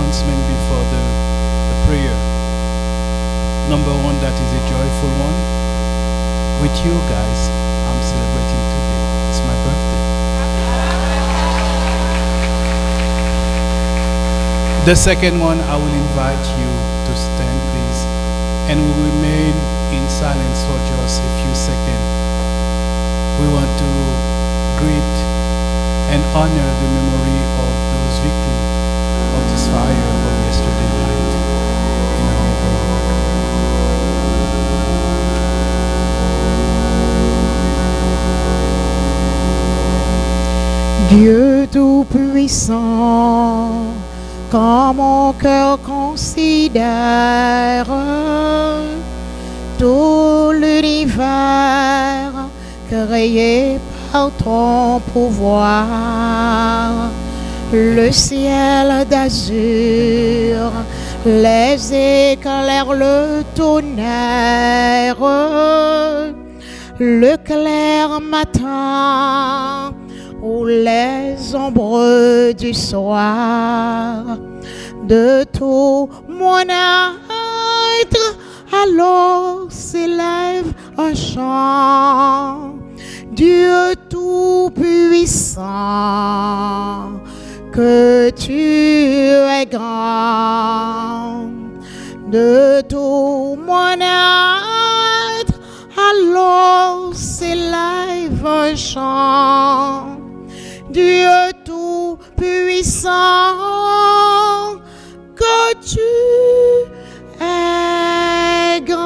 announcement before the prayer. Number one, that is a joyful one. With you guys, I'm celebrating today. It's my birthday. The second one, I will invite you to stand, please, and we will remain in silence for just a few seconds. We want to greet and honor the memory of those victims of this fire of yesterday night in our world. Dieu Tout-Puissant, quand mon cœur considère tout l'univers créé par ton pouvoir, le ciel d'azur, les éclairs, le tonnerre, le clair matin ou les ombres du soir, de tout mon être, alors s'élève un chant. Dieu Tout-Puissant, que tu es grand, de tout mon être, alors s'élève un chant. Dieu Tout-Puissant, que tu es grand.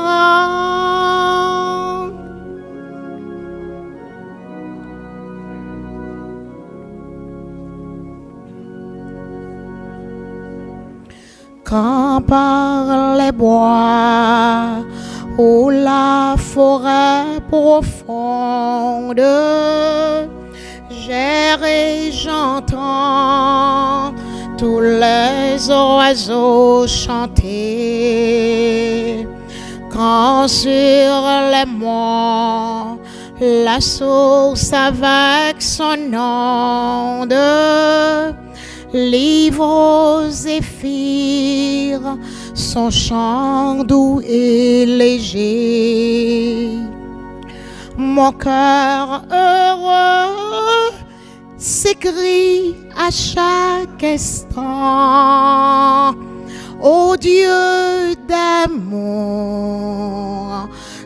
Quand par les bois ou la forêt profonde, j'erre et j'entends tous les oiseaux chanter. Quand sur les monts, la source avec son onde livre aux zéphyrs son chant doux et léger. Mon cœur heureux s'écrie à chaque instant: ô Dieu d'amour,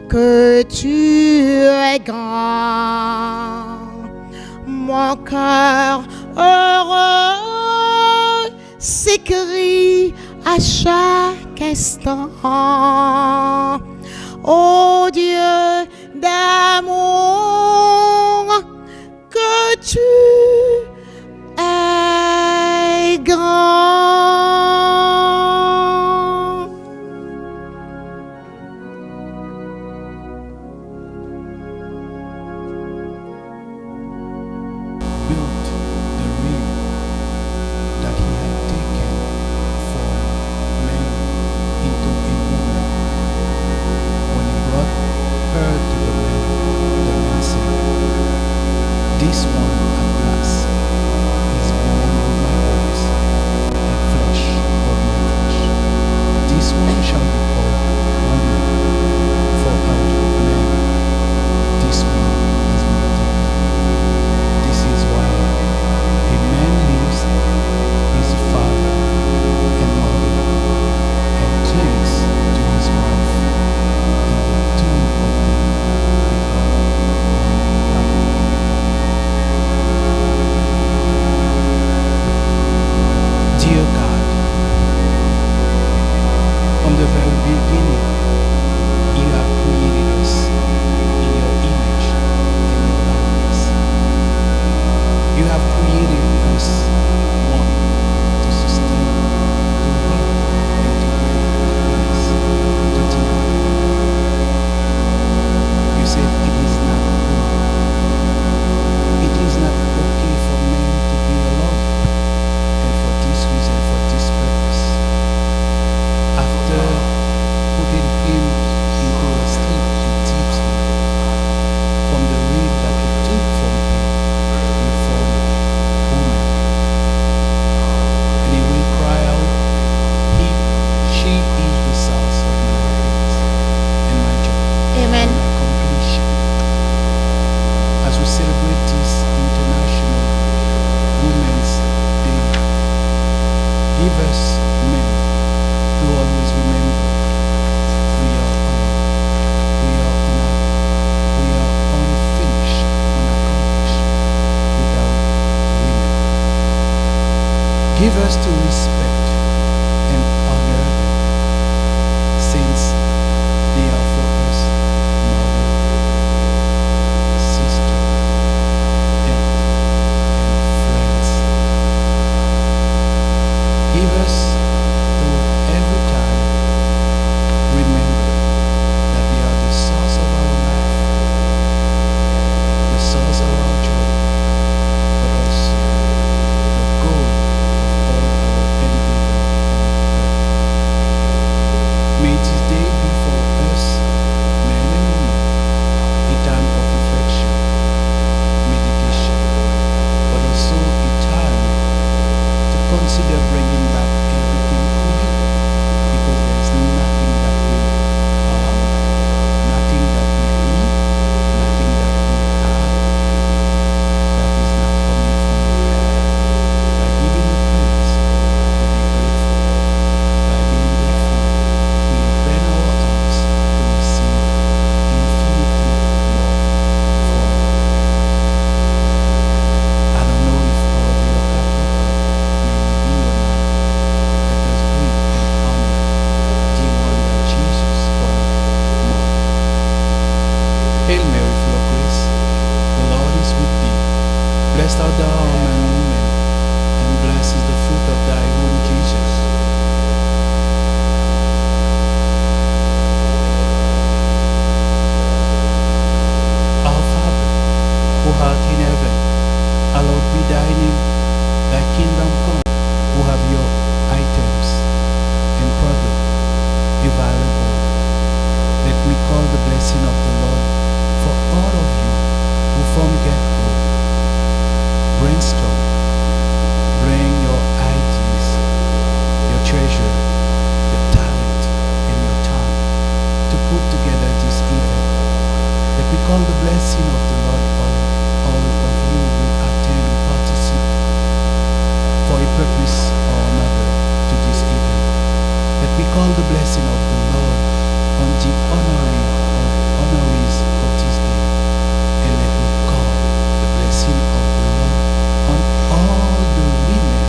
que tu es grand. Mon cœur heureux s'écrie à chaque instant: ô Dieu d'amour, que tu es grand. Built the rib that he had taken from man into a woman. When he brought her to the man said, this one at last is bone of my bones and flesh of my flesh. This one shall be called woman, for out of man this one has been taken. This is why a man leaves his father and mother and clings to his wife, and the two of them become one body. Give us to respect and honor them, since they are for us mother, sister, and friends. Give us to every time remember that they are the source of our life, the source of our joy, but also the goal of all our endeavor on earth. May this day be for us, men and women, a time of reflection, meditation, but also a time to consider bringing back everything to Him, because there's nothing that we are, nothing that we be, nothing that we are that is not coming from you. By giving you praise, we be grateful. By being grateful, we open our hearts to receive infinitely more from you. I don't know if all of you are Catholic, but may we be or not, let us greet and honor the one that Jesus called Mother. Hail Mary, full of grace, the Lord is with thee. Blessed art thou among women, and blessed is the fruit of thy womb, Jesus. Our Father, who art in heaven, hallowed be thy name. Thy kingdom come, who have your items and product available. Let me call the blessing of the Lord for all of you who form Get Group. Brainstorm, bring your ideas, your treasure, your talent, and your time to put together this event. Let me call the blessing of the Lord all of you who attend and participate for a purpose or another to this event. Let me call the blessing of the Lord on the honorees of this day. And let me call the blessing of the Lord on all the women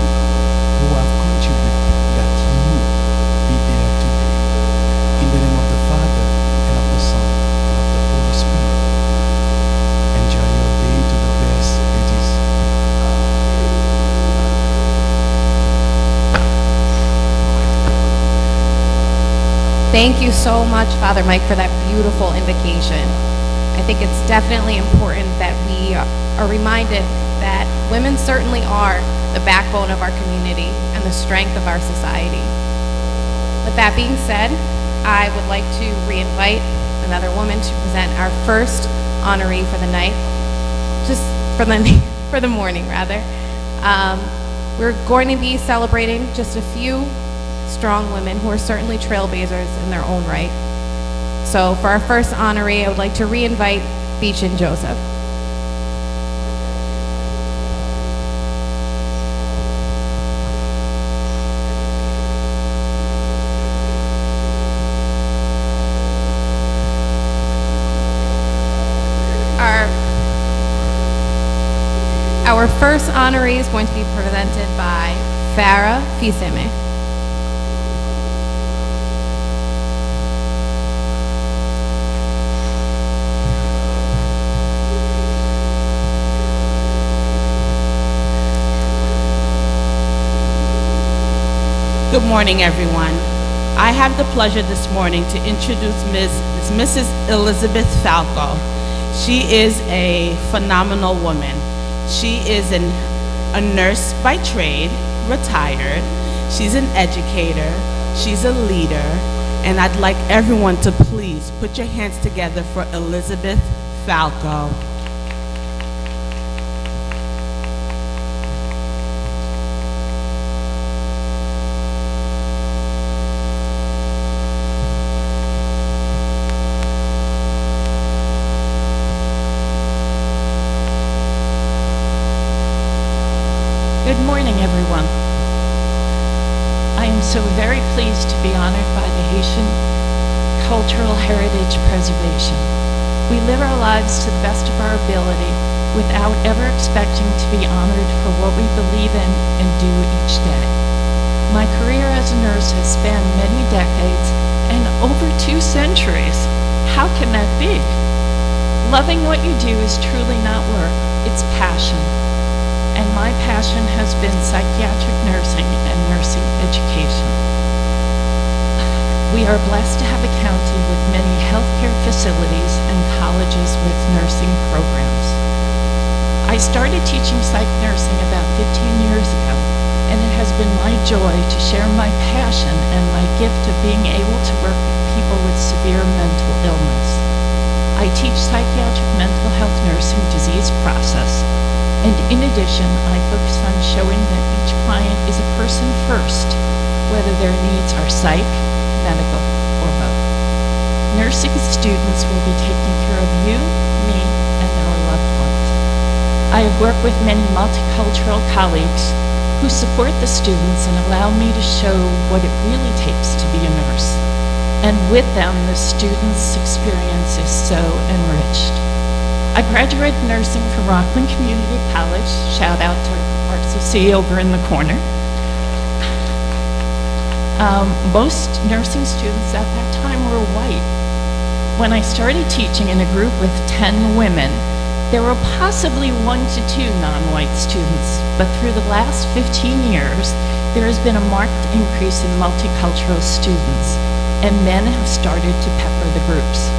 who have contributed that you be there today. In the name of the Father, and of the Son, and of the Holy Spirit. Enjoy your day to the best it is. Thank you so much, Father Mike, for that beautiful invocation. I think it's definitely important that we are reminded that women certainly are the backbone of our community and the strength of our society. With that being said, I would like to re-invite another woman to present our first honoree for the night, just for the for the morning rather. We're going to be celebrating just a few strong women who are certainly trailblazers in their own right. So for our first honoree, I would like to re-invite Beechin Joseph. Our first honoree is going to be presented by Farah Fiseme. Good morning, everyone. I have the pleasure this morning to introduce Mrs. Elizabeth Falco. She is a phenomenal woman. She is a nurse by trade, retired. She's an educator. She's a leader. And I'd like everyone to please put your hands together for Elizabeth Falco. Good morning, everyone. I am so very pleased to be honored by the Haitian Cultural Heritage Preservation. We live our lives to the best of our ability without ever expecting to be honored for what we believe in and do each day. My career as a nurse has spanned many decades and over 2 centuries. How can that be? Loving what you do is truly not work, it's passion. And my passion has been psychiatric nursing and nursing education. We are blessed to have a county with many healthcare facilities and colleges with nursing programs. I started teaching psych nursing about 15 years ago, and it has been my joy to share my passion and my gift of being able to work with people with severe mental illness. I teach psychiatric mental health nursing disease process, and in addition, I focus on showing that each client is a person first, whether their needs are psych, medical, or both. Nursing students will be taking care of you, me, and our loved ones. I have worked with many multicultural colleagues who support the students and allow me to show what it really takes to be a nurse. And with them, the students' experience is so enriched. I graduated nursing from Rockland Community College. Shout out to RCC over in the corner. Most nursing students at that time were white. When I started teaching in a group with 10 women, there were possibly 1 to 2 non-white students, but through the last 15 years, there has been a marked increase in multicultural students, and men have started to pepper the groups.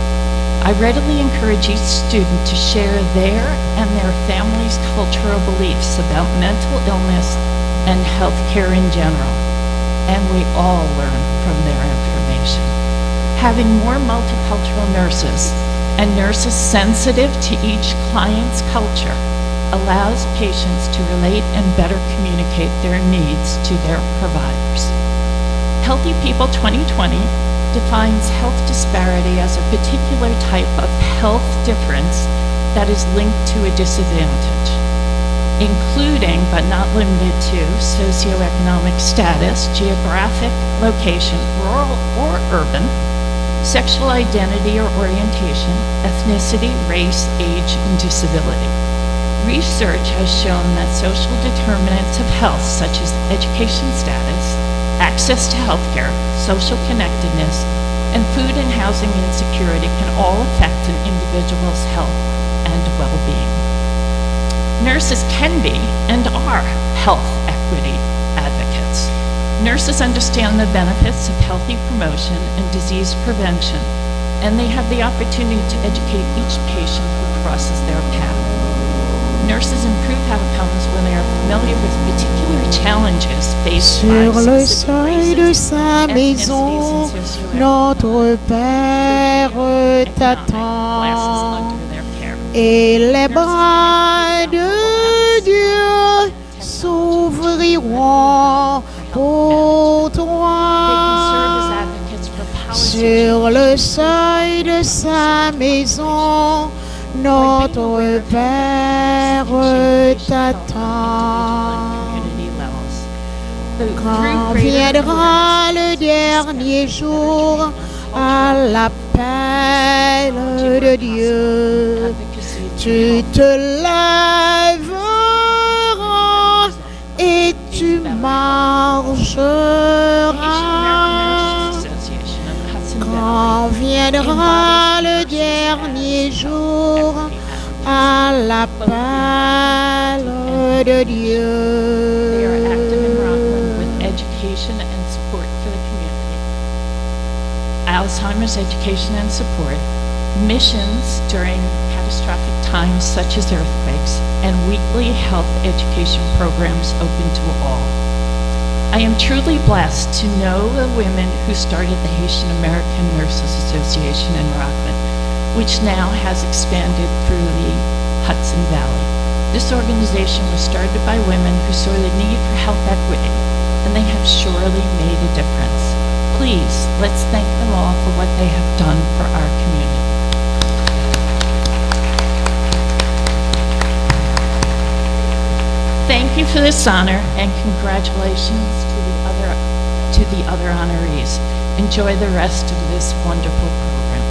I readily encourage each student to share their and their family's cultural beliefs about mental illness and healthcare in general, and we all learn from their information. Having more multicultural nurses and nurses sensitive to each client's culture allows patients to relate and better communicate their needs to their providers. Healthy People 2020 defines health disparity as a particular type of health difference that is linked to a disadvantage, including but not limited to socioeconomic status, geographic location, rural or urban, sexual identity or orientation, ethnicity, race, age, and disability. Research has shown that social determinants of health, such as education status, access to healthcare, social connectedness, and food and housing insecurity can all affect an individual's health and well-being. Nurses can be and are health equity advocates. Nurses understand the benefits of healthy promotion and disease prevention, and they have the opportunity to educate each patient who crosses their path. Nurses improve outcomes when they are familiar with particular challenges faced by Sur le specific seuil de races, sa maison, ethnicities, and socioeconomic notre Père classes t'attend under their care. et les bras de Dieu s'ouvriront pour They can serve as toi. advocates for Sur le seuil de sa maison, notre Père t'attend. Quand viendra le dernier jour à l'appel de Dieu, tu te lèveras et tu marcheras. Quand viendra le dernier jour à l'appel de They are active in Rockland with Dieu. education and support for the community. Alzheimer's education and support, missions during catastrophic times such as earthquakes, and weekly health education programs open to all. I am truly blessed to know the women who started the Haitian American Nurses Association in Rockland, which now has expanded through the Hudson Valley. This organization was started by women who saw the need for health equity, and they have surely made a difference. Please, let's thank them all for what they have done for our community. Thank you for this honor, and congratulations to the other honorees. Enjoy the rest of this wonderful program.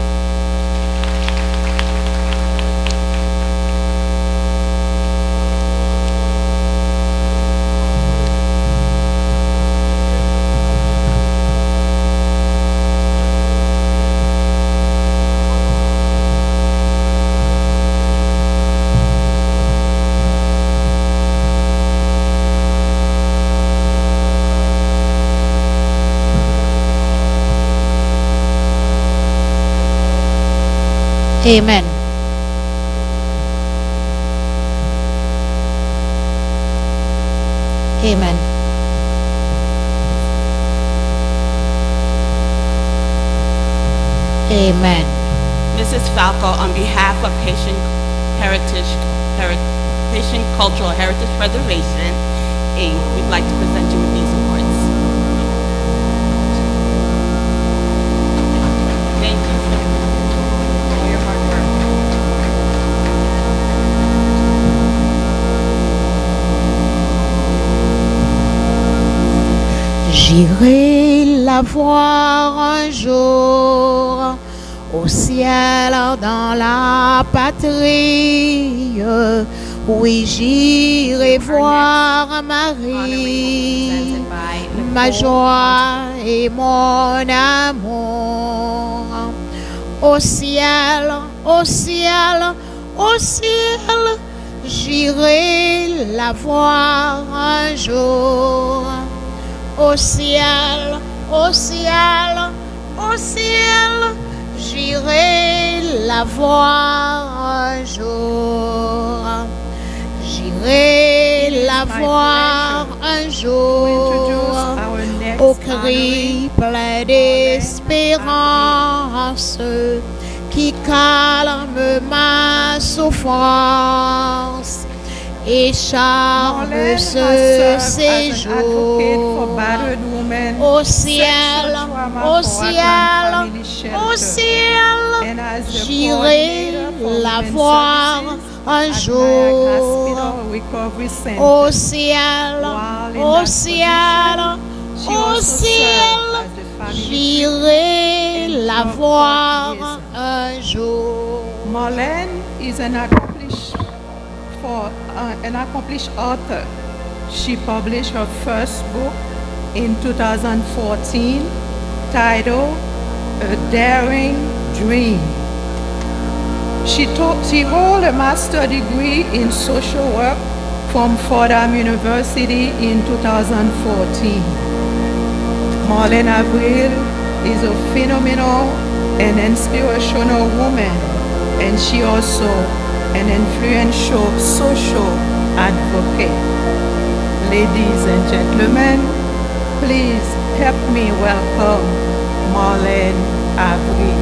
Amen. Amen. Amen. Mrs. Falco, on behalf of Haitian Cultural Heritage Federation, Inc., we'd like to present you with these awards. Thank you for your hard work. J'irai la voir un jour au ciel dans la patrie. Oui, j'irai voir Marie, ma joie et mon amour. Au ciel, au ciel, au ciel, j'irai la voir un jour. Au ciel, au ciel, au ciel, j'irai la voir un jour. J'irai la voir un jour. Au cri plein d'espérance qui calme ma souffrance et charme ce séjour. Au ciel, au ciel, au ciel, j'irai la voir un jour. Au ciel, au ciel, au ciel, j'irai la voir un jour. Marlene is an accomplished author. She published her first book in 2014 titled A Daring Dream. She holds a master's degree in social work from Fordham University in 2014. Marlene Avril is a phenomenal and inspirational woman, and she also an influential social advocate. Ladies and gentlemen, please help me welcome Marlene Avril.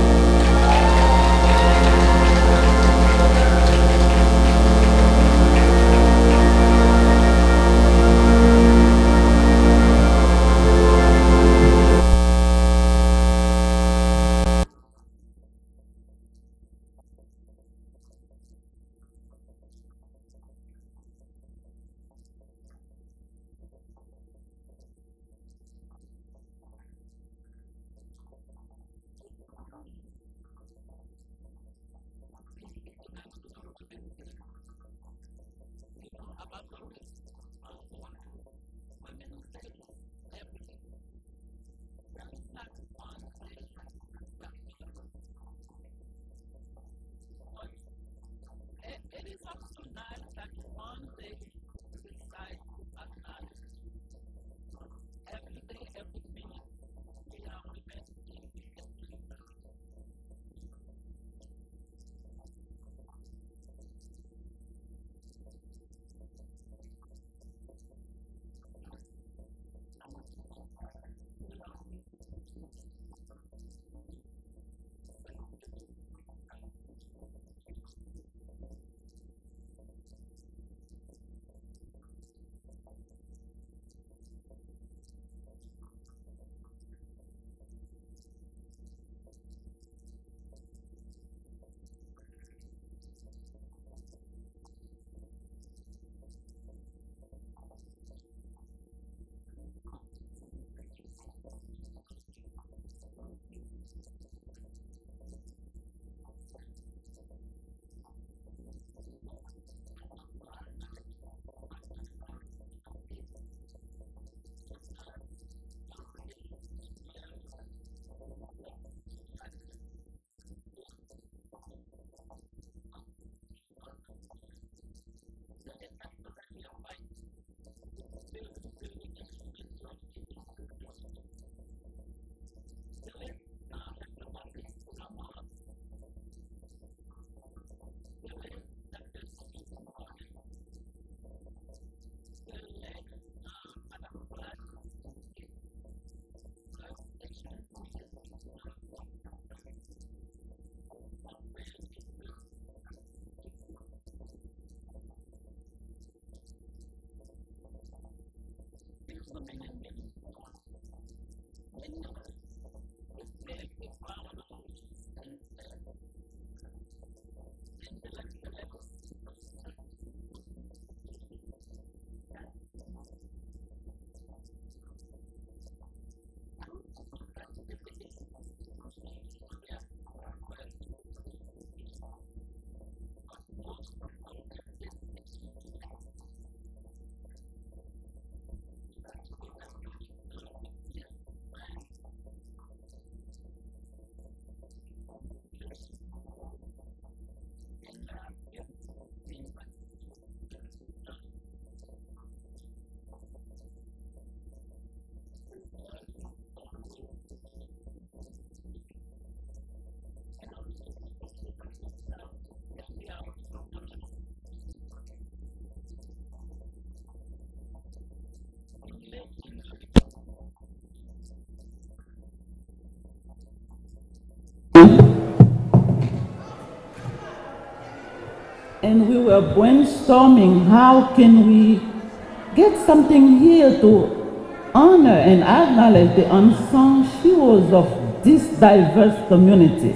And we were brainstorming how can we get something here to honor and acknowledge the unsung heroes of this diverse community.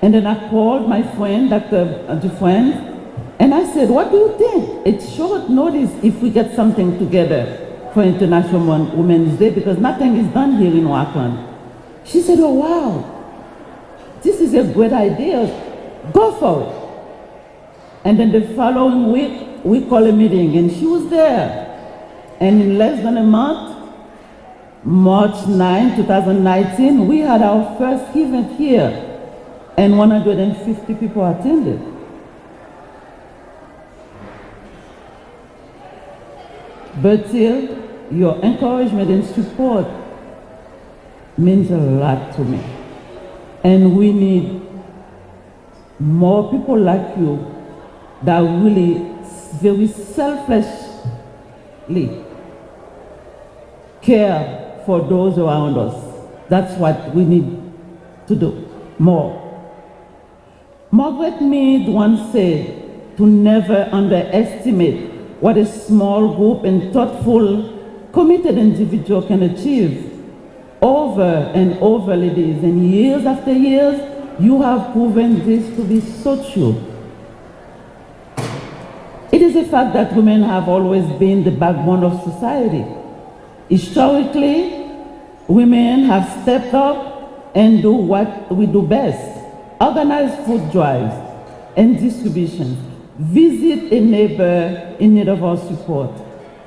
And then I called my friend, Dr. Dufresne, and I said, what do you think? It's short notice if we get something together for International Women's Day because nothing is done here in Rockland. She said, oh wow, this is a great idea. Go for it. And then the following week, we called a meeting, and she was there. And in less than a month, March 9, 2019, we had our first event here, and 150 people attended. Bertil, your encouragement and support means a lot to me. And we need more people like you that really very selflessly care for those around us. That's what we need to do more. Margaret Mead once said to never underestimate what a small group and thoughtful, committed individual can achieve. Over and over, ladies, and years after years, you have proven this to be so true. It is a fact that women have always been the backbone of society. Historically, women have stepped up and do what we do best: organize food drives and distributions, visit a neighbor in need of our support,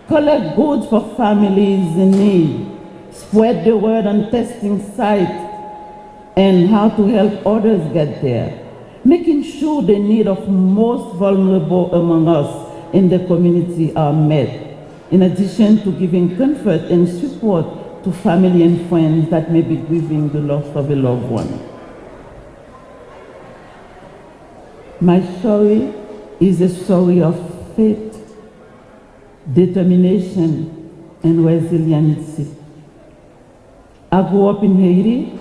collect goods for families in need, spread the word on testing sites and how to help others get there, making sure the needs of most vulnerable among us in the community are met, in addition to giving comfort and support to family and friends that may be grieving the loss of a loved one. My story is a story of faith, determination, and resiliency. I grew up in Haiti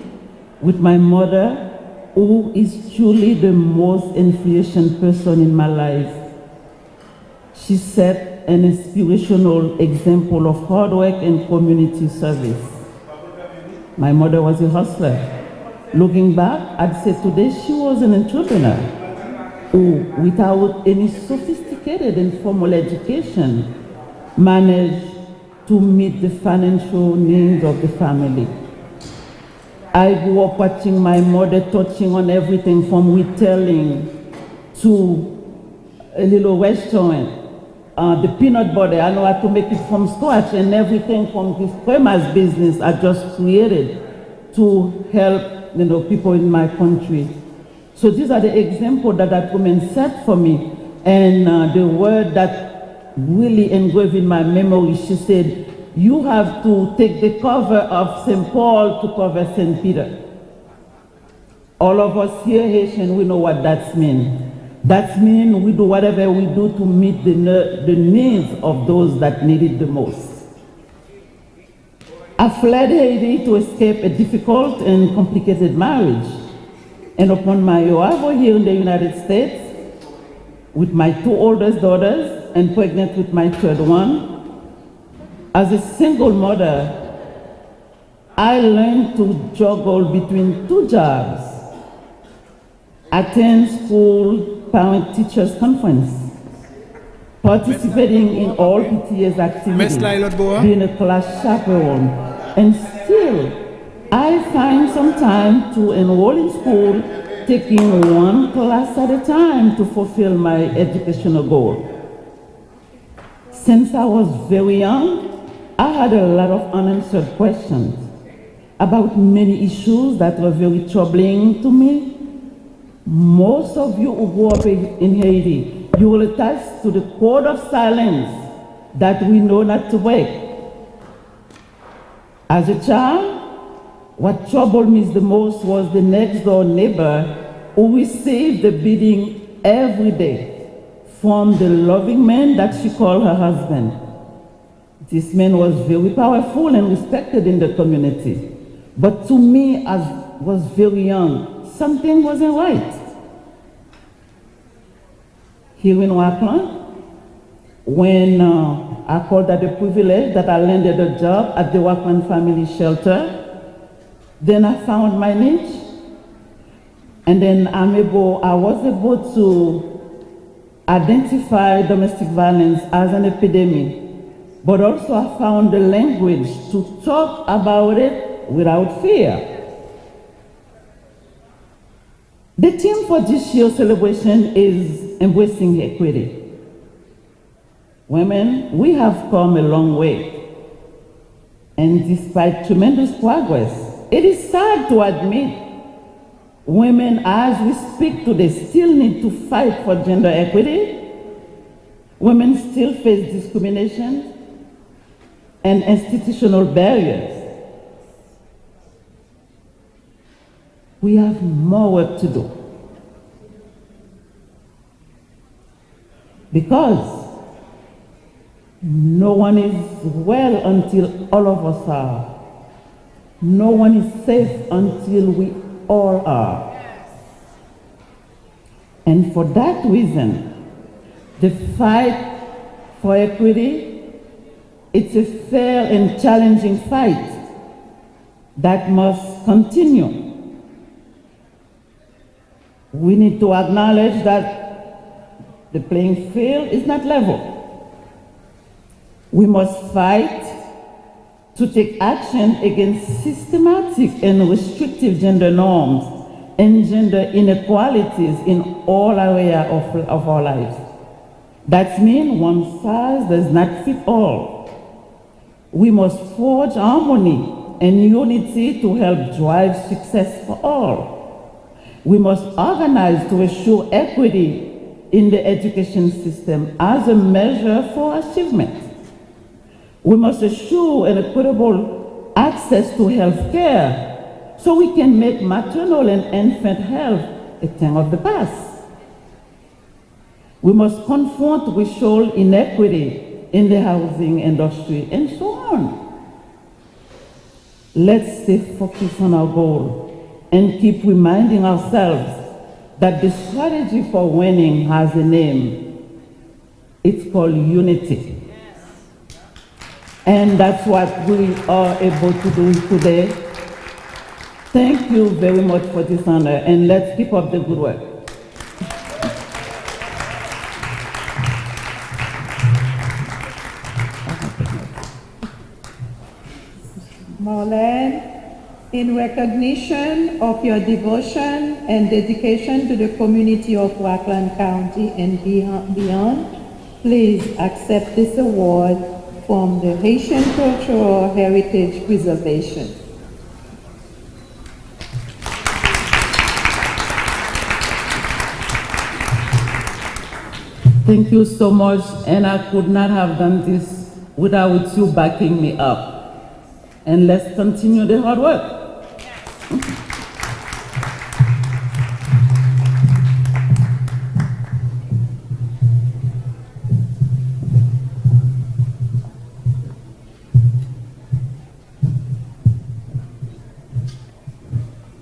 with my mother, who is truly the most influential person in my life. She set an inspirational example of hard work and community service. My mother was a hustler. Looking back, I'd say today she was an entrepreneur who, without any sophisticated and formal education, managed to meet the financial needs of the family. I grew up watching my mother touching on everything from retailing to a little restaurant, the peanut butter. I know how to make it from scratch, and everything from this grandma's business I just created to help people in my country. So these are the examples that woman set for me, and the word that really engraved in my memory, she said, you have to take the cover of St. Paul to cover St. Peter. All of us here, Haitian, we know what that means. That means we do whatever we do to meet the needs of those that need it the most. I fled Haiti to escape a difficult and complicated marriage. And upon my arrival here in the United States, with my two oldest daughters and pregnant with my third one, as a single mother, I learned to juggle between two jobs: attend school parent-teachers conference, participating in all PTA's activities, being a class chaperone, and still, I find some time to enroll in school, taking one class at a time to fulfill my educational goal. Since I was very young, I had a lot of unanswered questions about many issues that were very troubling to me. Most of you who grew up in Haiti, you will attest to the code of silence that we know not to break. As a child, what troubled me the most was the next door neighbor who received the beating every day from the loving man that she called her husband. This man was very powerful and respected in the community. But to me, as was very young, something wasn't right. Here in Rockland, when I called that a privilege that I landed a job at the Rockland Family Shelter, then I found my niche, and then I was able to identify domestic violence as an epidemic, but also I found the language to talk about it without fear. The theme for this year's celebration is embracing equity. Women, we have come a long way, and despite tremendous progress, it is sad to admit women, as we speak today, still need to fight for gender equity. Women still face discrimination and institutional barriers. We have more work to do. Because no one is well until all of us are. No one is safe until we all are. And for that reason, the fight for equity, it's a fair and challenging fight that must continue. We need to acknowledge that the playing field is not level. We must fight to take action against systematic and restrictive gender norms and gender inequalities in all areas of our lives. That means one size does not fit all. We must forge harmony and unity to help drive success for all. We must organize to assure equity in the education system as a measure for achievement. We must assure an equitable access to health care so we can make maternal and infant health a thing of the past. We must confront racial inequity in the housing industry and so on. Let's stay focused on our goal and keep reminding ourselves that the strategy for winning has a name. It's called unity. And that's what we are able to do today. Thank you very much for this honor, and let's keep up the good work. Marlene, in recognition of your devotion and dedication to the community of Rockland County and beyond, please accept this award from the Haitian Cultural Heritage Preservation. Thank you so much, and I could not have done this without you backing me up. And let's continue the hard work.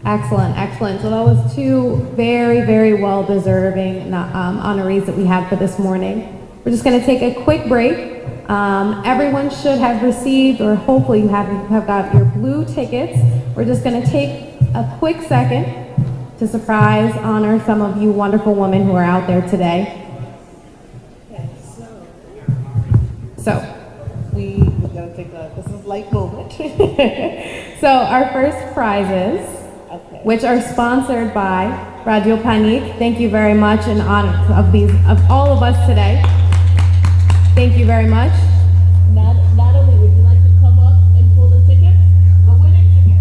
Excellent, excellent. So that was two very, very well-deserving honorees that we have for this morning. We're just going to take a quick break. Everyone should have received, or hopefully you have got your blue tickets. We're just going to take a quick second to surprise, honor some of you wonderful women who are out there today. So we're going to take this is light moment. So our first prizes, which are sponsored by Radio Panique. Thank you very much in honor of all of us today. Thank you very much. Natalie, would you like to come up and pull the ticket? The winning ticket.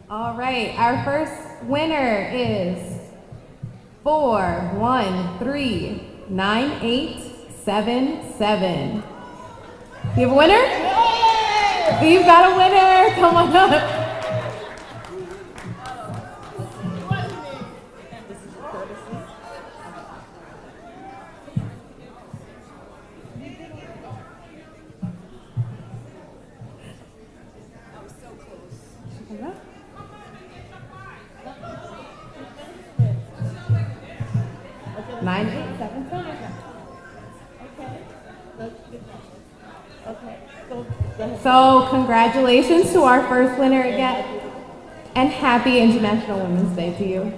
All right, our first winner is 4139877. You have a winner? We've got a winner. Come on up. Nine, eight, seven, seven. So congratulations to our first winner again, and happy International Women's Day to you.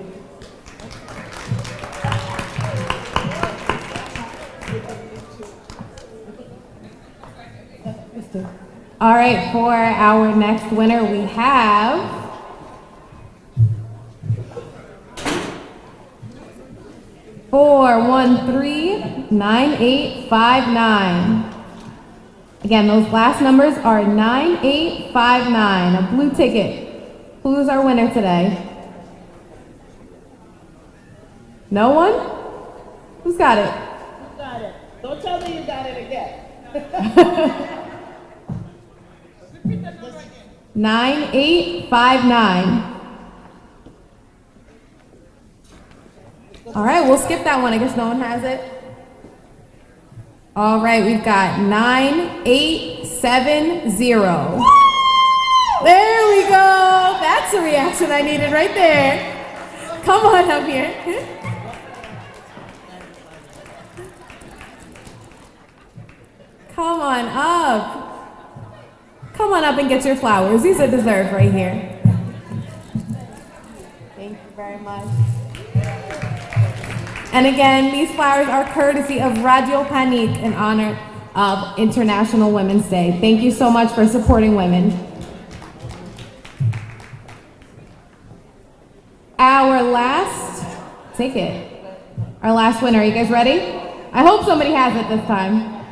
All right, for our next winner we have 4139859. Again, those last numbers are 9859, a blue ticket. Who's our winner today? No one? Who's got it? You got it. Don't tell me you got it again. 9859. All right, we'll skip that one. I guess no one has it. All right, we've got 9870. There we go. That's the reaction I needed right there. Come on up here. Come on up. Come on up and get your flowers. These are deserved right here. Thank you very much. And again, these flowers are courtesy of Radio Panique in honor of International Women's Day. Thank you so much for supporting women. Our last ticket, our last winner. Are you guys ready? I hope somebody has it this time.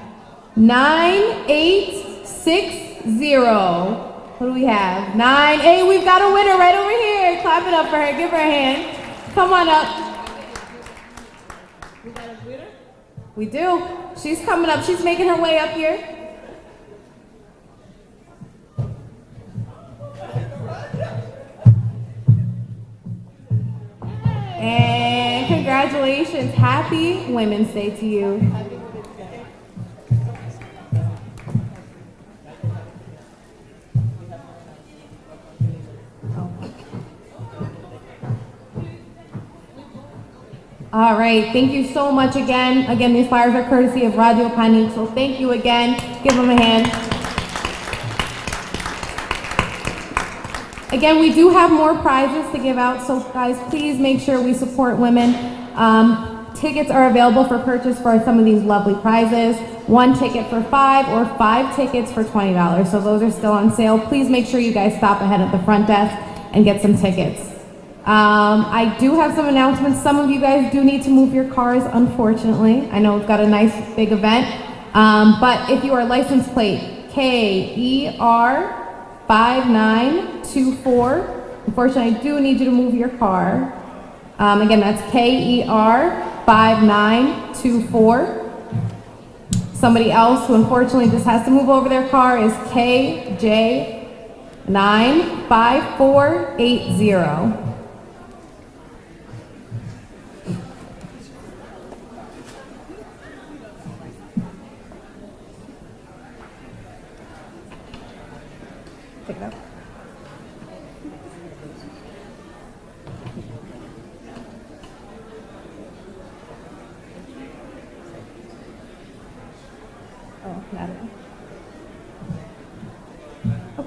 9860. What do we have? 98. We've got a winner right over here. Clap it up for her. Give her a hand. Come on up. We got a winner? We do. She's coming up. She's making her way up here. And congratulations. Happy Women's Day to you. All right, thank you so much again. Again, these flyers are courtesy of Radio Panique, so thank you again. Give them a hand. Again, we do have more prizes to give out, so guys, please make sure we support women. Tickets are available for purchase for some of these lovely prizes. 1 ticket for $5 or 5 tickets for $20. So those are still on sale. Please make sure you guys stop ahead at the front desk and get some tickets. I do have some announcements. Some of you guys do need to move your cars, unfortunately. I know we've got a nice big event. But if you are license plate KER 5924, unfortunately, I do need you to move your car. Again, that's KER 5924. Somebody else who unfortunately just has to move over their car is KJ 95480. Pick it up. Oh, Natalie. Oh.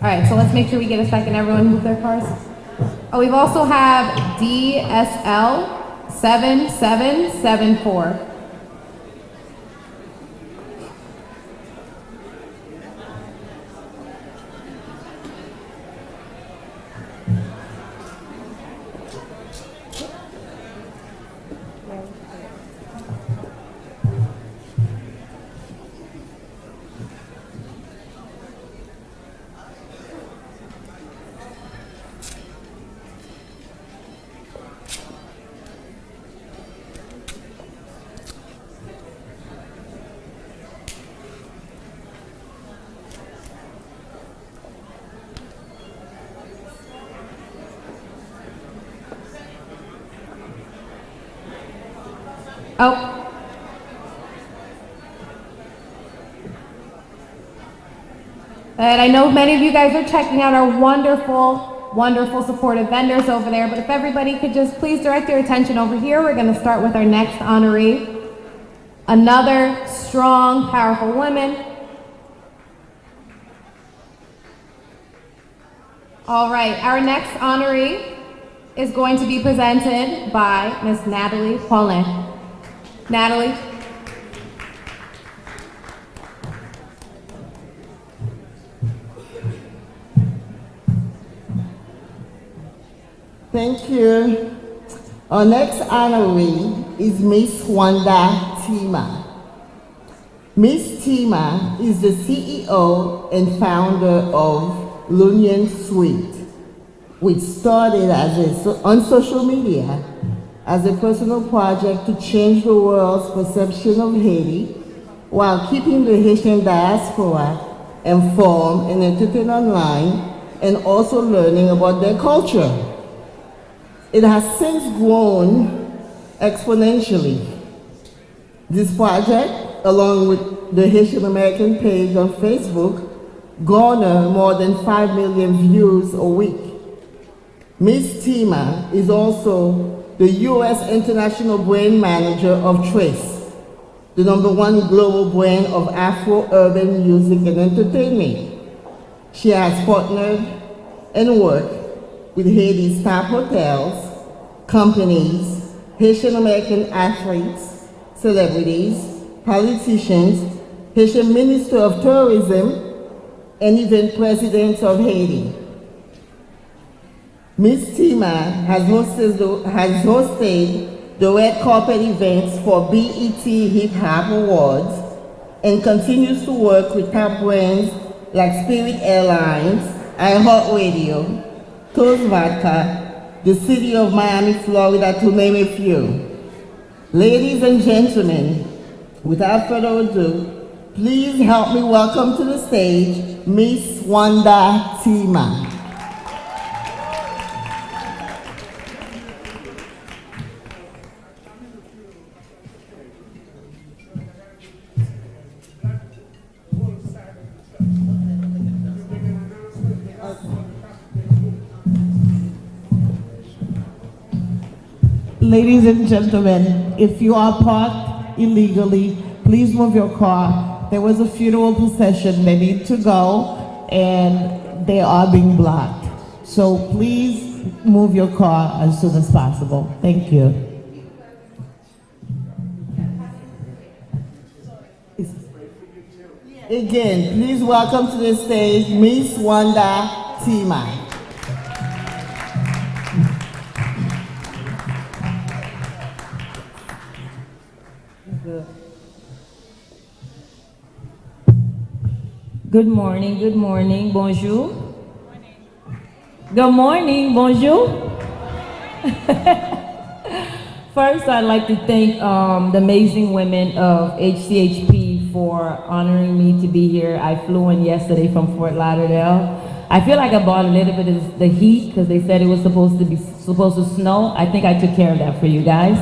All right, so let's make sure we get a second. Everyone move their cars. Oh, we've also have DSL 7774. Oh. And I know many of you guys are checking out our wonderful, wonderful supportive vendors over there, but if everybody could just please direct your attention over here, we're gonna start with our next honoree. Another strong, powerful woman. All right, our next honoree is going to be presented by Miss Natalie Paulin. Natalie. Thank you. Our next honoree is Miss Wanda Tima. Miss Tima is the CEO and founder of L'Union Suite, which started on social media as a personal project to change the world's perception of Haiti while keeping the Haitian diaspora informed and entertained online and also learning about their culture. It has since grown exponentially. This project, along with the Haitian American page on Facebook, garner more than 5 million views a week. Ms. Tima is also the U.S. International Brand Manager of Trace, the #1 global brand of Afro-urban music and entertainment. She has partnered and worked with Haiti's top hotels, companies, Haitian American athletes, celebrities, politicians, Haitian Minister of Tourism, and even presidents of Haiti. Ms. Tima has hosted the red carpet events for BET Hip Hop Awards and continues to work with top brands like Spirit Airlines, iHeartRadio, Toast Vodka, the city of Miami, Florida, to name a few. Ladies and gentlemen, without further ado, please help me welcome to the stage Miss Wanda Tima. Ladies and gentlemen, if you are parked illegally, please move your car. There was a funeral procession, they need to go, and they are being blocked. So please move your car as soon as possible. Thank you. Again, please welcome to the stage Miss Wanda Tima. Good morning, bonjour. Good morning, bonjour. First, I'd like to thank the amazing women of HCHP for honoring me to be here. I flew in yesterday from Fort Lauderdale. I feel like I bought a little bit of the heat because they said it was supposed to snow. I think I took care of that for you guys.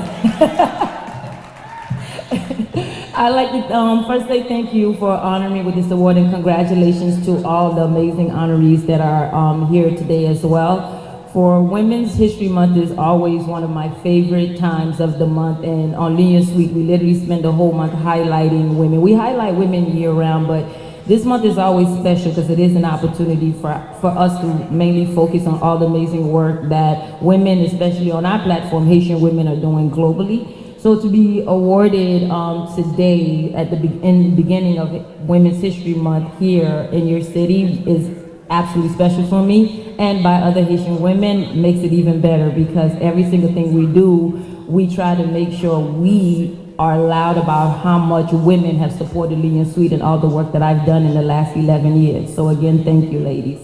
I'd like to first say thank you for honoring me with this award and congratulations to all the amazing honorees that are here today as well. For Women's History Month is always one of my favorite times of the month, and on L'Union Suite we literally spend the whole month highlighting women. We highlight women year round, but this month is always special because it is an opportunity for us to mainly focus on all the amazing work that women, especially on our platform, Haitian women, are doing globally. So to be awarded today at the beginning of Women's History Month here in your city is absolutely special for me, and by other Haitian women makes it even better because every single thing we do, we try to make sure we are loud about how much women have supported L'Union Suite and all the work that I've done in the last 11 years. So again, thank you, ladies.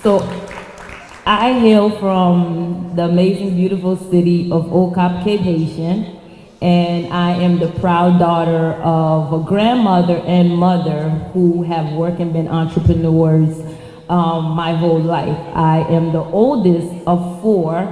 So I hail from the amazing, beautiful city of Okap, Cape Haitian, and I am the proud daughter of a grandmother and mother who have worked and been entrepreneurs my whole life. I am the oldest of 4.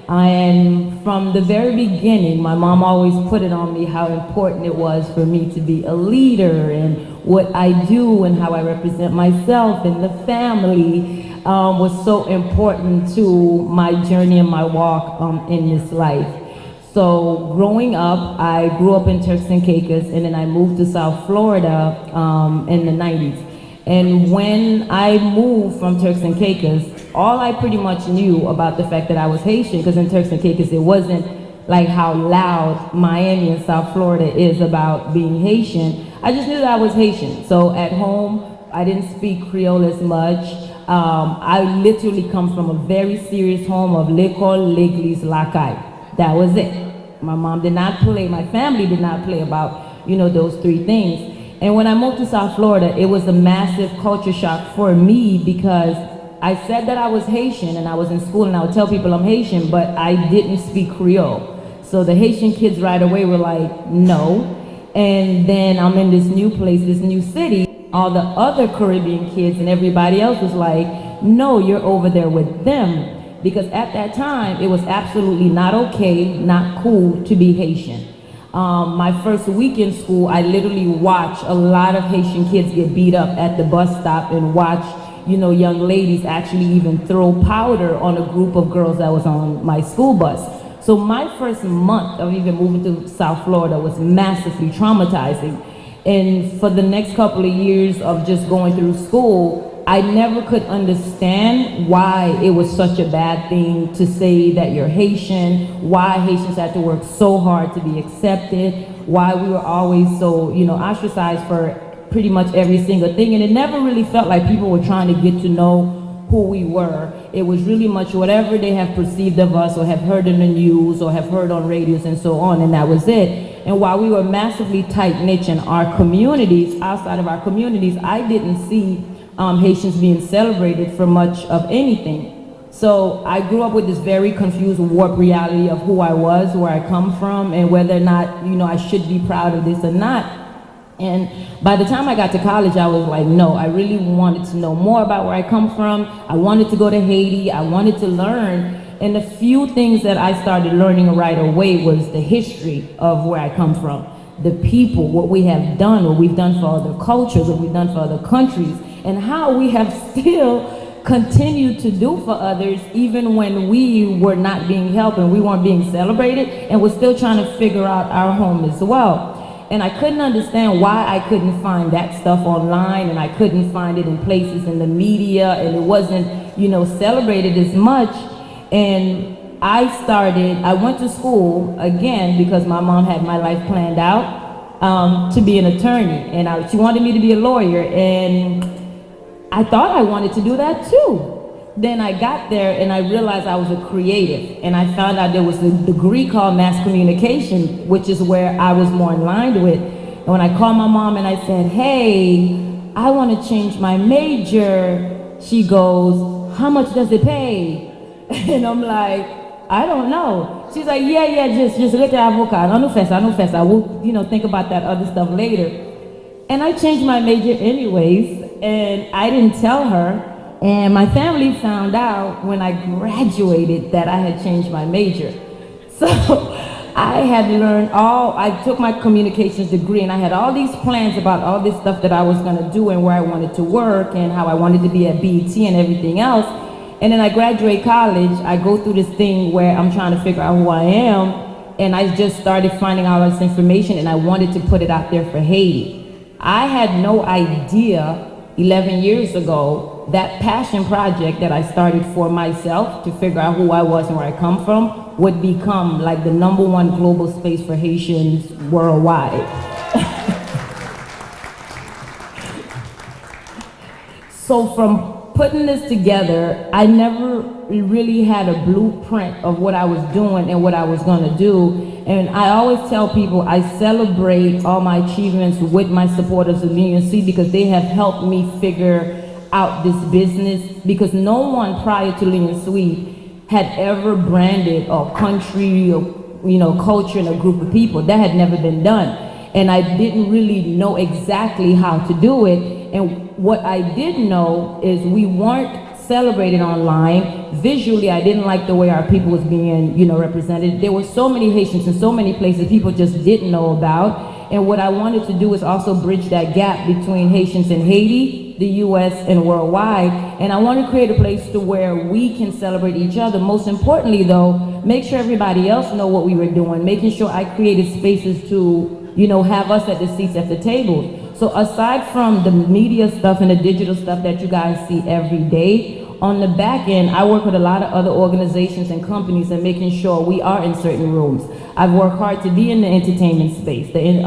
And from the very beginning, my mom always put it on me how important it was for me to be a leader, and what I do and how I represent myself and the family was so important to my journey and my walk in this life. So growing up, I grew up in Turks and Caicos, and then I moved to South Florida in the 90s. And when I moved from Turks and Caicos, all I pretty much knew about the fact that I was Haitian, because in Turks and Caicos it wasn't like how loud Miami and South Florida is about being Haitian. I just knew that I was Haitian. So at home, I didn't speak Creole as much. I literally come from a very serious home of l'école, l'église, la caille. That was it. My mom did not play, my family did not play about, you know, those three things. And when I moved to South Florida, it was a massive culture shock for me, because I said that I was Haitian and I was in school and I would tell people I'm Haitian, but I didn't speak Creole. So the Haitian kids right away were like, no. And then I'm in this new place, this new city. All the other Caribbean kids and everybody else was like, no, you're over there with them. Because at that time, it was absolutely not okay, not cool to be Haitian. My first week in school, I literally watched a lot of Haitian kids get beat up at the bus stop, and watch, you know, young ladies actually even throw powder on a group of girls that was on my school bus. So my first month of even moving to South Florida was massively traumatizing. And for the next couple of years of just going through school, I never could understand why it was such a bad thing to say that you're Haitian, why Haitians had to work so hard to be accepted, why we were always so, you know, ostracized for pretty much every single thing. And it never really felt like people were trying to get to know who we were. It was really much whatever they have perceived of us or have heard in the news or have heard on radios and so on, and that was it. And while we were massively tight-knit in our communities, outside of our communities, I didn't see Haitians being celebrated for much of anything. So I grew up with this very confused, warped reality of who I was, where I come from, and whether or not, you know, I should be proud of this or not. And by the time I got to college, I was like, no, I really wanted to know more about where I come from. I wanted to go to Haiti. I wanted to learn. And the few things that I started learning right away was the history of where I come from, the people, what we have done, what we've done for other cultures, what we've done for other countries, and how we have still continued to do for others, even when we were not being helped and we weren't being celebrated, and we're still trying to figure out our home as well. And I couldn't understand why I couldn't find that stuff online, and I couldn't find it in places in the media, and it wasn't, you know, celebrated as much. And I went to school again because my mom had my life planned out to be an attorney, and she wanted me to be a lawyer, and I thought I wanted to do that too. Then I got there and I realized I was a creative, and I found out there was a degree called mass communication, which is where I was more in line with. And when I called my mom and I said, hey, I want to change my major, she goes, how much does it pay? And I'm like, I don't know. She's like, yeah, just let the avocat. I don't fess. I will, you know, think about that other stuff later. And I changed my major anyways, and I didn't tell her. And my family found out when I graduated that I had changed my major. So I had learned I took my communications degree, and I had all these plans about all this stuff that I was gonna do and where I wanted to work and how I wanted to be at BET and everything else. And then I graduate college, I go through this thing where I'm trying to figure out who I am, and I just started finding out all this information, and I wanted to put it out there for Haiti. I had no idea 11 years ago that passion project that I started for myself to figure out who I was and where I come from would become like the #1 global space for Haitians worldwide. So from putting this together, I never really had a blueprint of what I was doing and what I was gonna do. And I always tell people I celebrate all my achievements with my supporters of LunionSuite, because they have helped me figure out this business, because no one prior to LunionSuite had ever branded a country or, you know, culture and a group of people. That had never been done. And I didn't really know exactly how to do it. And what I did know is we weren't celebrated online. Visually, I didn't like the way our people was being, represented. There were so many Haitians in so many places people just didn't know about. And what I wanted to do is also bridge that gap between Haitians in Haiti, the US, and worldwide. And I want to create a place to where we can celebrate each other. Most importantly though, make sure everybody else know what we were doing, making sure I created spaces to, have us at the seats at the table. So aside from the media stuff and the digital stuff that you guys see every day, on the back end, I work with a lot of other organizations and companies and making sure we are in certain rooms. I've worked hard to be in the entertainment space, the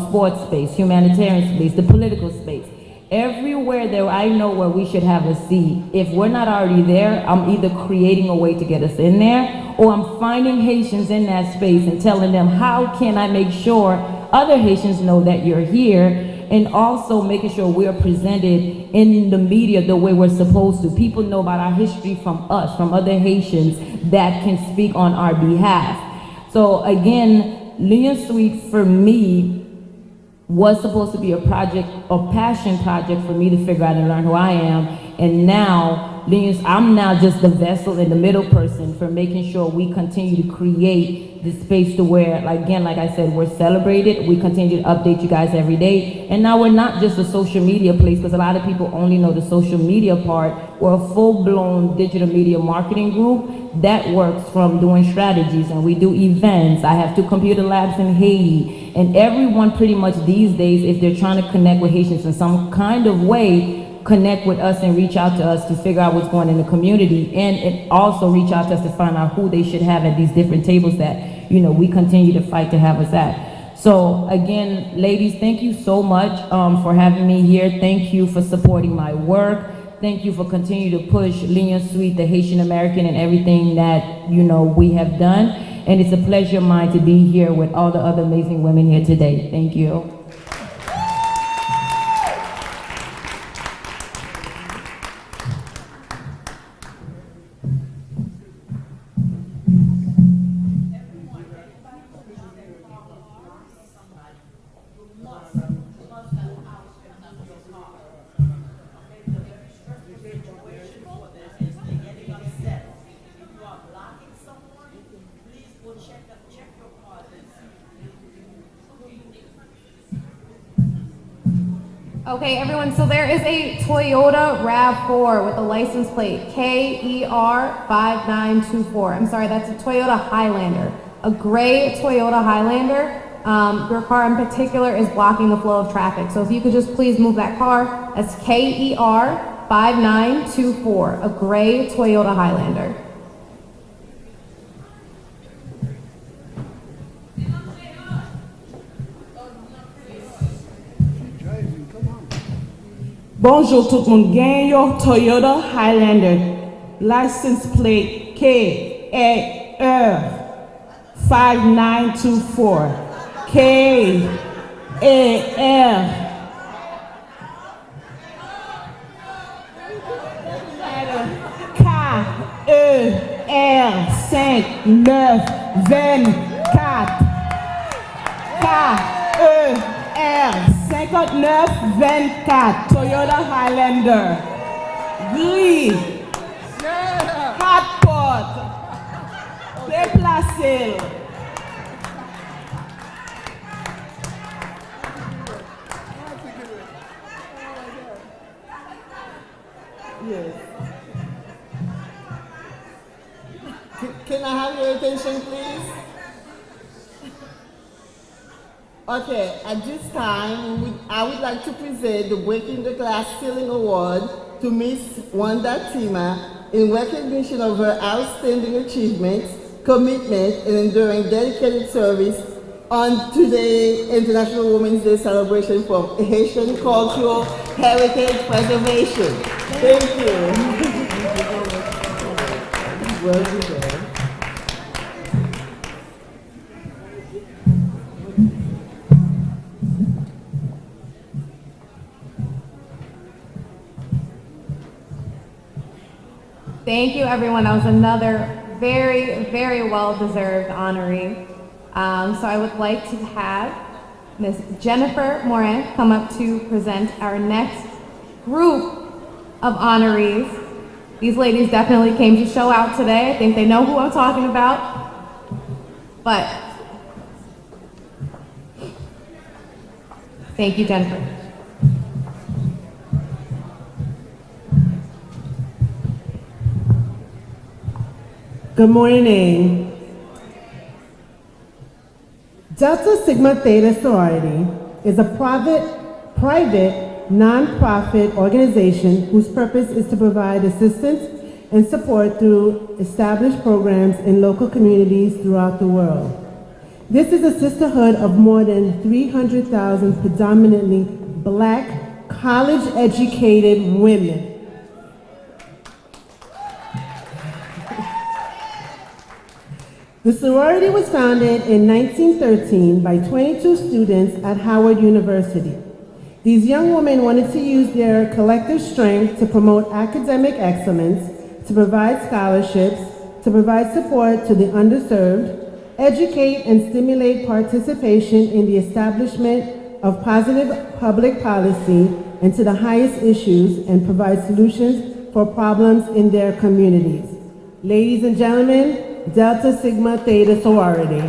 sports space, humanitarian space, the political space. Everywhere that I know where we should have a seat, if we're not already there, I'm either creating a way to get us in there, or I'm finding Haitians in that space and telling them, how can I make sure other Haitians know that you're here, and also making sure we're presented in the media the way we're supposed to. People know about our history from us, from other Haitians that can speak on our behalf. So again, Lion Suite for me was supposed to be a project, a passion project for me to figure out and learn who I am. And now, I'm now just the vessel and the middle person for making sure we continue to create this space to where, like I said, we're celebrated. We continue to update you guys every day. And now we're not just a social media place, because a lot of people only know the social media part. We're a full-blown digital media marketing group that works from doing strategies, and we do events. I have 2 computer labs in Haiti, and everyone pretty much these days, if they're trying to connect with Haitians in some kind of way, connect with us and reach out to us to figure out what's going on in the community, and it also reach out to us to find out who they should have at these different tables that, we continue to fight to have us at. So again, ladies, thank you so much for having me here. Thank you for supporting my work. Thank you for continuing to push Lion Suite, the Haitian American, and everything that, we have done. And it's a pleasure of mine to be here with all the other amazing women here today. Thank you. Okay, everyone, so there is a Toyota RAV4 with a license plate KER5924. I'm sorry, that's a Toyota Highlander, a gray Toyota Highlander. Your car in particular is blocking the flow of traffic. So if you could just please move that car. That's KER5924, a gray Toyota Highlander. Bonjour tout le monde, gagne your Toyota Highlander, license plate KER5924, KER5924, Toyota Highlander, gris, hardport, déplacé. Yes. Can I have your attention, please? Okay, at this time, I would like to present the Breaking the Glass Ceiling Award to Miss Wanda Tima in recognition of her outstanding achievements, commitment, and enduring dedicated service on today's International Women's Day celebration for Haitian Cultural Heritage Preservation. Thank you. Well deserved. Thank you, everyone. That was another very, very well-deserved honoree. So I would like to have Ms. Jennifer Morin come up to present our next group of honorees. These ladies definitely came to show out today. I think they know who I'm talking about. But thank you, Jennifer. Good morning. Delta Sigma Theta Sorority is a private, non-profit organization whose purpose is to provide assistance and support through established programs in local communities throughout the world. This is a sisterhood of more than 300,000 predominantly Black, college-educated women. The sorority was founded in 1913 by 22 students at Howard University. These young women wanted to use their collective strength to promote academic excellence, to provide scholarships, to provide support to the underserved, educate and stimulate participation in the establishment of positive public policy and to the highest issues, and provide solutions for problems in their communities. Ladies and gentlemen, Delta Sigma Theta Sorority.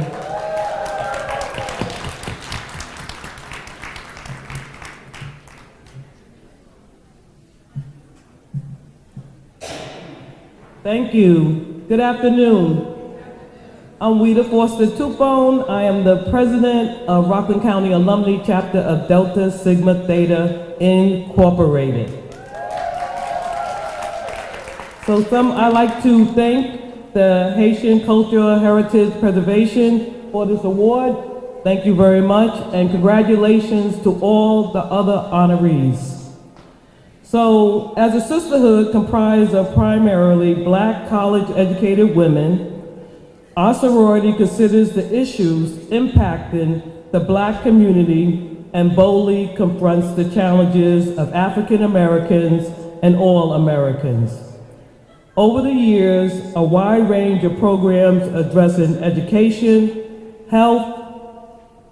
Thank you. Good afternoon. I'm Weta Foster Tupone. I am the president of Rockland County Alumni Chapter of Delta Sigma Theta Incorporated. I'd like to thank the Haitian Cultural Heritage Preservation for this award. Thank you very much, and congratulations to all the other honorees. So, as a sisterhood comprised of primarily Black college-educated women, our sorority considers the issues impacting the Black community and boldly confronts the challenges of African Americans and all Americans. Over the years, a wide range of programs addressing education, health,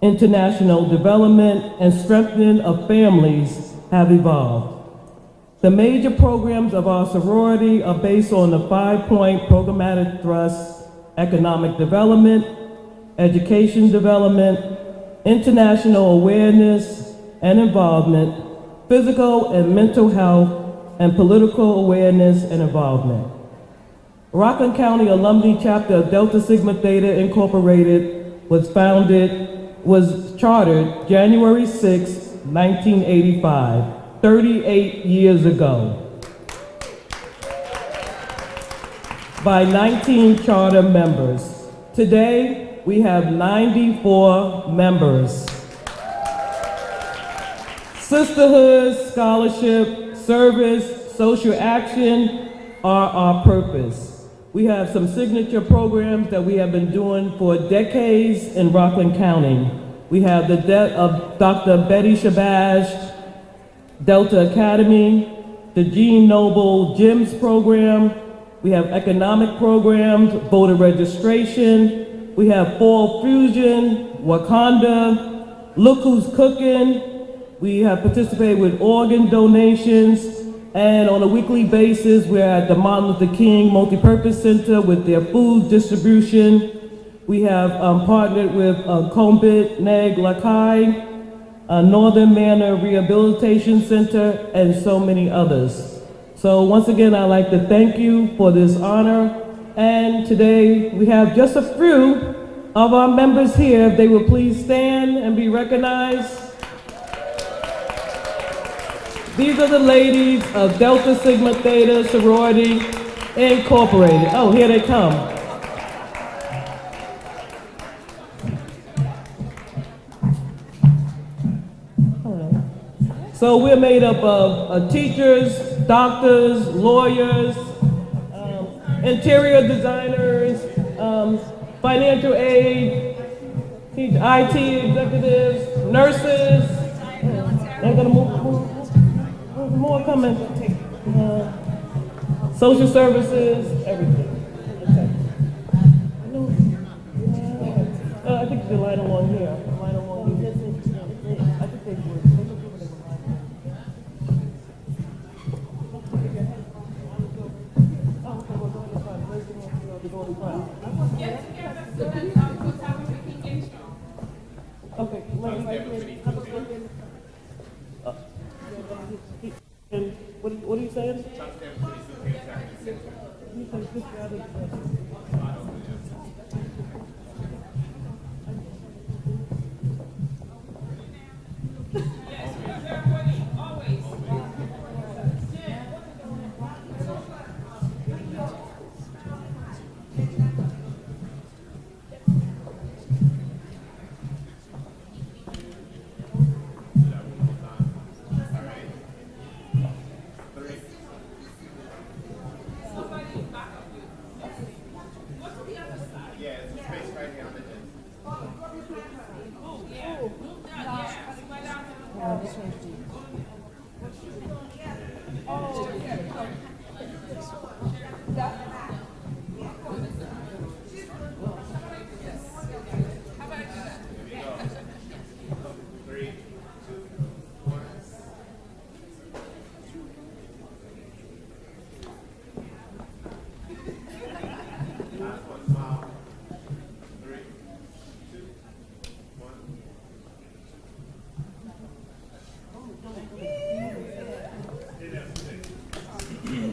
international development, and strengthening of families have evolved. The major programs of our sorority are based on the 5-point programmatic thrust: economic development, education development, international awareness and involvement, physical and mental health, and political awareness and involvement. Rockland County Alumni Chapter of Delta Sigma Theta Incorporated was chartered January 6, 1985, 38 years ago, by 19 charter members. Today, we have 94 members. Sisterhood, scholarship, service, social action are our purpose. We have some signature programs that we have been doing for decades in Rockland County. We have the Dr. Betty Shabazz Delta Academy, the Jean Noble GEMS program. We have economic programs, voter registration. We have Fall Fusion, Wakanda, Look Who's Cooking. We have participated with organ donations, and on a weekly basis, we're at the Martin Luther King Multipurpose Center with their food distribution. We have partnered with Combit Neg Lakai, Northern Manor Rehabilitation Center, and so many others. So once again, I'd like to thank you for this honor. And today, we have just a few of our members here. If they would please stand and be recognized. These are the ladies of Delta Sigma Theta Sorority Incorporated. Oh, here they come. So we're made up of teachers, doctors, lawyers, interior designers, financial aid, IT executives, nurses. They're gonna move. More coming. Social services, everything. I think the line along here. Line along here. I think they would. Okay. And what are you saying? You say just rather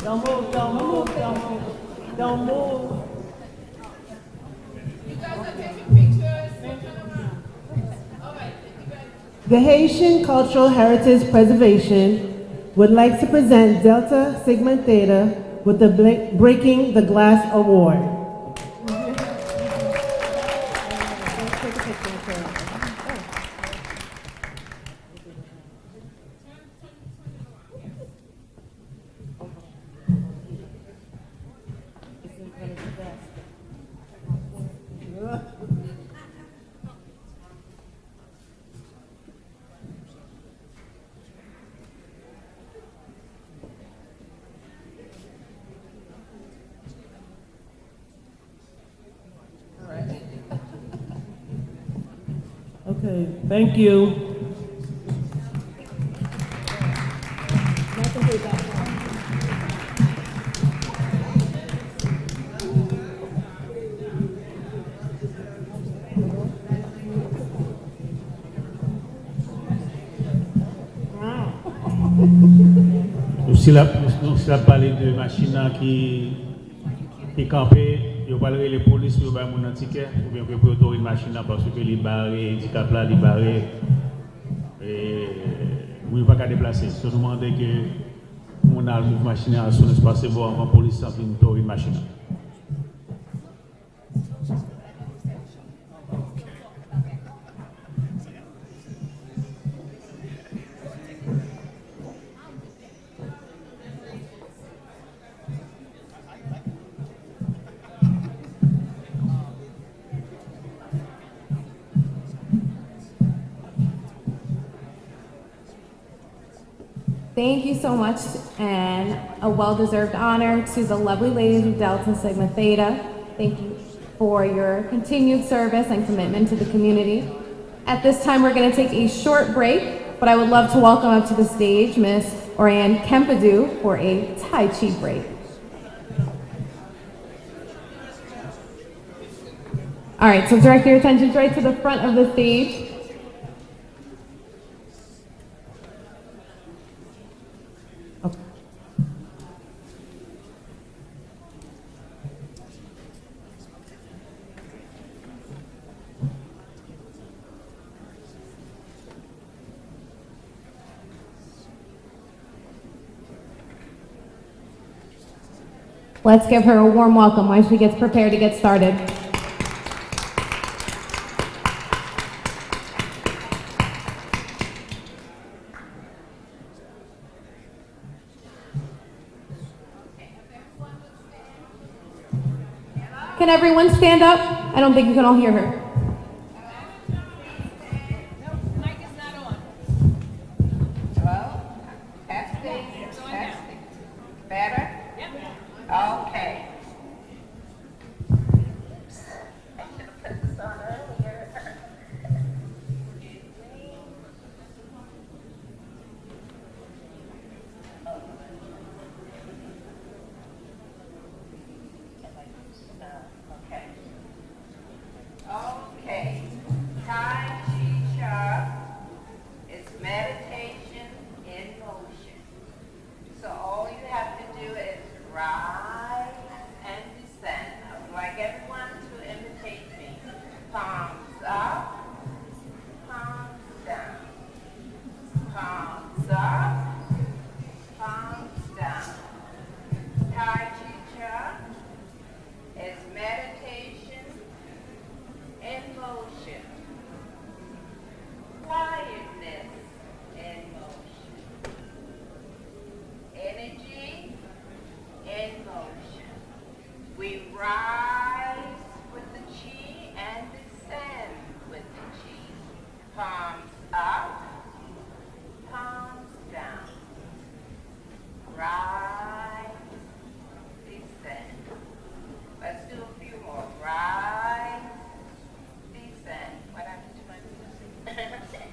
Don't move, don't move, don't move, don't move. You guys are taking pictures. The Haitian Cultural Heritage Preservation would like to present Delta Sigma Theta with the Breaking the Glass Award. Okay, thank you. Si la parler de machine qui est campée, il va parler les polices pour avoir mon ticket ou bien pour autoriser une machine parce que les barrés, handicap là, les barrés, et oui, pas qu'à déplacer. Se demander que mon a le mouvement machine à son espace voir avant police sans une autoriser une machine. Thank you so much, and a well-deserved honor to the lovely ladies of Delta Sigma Theta. Thank you for your continued service and commitment to the community. At this time, we're going to take a short break, but I would love to welcome up to the stage Miss Oriane Kempadu for a Tai Chi break. All right, so direct your attention right to the front of the stage. Let's give her a warm welcome while she gets prepared to get started. Can everyone stand up? I don't think you can all hear her. We rise with the chi and descend with the chi. Palms up, palms down. Rise, descend. Let's do a few more. Rise, descend. What happened to my music?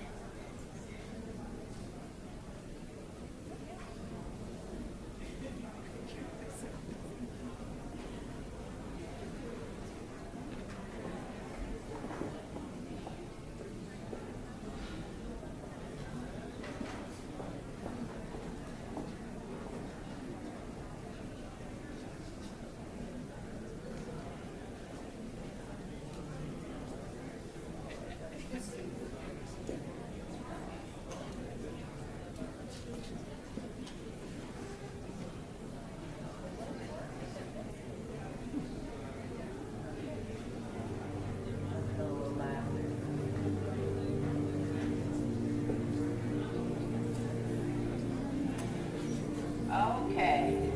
Okay.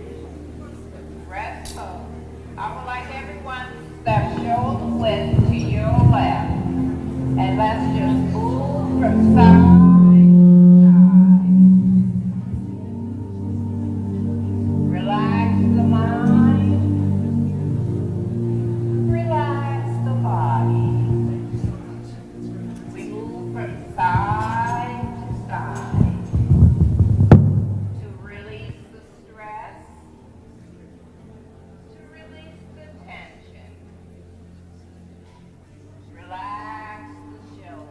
Rest hold. I would like everyone to step shoulder width to your left. And let's just move from side to side. Relax the mind. Relax the body. We move from side to side. Relax the shoulders.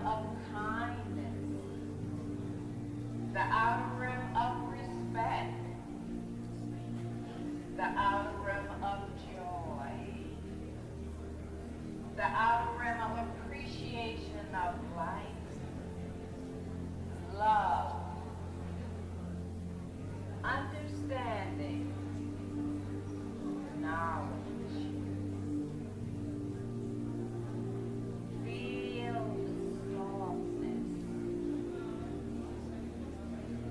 of kindness, the outer rim of respect, the outer rim of joy, the outer rim of appreciation of life, love, understanding, knowledge. Feel the softness,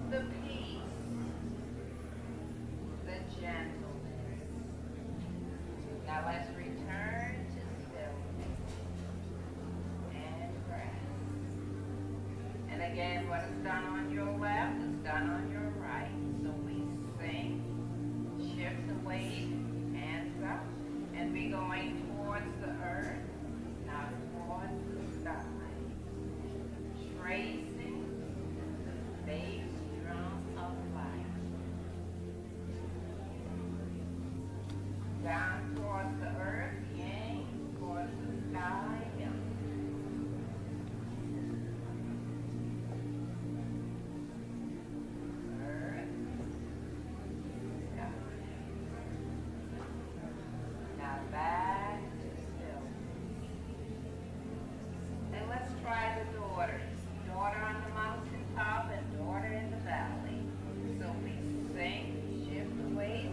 the peace, the gentleness. Now let's return to stillness and rest. And again, what is done on your left is done on your right. So we sing, shift the weight, hands up, and be going towards the earth, now towards the sky. Tracing the bass drum of life. Down towards the earth, yang, towards the sky, yang. Now back to still. And let's try the daughters. Daughter on the mountaintop and daughter in the valley. So we sing, shift the weight,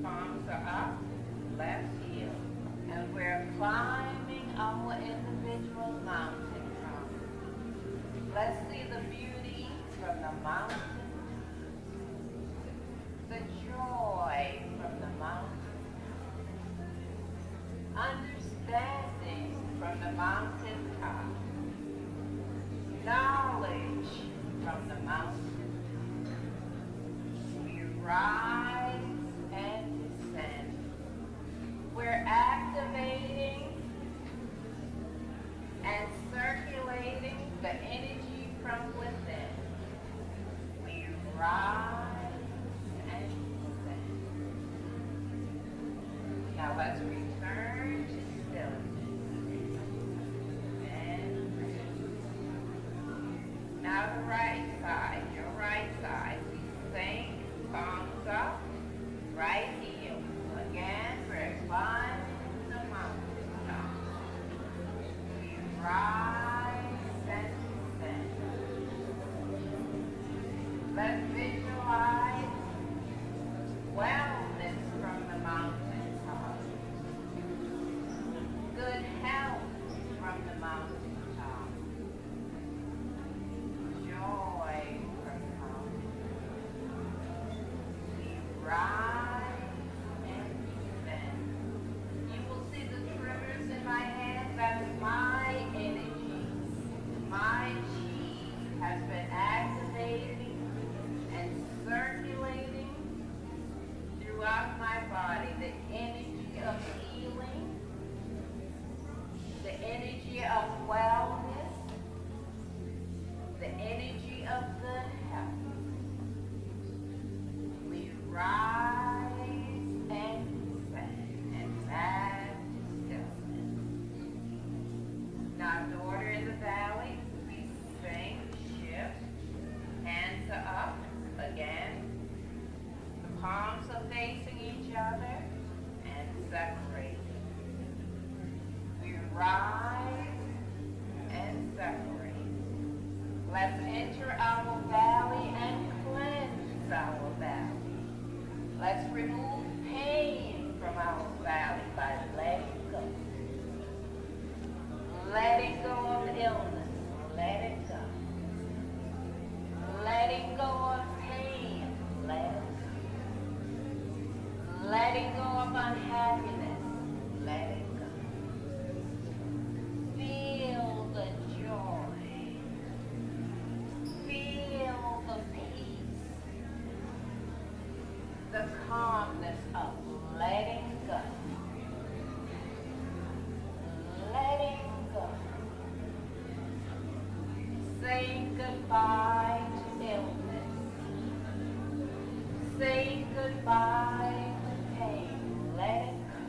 palms are up, left heel. And we're climbing our individual mountaintop. Let's see the beauty from the mountain, the joy from the mountain. Understanding from the mountaintop, knowledge from the mountain. We rise and descend. We're activating and circulating the energy from within. We rise and descend. Now let's return to stillness. And now the right side, your right side. We sink, palms up, right heel. Again, we're climbing the mountaintop. We rise and descend. Let's visualize wellness from the mountaintop. Good health from the mountaintop. Joy from the mountaintop. We rise and descend. You will see the tremors in my hand. That is my energy. My chi has been activating and circulating throughout my body. The energy of healing, the energy of wellness, the energy of good health. We rise and descend and back to stillness. Now, daughter in the valley, we sing, shift, hands are up again. The palms are facing each other and separate. We rise and separate. Let's enter our valley and cleanse our valley. Let's remove pain from our valley by letting go. Letting go of illness. Let it go. Letting go of pain. Let it go. Letting go of unhappiness. Let it go. Feel the joy. Feel the peace. The calmness of letting go. Letting go. Saying goodbye to illness. Saying goodbye to pain. Let it go.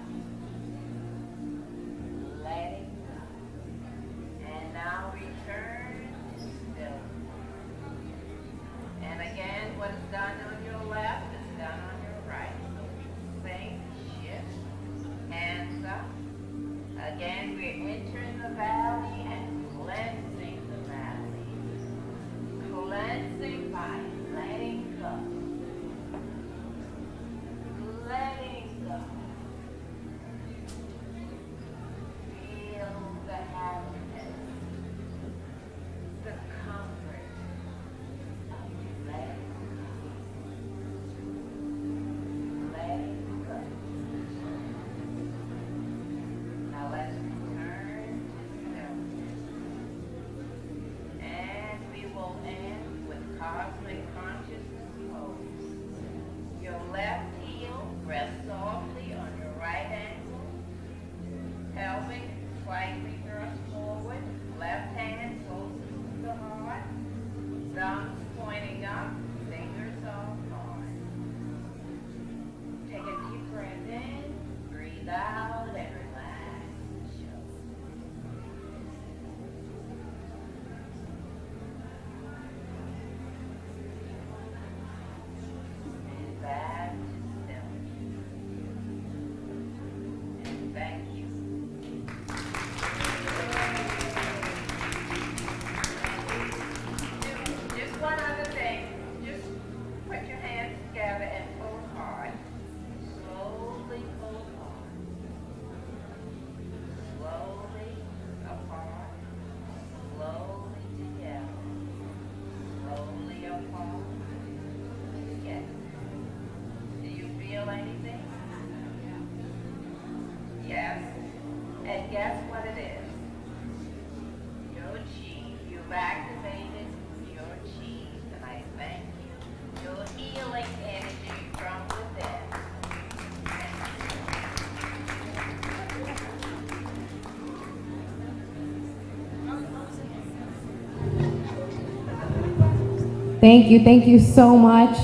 Thank you so much.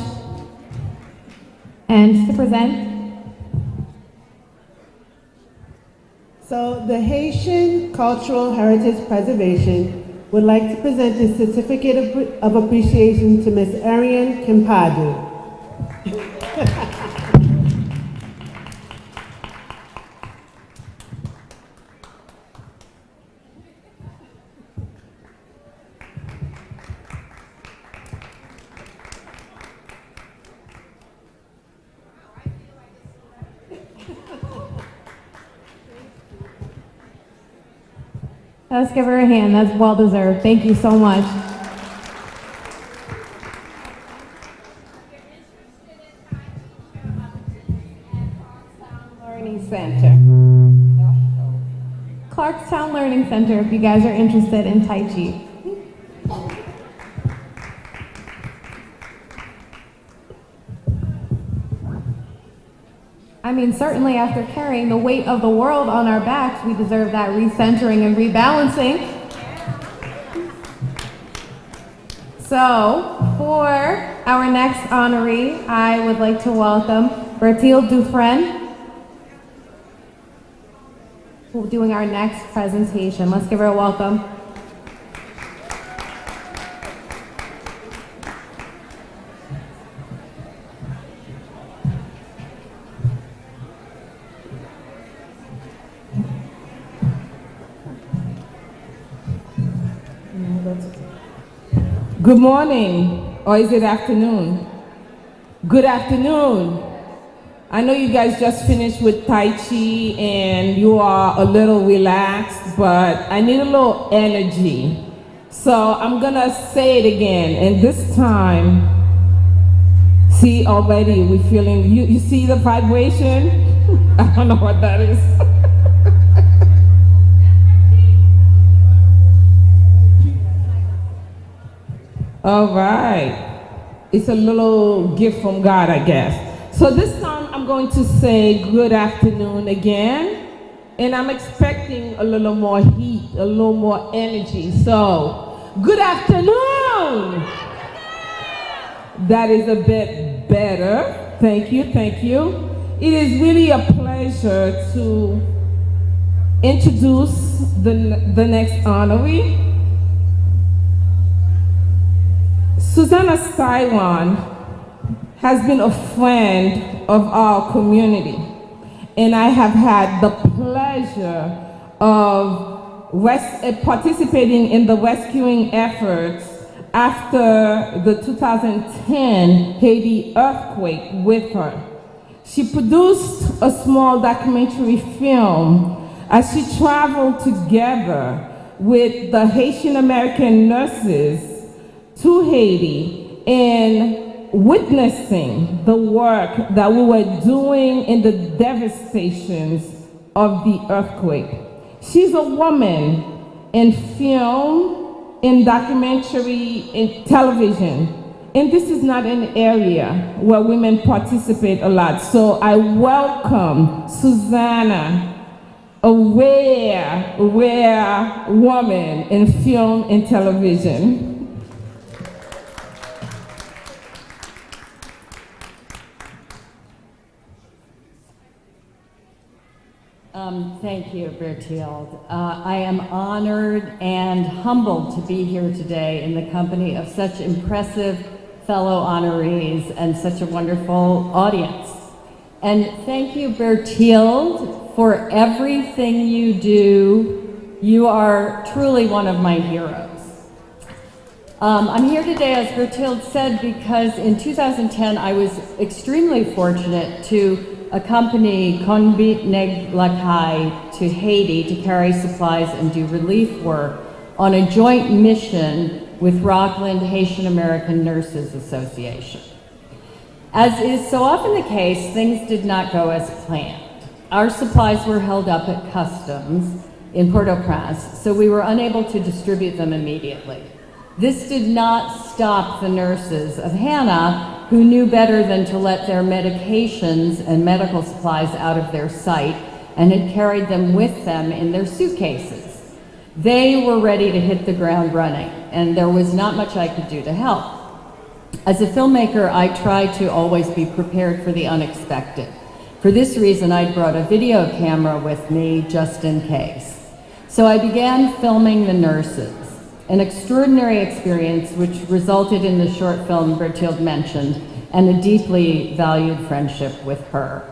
And to present, So the Haitian Cultural Heritage Preservation would like to present a certificate of appreciation to Ms. Ariane Kimpadu. let's give her a hand. That's well deserved. Thank you so much. Learning Center. Clarkstown Learning Center, if you guys are interested in Tai Chi. I mean, certainly after carrying the weight of the world on our backs, we deserve that recentering and rebalancing. So, for our next honoree, I would like to welcome Bertille Dufresne, who will be doing our next presentation. Let's give her a welcome. Good morning, or is it afternoon? Good afternoon. I know you guys just finished with Tai Chi and you are a little relaxed, but I need a little energy. So I'm gonna say it again, and this time, see already we're feeling, you see the vibration? I don't know what that is. All right. It's a little gift from God, I guess. So this time I'm going to say good afternoon again. And I'm expecting a little more heat, a little more energy. So, good afternoon. That is a bit better. Thank you, thank you. It is really a pleasure to introduce the next honoree. Susanna Styron has been a friend of our community, and I have had the pleasure of participating in the rescuing efforts after the 2010 Haiti earthquake with her. She produced a small documentary film as she traveled together with the Haitian American nurses to Haiti and witnessing the work that we were doing in the devastations of the earthquake. She's a woman in film, in documentary, in television, and this is not an area where women participate a lot. So I welcome Susanna, a rare woman in film and television. Thank you, Bertille. I am honored and humbled to be here today in the company of such impressive fellow honorees and such a wonderful audience. And thank you, Bertille, for everything you do. You are truly one of my heroes. I'm here today, as Bertille said, because in 2010 I was extremely fortunate to accompany Conbit Neg Lakai to Haiti to carry supplies and do relief work on a joint mission with Rockland Haitian American Nurses Association. As is so often the case, things did not go as planned. Our supplies were held up at customs in Port-au-Prince, so we were unable to distribute them immediately. This did not stop the nurses of Hannah, who knew better than to let their medications and medical supplies out of their sight and had carried them with them in their suitcases. They were ready to hit the ground running, and there was not much I could do to help. As a filmmaker, I try to always be prepared for the unexpected. For this reason, I brought a video camera with me just in case. So I began filming the nurses, an extraordinary experience which resulted in the short film Bertilde mentioned and a deeply valued friendship with her.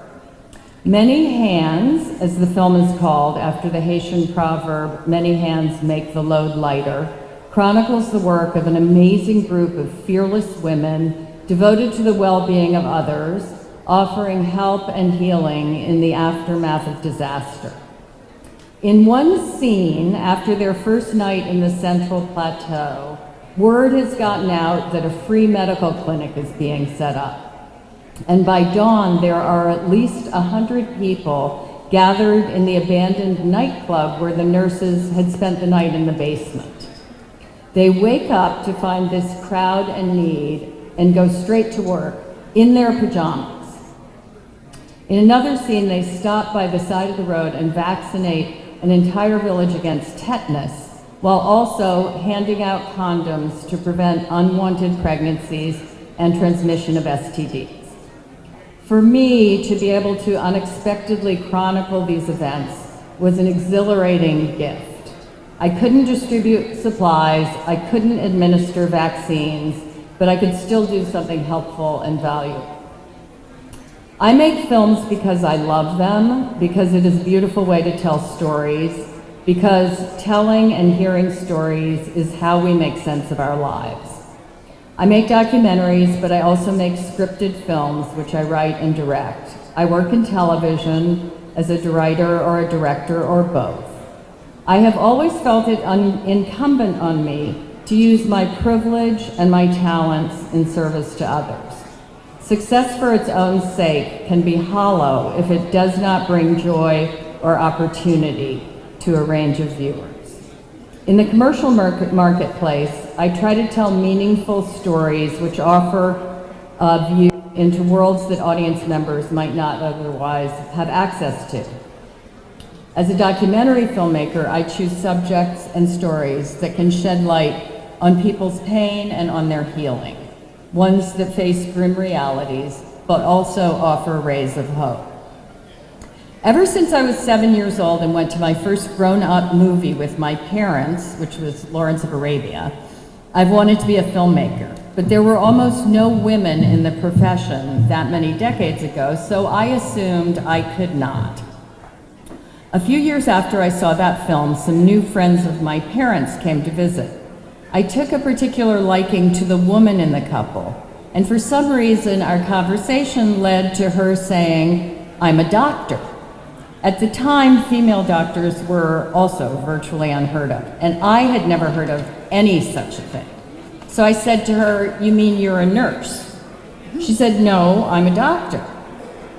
Many Hands, as the film is called after the Haitian proverb, many hands make the load lighter, chronicles the work of an amazing group of fearless women devoted to the well-being of others, offering help and healing in the aftermath of disaster. In one scene, after their first night in the Central Plateau, word has gotten out that a free medical clinic is being set up. And by dawn, there are at least 100 people gathered in the abandoned nightclub where the nurses had spent the night in the basement. They wake up to find this crowd in need and go straight to work in their pajamas. In another scene, they stop by the side of the road and vaccinate an entire village against tetanus, while also handing out condoms to prevent unwanted pregnancies and transmission of STDs. For me, to be able to unexpectedly chronicle these events was an exhilarating gift. I couldn't distribute supplies, I couldn't administer vaccines, but I could still do something helpful and valuable. I make films because I love them, because it is a beautiful way to tell stories, because telling and hearing stories is how we make sense of our lives. I make documentaries, but I also make scripted films, which I write and direct. I work in television as a writer or a director or both. I have always felt it incumbent on me to use my privilege and my talents in service to others. Success for its own sake can be hollow if it does not bring joy or opportunity to a range of viewers. In the commercial marketplace, I try to tell meaningful stories which offer a view into worlds that audience members might not otherwise have access to. As a documentary filmmaker, I choose subjects and stories that can shed light on people's pain and on their healing, ones that face grim realities, but also offer rays of hope. Ever since I was 7 years old and went to my first grown-up movie with my parents, which was Lawrence of Arabia, I've wanted to be a filmmaker. But there were almost no women in the profession that many decades ago, so I assumed I could not. A few years after I saw that film, some new friends of my parents came to visit. I took a particular liking to the woman in the couple, and for some reason our conversation led to her saying, "I'm a doctor." At the time, female doctors were also virtually unheard of, and I had never heard of any such a thing. So I said to her, "You mean you're a nurse?" She said, "No, I'm a doctor."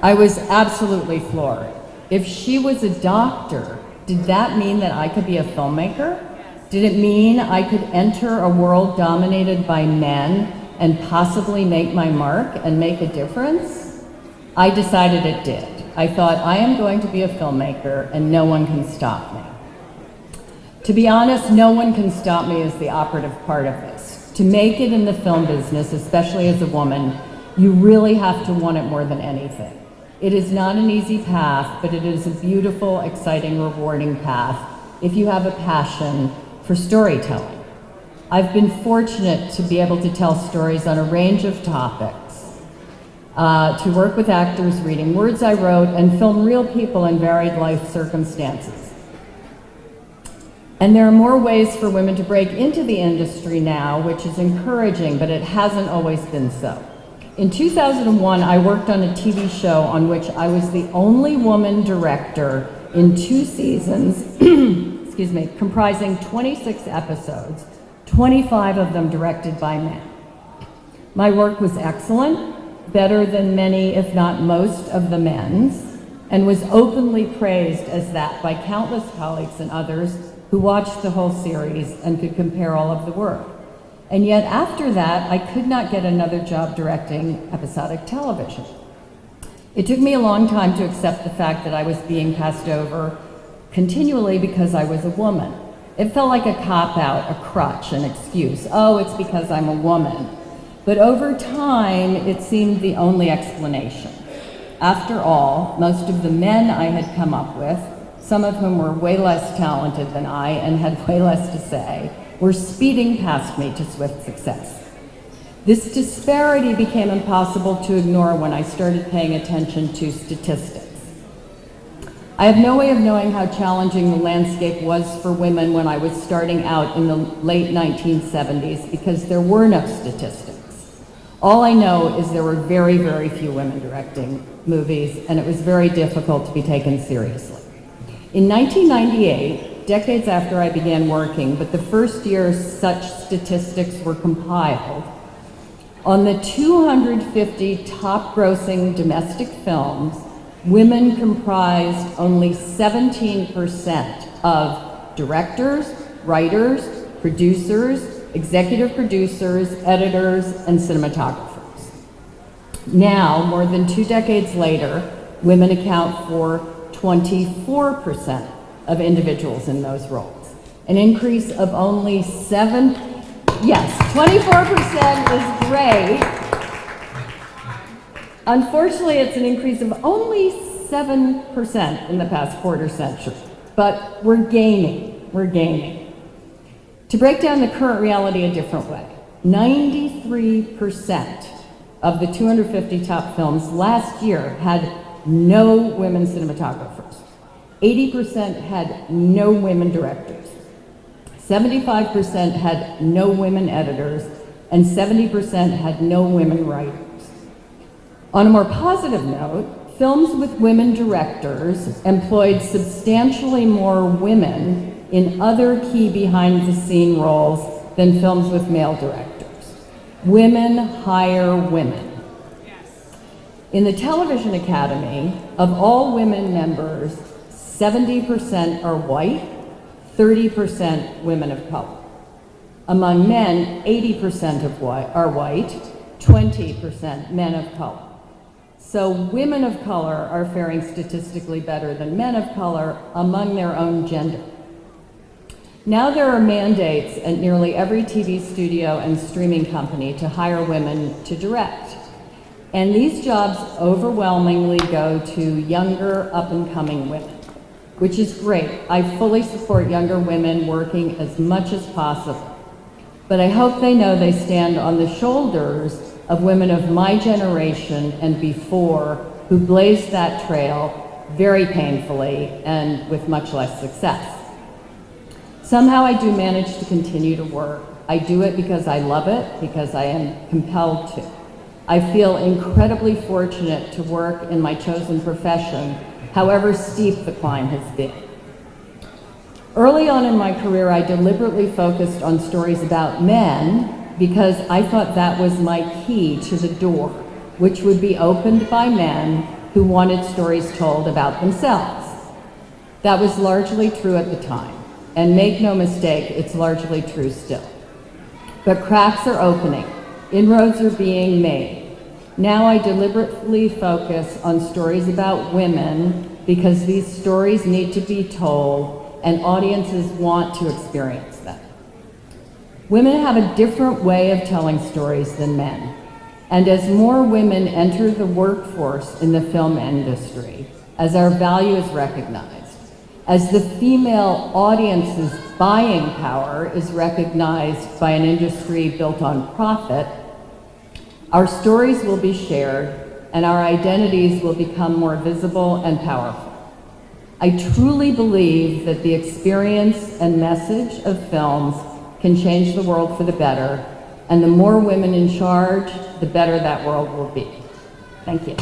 I was absolutely floored. If she was a doctor, did that mean that I could be a filmmaker? Did it mean I could enter a world dominated by men and possibly make my mark and make a difference? I decided it did. I thought, I am going to be a filmmaker and no one can stop me. To be honest, no one can stop me is the operative part of this. To make it in the film business, especially as a woman, you really have to want it more than anything. It is not an easy path, but it is a beautiful, exciting, rewarding path if you have a passion for storytelling. I've been fortunate to be able to tell stories on a range of topics, to work with actors reading words I wrote, and film real people in varied life circumstances. And there are more ways for women to break into the industry now, which is encouraging, but it hasn't always been so. In 2001, I worked on a TV show on which I was the only woman director in 2 seasons, excuse me, comprising 26 episodes, 25 of them directed by men. My work was excellent, better than many, if not most, of the men's, and was openly praised as that by countless colleagues and others who watched the whole series and could compare all of the work. And yet after that, I could not get another job directing episodic television. It took me a long time to accept the fact that I was being passed over continually because I was a woman. It felt like a cop-out, a crutch, an excuse. Oh, it's because I'm a woman. But over time, it seemed the only explanation. After all, most of the men I had come up with, some of whom were way less talented than I and had way less to say, were speeding past me to swift success. This disparity became impossible to ignore when I started paying attention to statistics. I have no way of knowing how challenging the landscape was for women when I was starting out in the late 1970s because there were no statistics. All I know is there were very, very few women directing movies, and it was very difficult to be taken seriously. In 1998, decades after I began working, but the first year such statistics were compiled, on the 250 top-grossing domestic films, women comprised only 17% of directors, writers, producers, executive producers, editors, and cinematographers. Now, more than 2 decades later, women account for 24% of individuals in those roles. An increase of only 24% is great. Unfortunately, it's an increase of only 7% in the past quarter century, but we're gaining. To break down the current reality a different way, 93% of the 250 top films last year had no women cinematographers. 80% had no women directors. 75% had no women editors, and 70% had no women writers. On a more positive note, films with women directors employed substantially more women in other key behind-the-scene roles than films with male directors. Women hire women. In the Television Academy, of all women members, 70% are white, 30% women of color. Among men, 80% are white, 20% men of color. So women of color are faring statistically better than men of color among their own gender. Now there are mandates at nearly every TV studio and streaming company to hire women to direct. And these jobs overwhelmingly go to younger, up-and-coming women, which is great. I fully support younger women working as much as possible. But I hope they know they stand on the shoulders of women of my generation and before who blazed that trail very painfully and with much less success. Somehow I do manage to continue to work. I do it because I love it, because I am compelled to. I feel incredibly fortunate to work in my chosen profession, however steep the climb has been. Early on in my career, I deliberately focused on stories about men because I thought that was my key to the door, which would be opened by men who wanted stories told about themselves. That was largely true at the time, and make no mistake, it's largely true still. But cracks are opening, inroads are being made. Now I deliberately focus on stories about women because these stories need to be told and audiences want to experience them. Women have a different way of telling stories than men. And as more women enter the workforce in the film industry, as our value is recognized, as the female audience's buying power is recognized by an industry built on profit, our stories will be shared and our identities will become more visible and powerful. I truly believe that the experience and message of films can change the world for the better, and the more women in charge, the better that world will be. Thank you.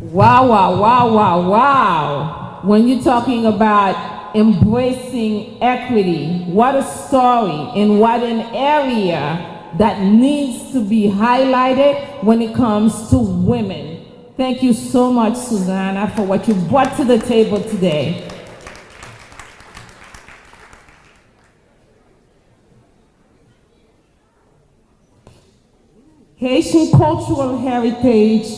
Wow, wow, wow, wow, wow. When you're talking about embracing equity, what a story and what an area that needs to be highlighted when it comes to women. Thank you so much, Susanna, for what you brought to the table today. Haitian cultural heritage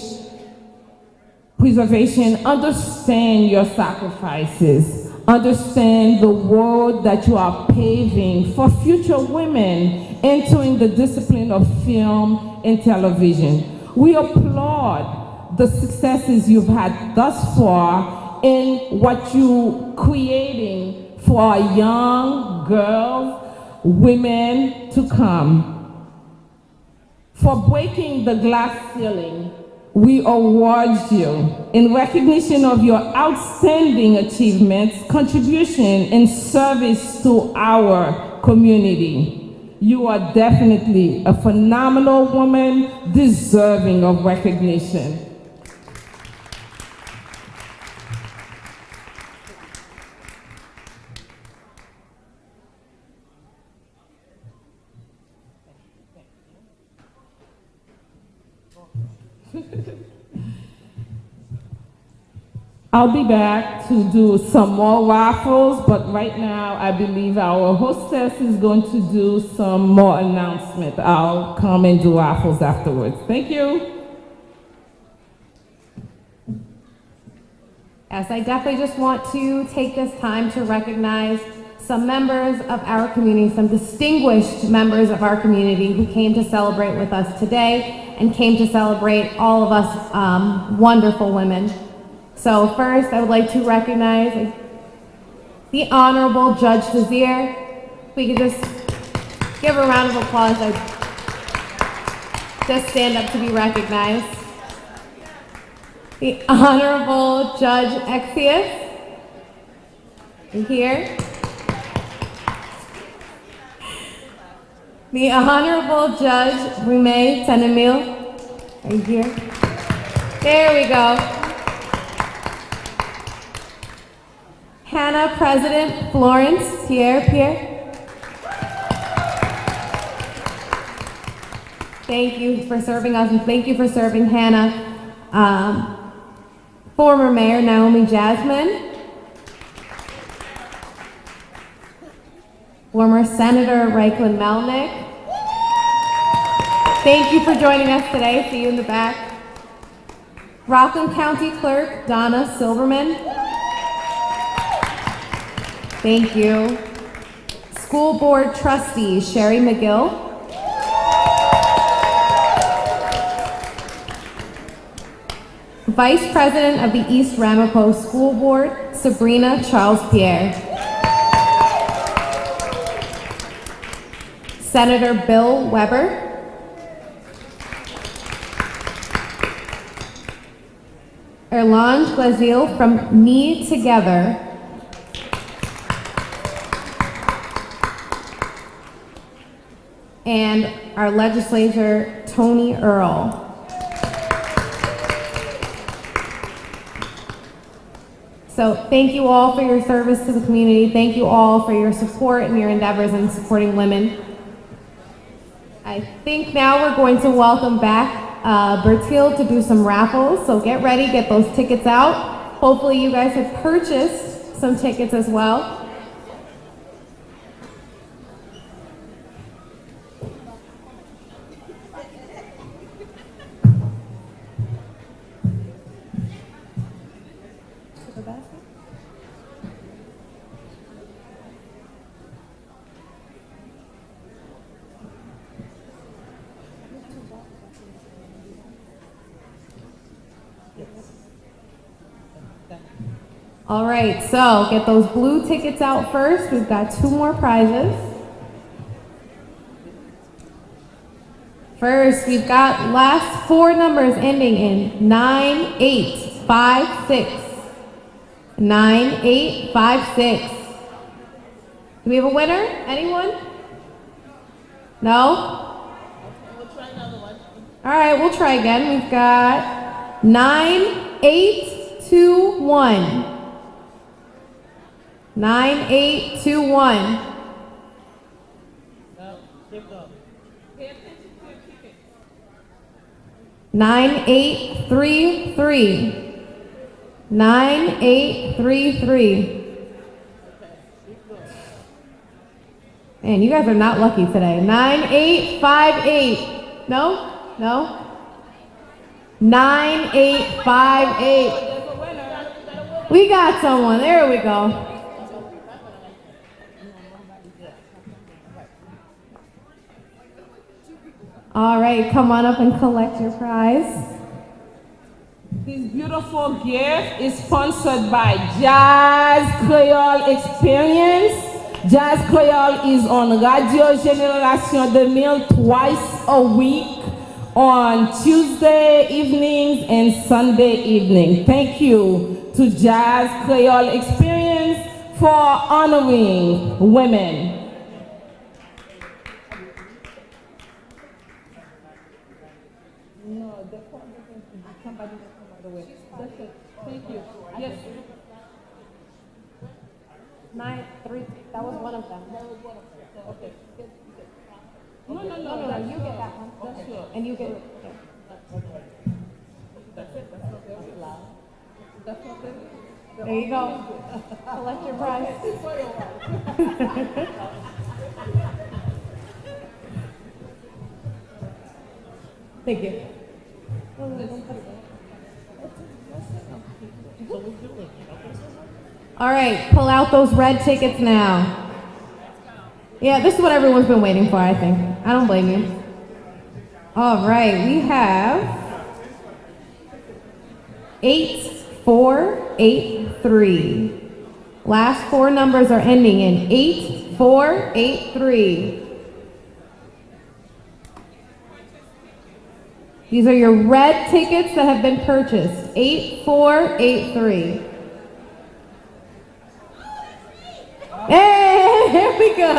preservation, understand your sacrifices. Understand the road that you are paving for future women entering the discipline of film and television. We applaud the successes you've had thus far in what you're creating for our young girls, women to come. For breaking the glass ceiling, we award you in recognition of your outstanding achievements, contribution, and service to our community. You are definitely a phenomenal woman deserving of recognition. I'll be back to do some more raffles, but right now I believe our hostess is going to do some more announcement. I'll come and do raffles afterwards. Thank you. Yes, I definitely just want to take this time to recognize some members of our community, some distinguished members of our community who came to celebrate with us today and came to celebrate all of us wonderful women. So first, I would like to recognize the Honorable Judge Desir. If we could just give a round of applause. Just stand up to be recognized. The Honorable Judge Exius. Here. The Honorable Judge Rumeh Tenemil. Right here. There we go. Hannah President Florence Pierre. Thank you for serving us, and thank you for serving Hannah. Former Mayor Naomi Jasmine. Former Senator Reichland Melnick. Thank you for joining us today. See you in the back. Rockland County Clerk Donna Silverman. Thank you. School Board Trustee Sherry McGill. Vice President of the East Ramapo School Board Sabrina Charles Pierre. Senator Bill Weber. Erlange Glazil from Me Together. And our legislator, Tony Earl. So thank you all for your service to the community. Thank you all for your support and your endeavors in supporting women. I think now we're going to welcome back Bertil to do some raffles. So get ready, get those tickets out. Hopefully you guys have purchased some tickets as well. All right, so get those blue tickets out first. We've got 2 more prizes. First, we've got last 4 numbers ending in 9856. 9856. Do we have a winner? Anyone? No? All right, we'll try again. We've got 9821. 9821. 9833. 9833. Man, you guys are not lucky today. 9858. No? No? 9858. We got someone. There we go. All right, come on up and collect your prize. This beautiful gift is sponsored by Jazz Creole Experience. Jazz Creole is on Radio Génération 2000 twice a week on Tuesday evenings and Sunday evening. Thank you to Jazz Creole Experience for honoring women. Thank you. Yes. 9-3. That was one of them. Okay. No. You get that one. That's yours. And you get. That's it. That's okay. There you go. Collect your prize. Thank you. All right, pull out those red tickets now. Yeah, this is what everyone's been waiting for, I think. I don't blame you. All right, we have 8483. Last four numbers are ending in 8483. These are your red tickets that have been purchased. 8483. Hey, here we go.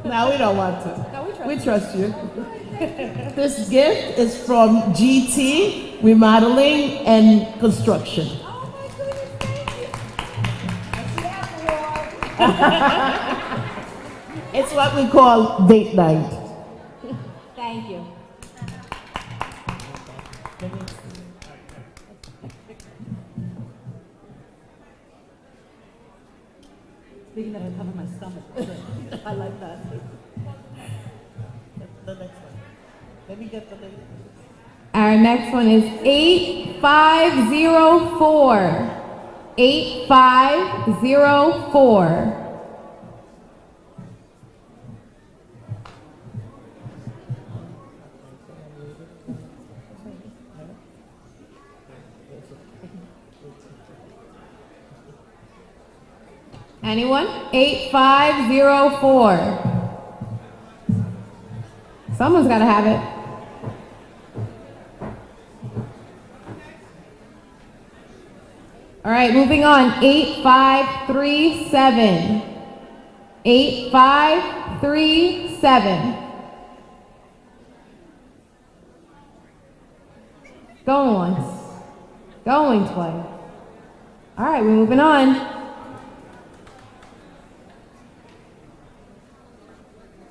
Now we don't want to. No, we trust you. This gift is from GT Remodeling and Construction. It's what we call date night. Thank you. Speaking that I cover my stomach. I like that. The next one. Let me get the lady. Our next one is 8504. 8504. Anyone? 8504. Someone's got to have it. All right, moving on. 8537. 8537. Going once. Going twice. All right, we're moving on.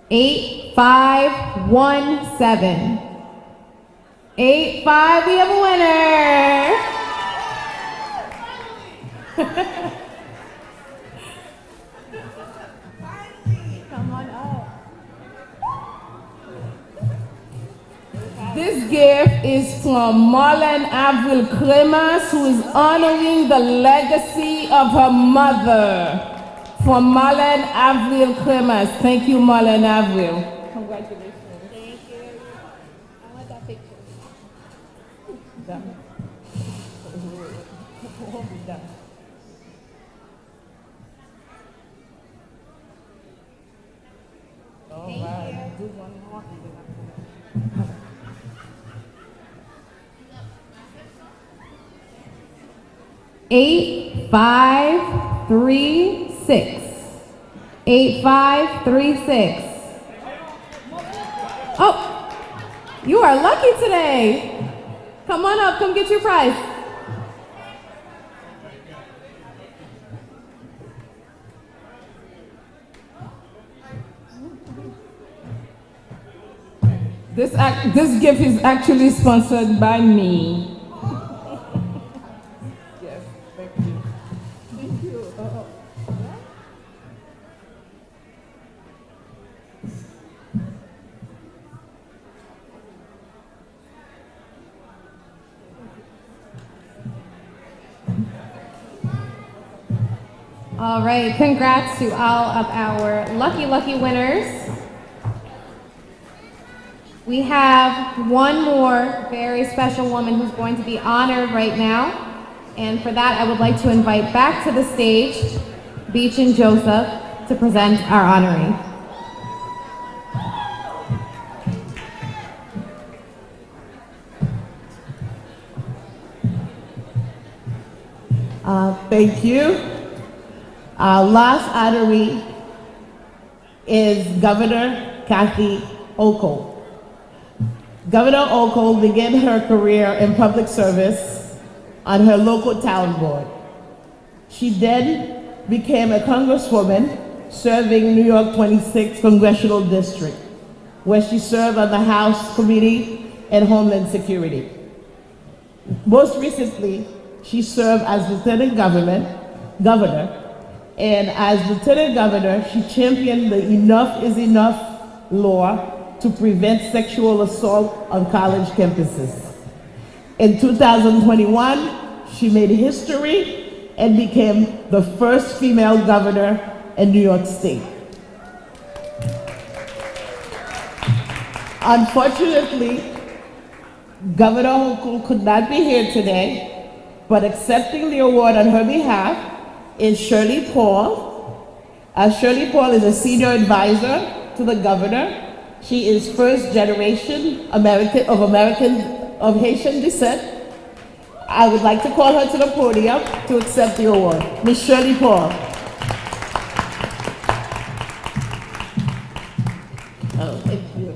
8517. 85, we have a winner. Come on up. This gift is from Marlene Avril Cremas, who is honoring the legacy of her mother. From Marlene Avril Cremas. Thank you, Marlene Avril. Congratulations. Thank you. I want that picture. All right. Do one more. 8536. 8536. Oh, you are lucky today. Come on up, come get your prize. This gift is actually sponsored by me. Yes, thank you. Thank you. All right, congrats to all of our lucky winners. We have one more very special woman who's going to be honored right now. And for that, I would like to invite back to the stage Beach and Joseph to present our honoree. Thank you. Our last honoree is Governor Kathy Hochul. Governor Hochul began her career in public service on her local town board. She then became a congresswoman serving New York 26th Congressional District, where she served on the House Committee on Homeland Security. Most recently, she served as Lieutenant Governor, and as Lieutenant Governor, she championed the Enough is Enough law to prevent sexual assault on college campuses. In 2021, she made history and became the first female governor in New York State. Unfortunately, Governor Hochul could not be here today, but accepting the award on her behalf is Shirley Paul. Shirley Paul is a senior advisor to the governor. She is first generation of Haitian descent. I would like to call her to the podium to accept the award. Ms. Shirley Paul. Oh, thank you.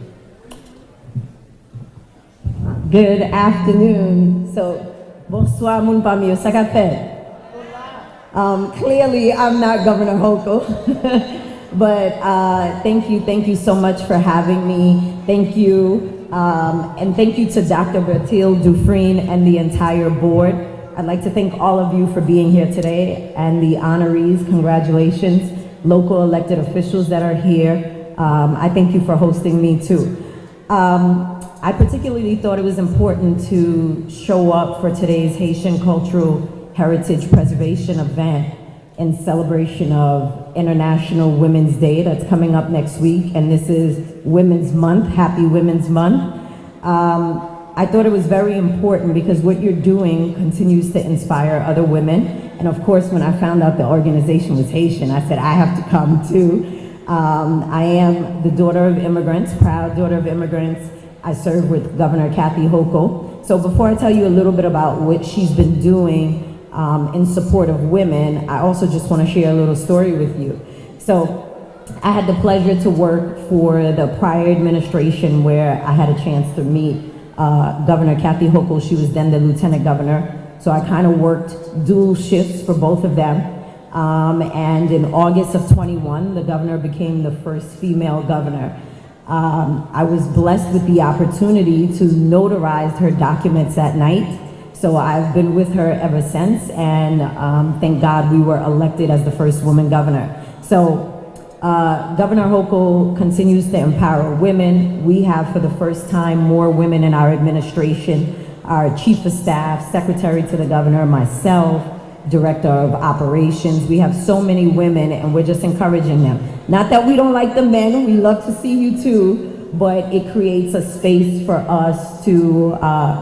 Good afternoon. So, bonsoir moun pami yo, sa ka fet? Clearly, I'm not Governor Hochul. But thank you so much for having me. Thank you, and thank you to Dr. Bertil Dufresne and the entire board. I'd like to thank all of you for being here today, and the honorees, congratulations, local elected officials that are here. I thank you for hosting me too. I particularly thought it was important to show up for today's Haitian Cultural Heritage Preservation event in celebration of International Women's Day that's coming up next week, and this is Women's Month. Happy Women's Month. I thought it was very important because what you're doing continues to inspire other women, and of course when I found out the organization was Haitian, I said I have to come too. I am the daughter of immigrants, proud daughter of immigrants. I serve with Governor Kathy Hochul. So before I tell you a little bit about what she's been doing in support of women, I also just want to share a little story with you. So I had the pleasure to work for the prior administration where I had a chance to meet Governor Kathy Hochul. She was then the lieutenant governor. So I kind of worked dual shifts for both of them. And in August of 21, the governor became the first female governor. I was blessed with the opportunity to notarize her documents that night. So I've been with her ever since, and thank God we were elected as the first woman governor. So Governor Hochul continues to empower women. We have, for the first time, more women in our administration. Our chief of staff, secretary to the governor, myself, director of operations. We have so many women, and we're just encouraging them. Not that we don't like the men, we love to see you too, but it creates a space for us to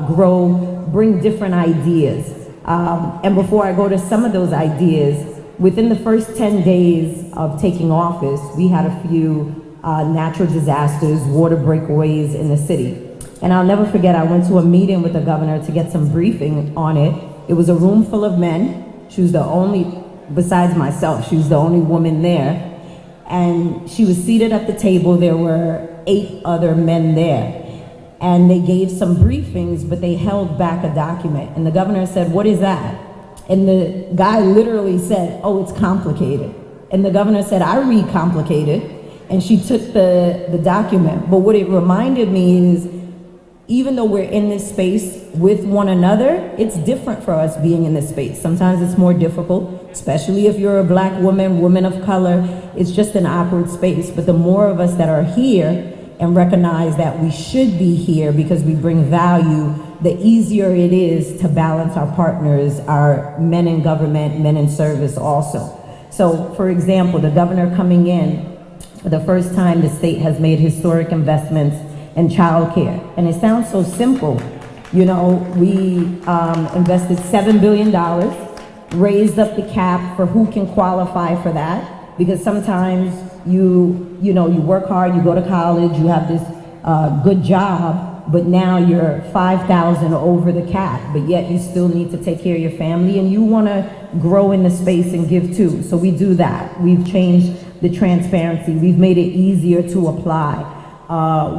grow, bring different ideas. And before I go to some of those ideas, within the first 10 days of taking office, we had a few natural disasters, water breakaways in the city. And I'll never forget, I went to a meeting with the governor to get some briefing on it. It was a room full of men. She was the only, besides myself, she was the only woman there. And she was seated at the table. There were 8 other men there. And they gave some briefings, but they held back a document. And the governor said, "What is that?" And the guy literally said, "Oh, it's complicated." And the governor said, "I read complicated." and she took the document. But what it reminded me is, even though we're in this space with one another, it's different for us being in this space. Sometimes it's more difficult, especially if you're a black woman, woman of color. It's just an awkward space. But the more of us that are here and recognize that we should be here because we bring value, the easier it is to balance our partners, our men in government, men in service also. So, for example, the governor coming in, for the first time, the state has made historic investments in childcare. And it sounds so simple. You know, we invested $7 billion, raised up the cap for who can qualify for that, because sometimes you work hard, you go to college, you have this good job, but now you're 5,000 over the cap, but yet you still need to take care of your family and you want to grow in the space and give too. So we do that. We've changed the transparency. We've made it easier to apply.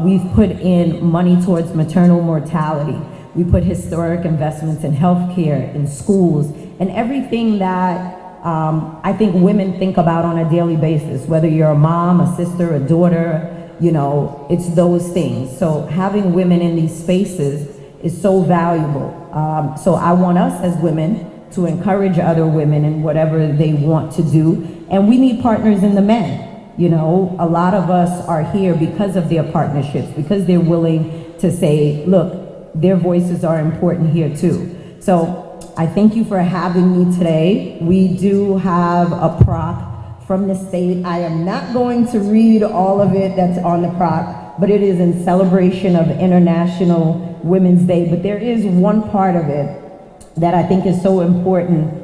We've put in money towards maternal mortality. We put historic investments in healthcare, in schools, and everything that I think women think about on a daily basis, whether you're a mom, a sister, a daughter, you know, it's those things. So having women in these spaces is so valuable. So I want us as women to encourage other women in whatever they want to do. And we need partners in the men. You know, a lot of us are here because of their partnerships, because they're willing to say, look, their voices are important here too. So I thank you for having me today. We do have a prop from the state. I am not going to read all of it that's on the prop, but it is in celebration of International Women's Day. But there is one part of it that I think is so important.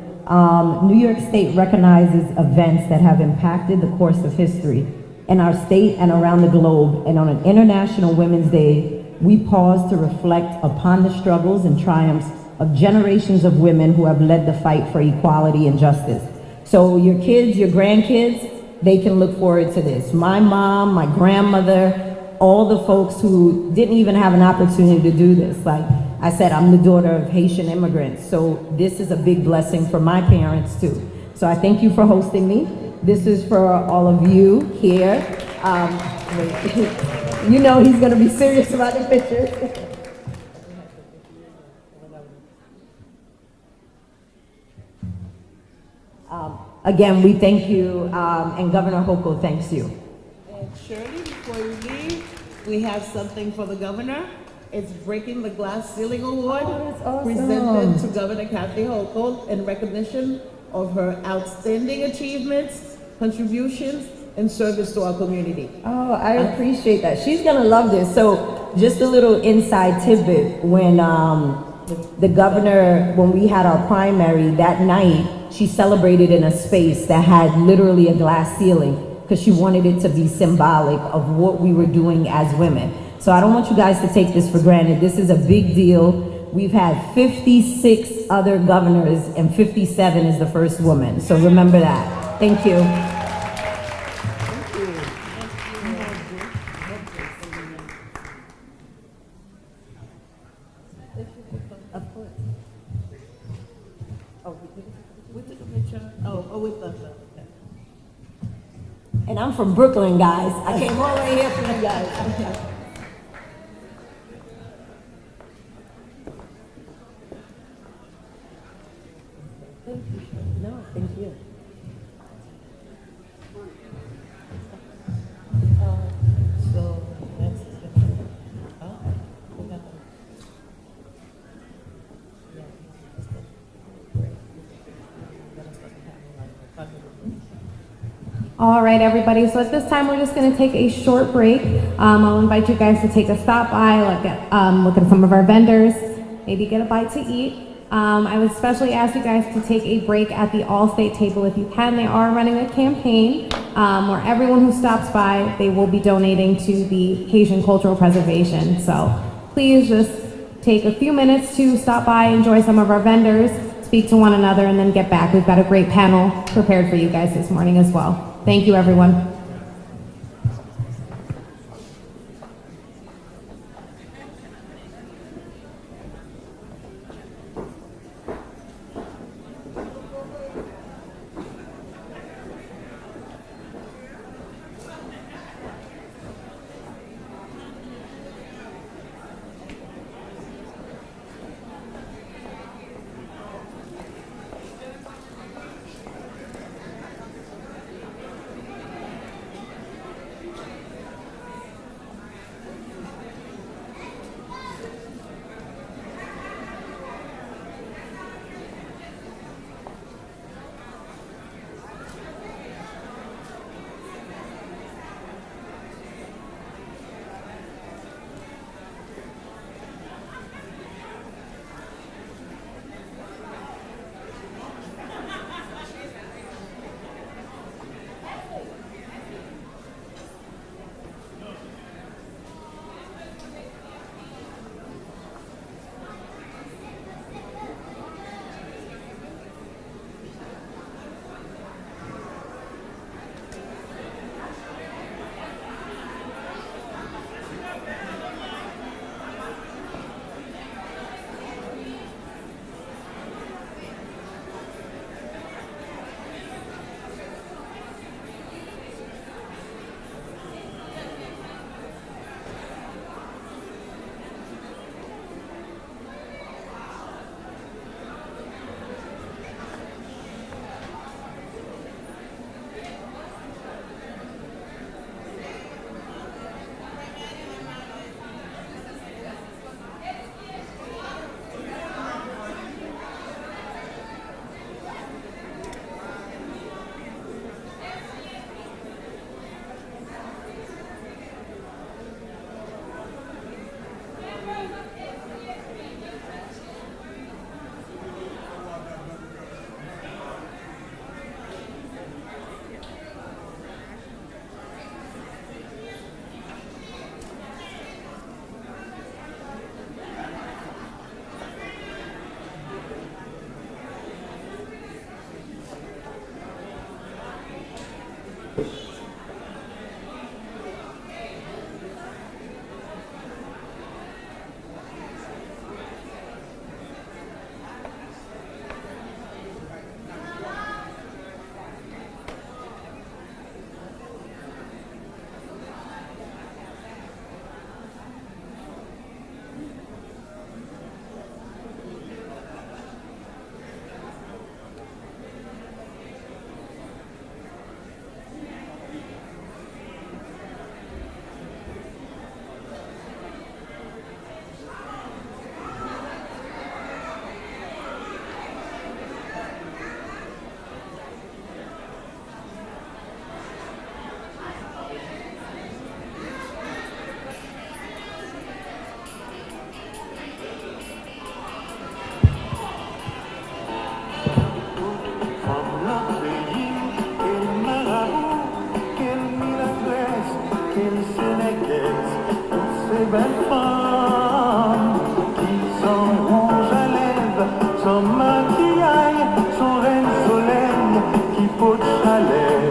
New York State recognizes events that have impacted the course of history in our state and around the globe. And on an International Women's Day, we pause to reflect upon the struggles and triumphs of generations of women who have led the fight for equality and justice. So your kids, your grandkids, they can look forward to this. My mom, my grandmother, all the folks who didn't even have an opportunity to do this. Like I said, I'm the daughter of Haitian immigrants, so this is a big blessing for my parents too. So I thank you for hosting me. This is for all of you here. You know he's gonna be serious about the picture. Again, we thank you, and Governor Hochul thanks you. And Shirley, before you leave, we have something for the governor. It's Breaking the Glass Ceiling Award, presented to Governor Kathy Hochul in recognition of her outstanding achievements, contributions, and service to our community. Oh, I appreciate that. She's gonna love this. So just a little inside tidbit, when the governor, when we had our primary that night, she celebrated in a space that had literally a glass ceiling because she wanted it to be symbolic of what we were doing as women. So I don't want you guys to take this for granted. This is a big deal. We've had 56 other governors and 57 is the first woman. So remember that. Thank you. Of course. Oh, we took a picture. Oh, with the. And I'm from Brooklyn, guys. I came all the way here for you guys. Thank you. No, thank you. So that's we got them. All right, everybody. So at this time, we're just going to take a short break. I'll invite you guys to take a stop by, look at some of our vendors, maybe get a bite to eat. I would especially ask you guys to take a break at the Allstate table if you can. They are running a campaign where everyone who stops by, they will be donating to the Haitian Cultural Preservation. So please just take a few minutes to stop by, enjoy some of our vendors, speak to one another, and then get back. We've got a great panel prepared for you guys this morning as well. Thank you, everyone. femme qui sans rouge à lèvres, sans maquillage, sans reine soleil, qui faut de chaleur,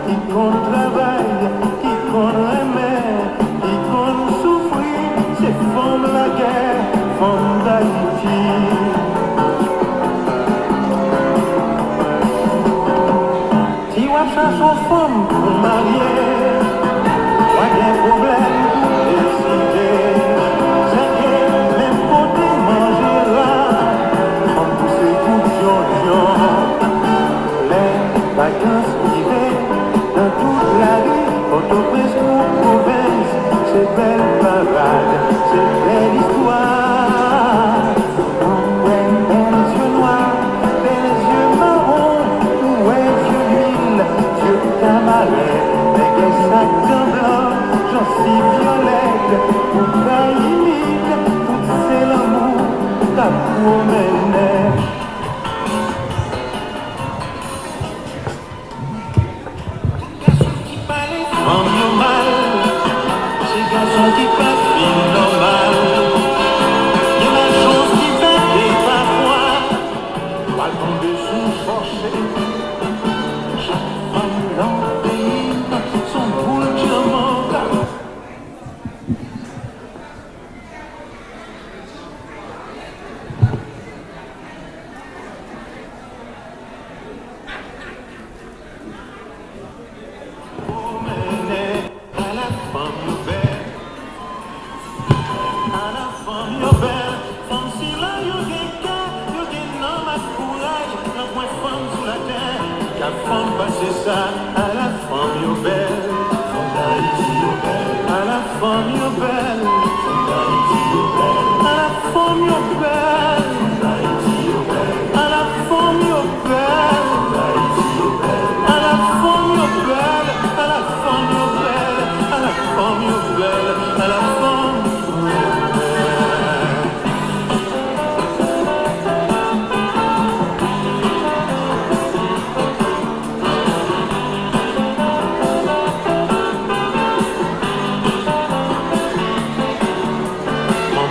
qui compte travail, qui compte remet, qui compte souffrir, c'est femme la guerre, femme d'Haïti. Si on cherche une femme pour marier, pas de problème pour décider. C'est que l'importe manger là, comme tous ces coups de les vacances privées, dans toute la vie, Port-au-Prince ou province, c'est belle parade, c'est belle histoire. Ouais, des yeux noirs, des yeux marrons, ouais, yeux d'huile, yeux camarades, des sacs de blanc, j'en suis violette, pour ta limite, pour c'est l'amour, ta promène. Femme normal, c'est garçon qui passe fille normal. Il y a la chance qui fait des parfois, pas tomber sous forcé. Chaque femme dans le pays, son boule diamant. C'est ça, à la femme yo belle, femme d'Haïti yo belle, à la femme yo belle, femme d'Haïti yo belle, à la femme yo belle, femme d'Haïti yo belle, à la femme yo belle, femme d'Haïti yo belle, à la femme yo belle, à la femme yo belle, à la femme yo belle, à la femme yo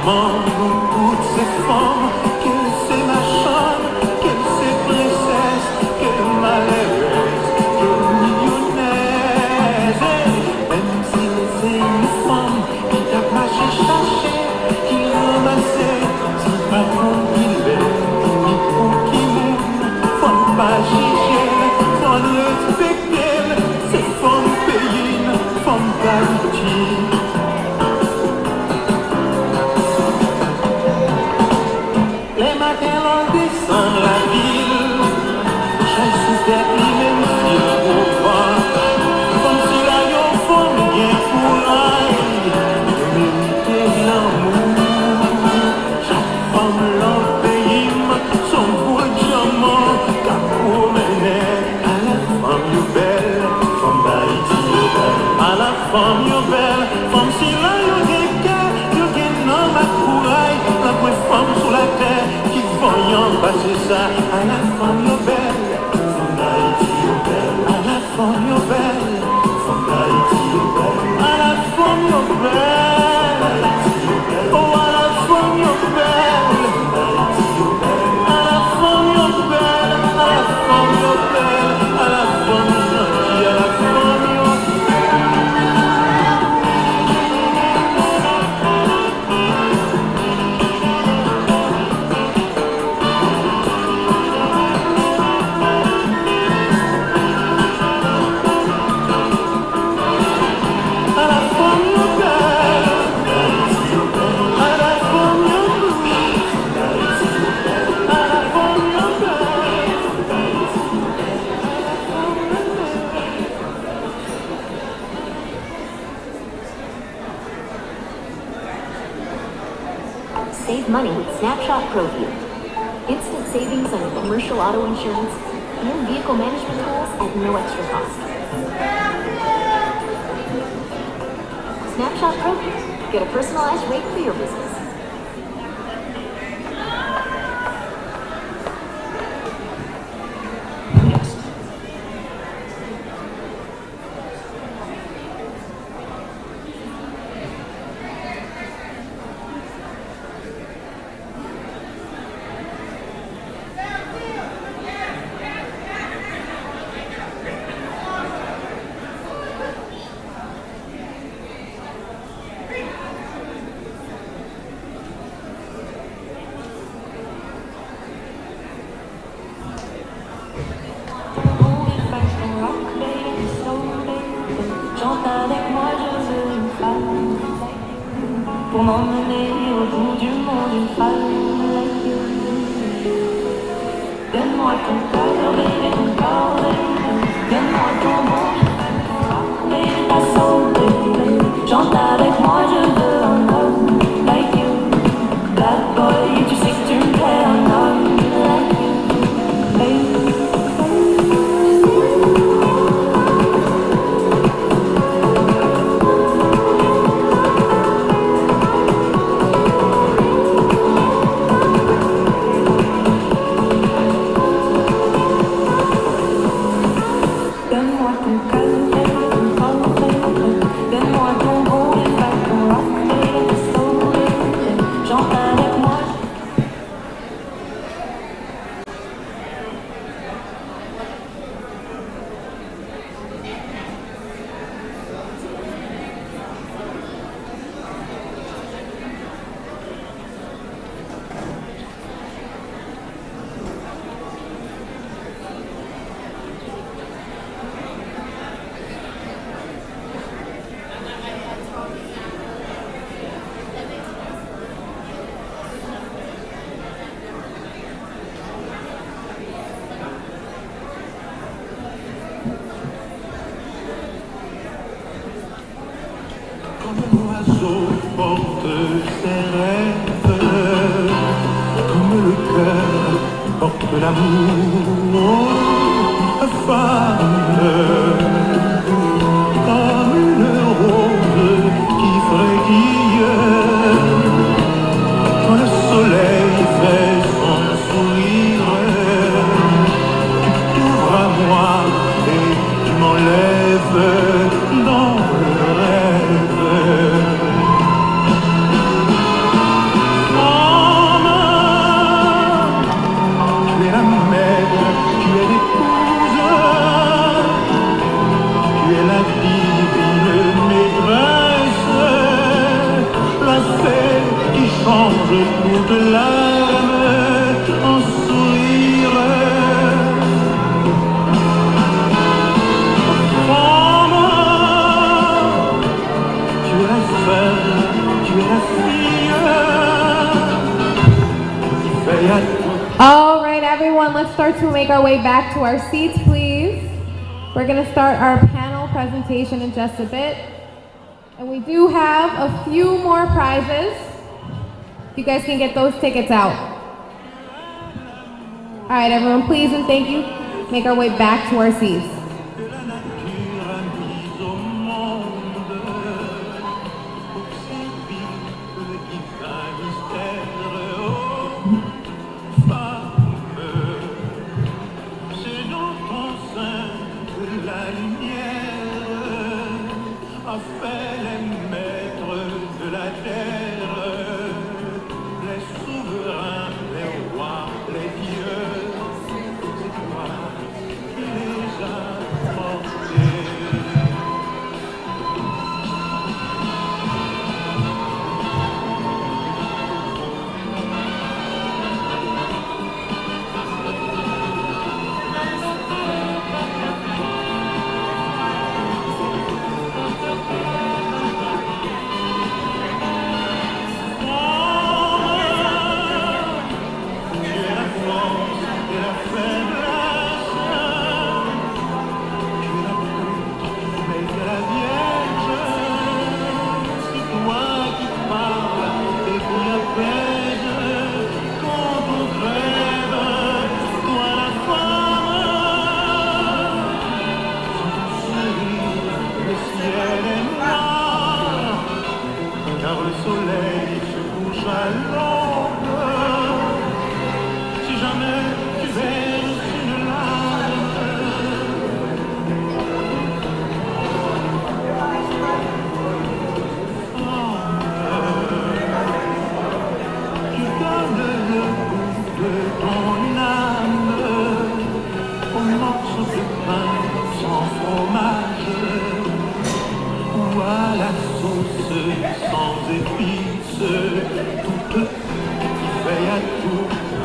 toutes ces femmes, qu'elle c'est machin, qu'elle c'est princesse, qu'elle malheureuse, qu'elle millionnaise. Même si c'est une femme qui t'a marché chercher, qui ramassait, c'est pas pour qu'il l'aime, ni pour qu'il m'aime. Faut pas juger, faut respecter, c'est femme pays, femme d'Haïti. Les matins l'on descend la ville, chaque sous-tête lui-même s'il faut pas. Comme si la yon femme bien courage, de mériter l'amour. Chaque femme l'en pays, son beau diamant, qu'a promené. À la femme yo belle, femme d'Haïti yo belle. À la femme yo belle, femme si la yon déca, yo gen nan ma courage, la vraie femme sur la terre. Voyons passer ça, à la femme yo belle, femme d'Haïti yo belle, à la femme yo belle, femme d'Haïti yo belle, à la femme yo belle, oh à la femme yo belle, à la femme yo belle, à la femme yo belle, à la femme gentille, à la femme yo Save money with Snapshot ProView. Instant savings on your commercial auto insurance and vehicle management tools at no extra cost. Snapshot ProView. Get a personalized rate for your business. pour m'emmener au bout du monde, une femme like you. Donne-moi ton cœur, baby, ton corps, baby. Donne-moi ton bon, baby, ta soul, baby. Chante avec moi, je veux un homme like you. Bad boy, tu sais que tu me plais, un homme like you. Baby. Porte ses rêves, comme le cœur porte l'amour, femme, comme une rose qui frétille quand le soleil fait son sourire. Tu t'ouvres à moi et tu m'enlèves dans le rêve. Change toute l'âme en sourire. Femme, tu es la seule, tu es la fille qui fait à tout. All right, everyone, let's start to make our way back to our seats, please. We're going to start our panel presentation in just a bit. And we do have a few more prizes. You guys can get those tickets out. All right, everyone, please and thank you. Make our way back to our seats.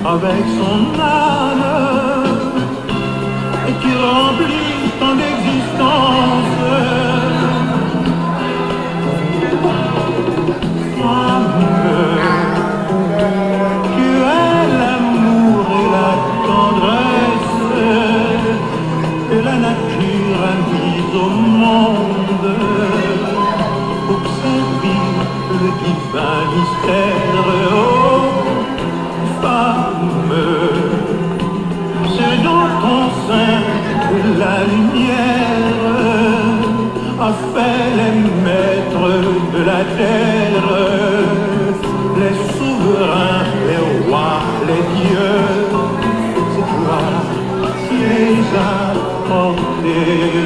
Avec son âme et qui remplit ton existence. terre, oh, femme, c'est dans ton sein que la lumière a fait les maîtres de la terre, les souverains, les rois, les dieux, c'est toi qui les as portés.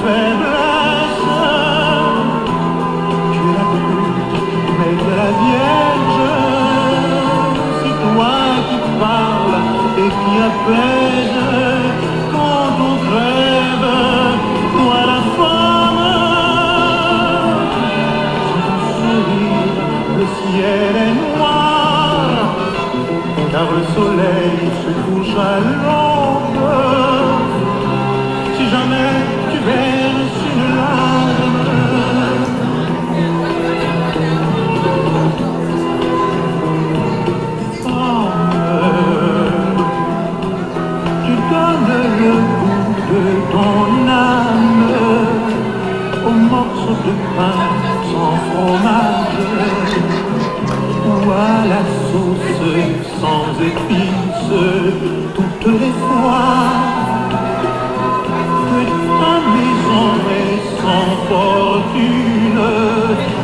Faiblesse, tu es la brute, mais de la vierge, c'est toi qui parles et qui apaise quand on crève, toi la femme, sans sourire, le ciel est noir, car le soleil se couche à l'aube, si jamais verse une larme, tu donnes le goût de ton âme aux morceaux de pain sans fromage ou à la sauce sans épices toutes les fois. Ta maison est sans fortune,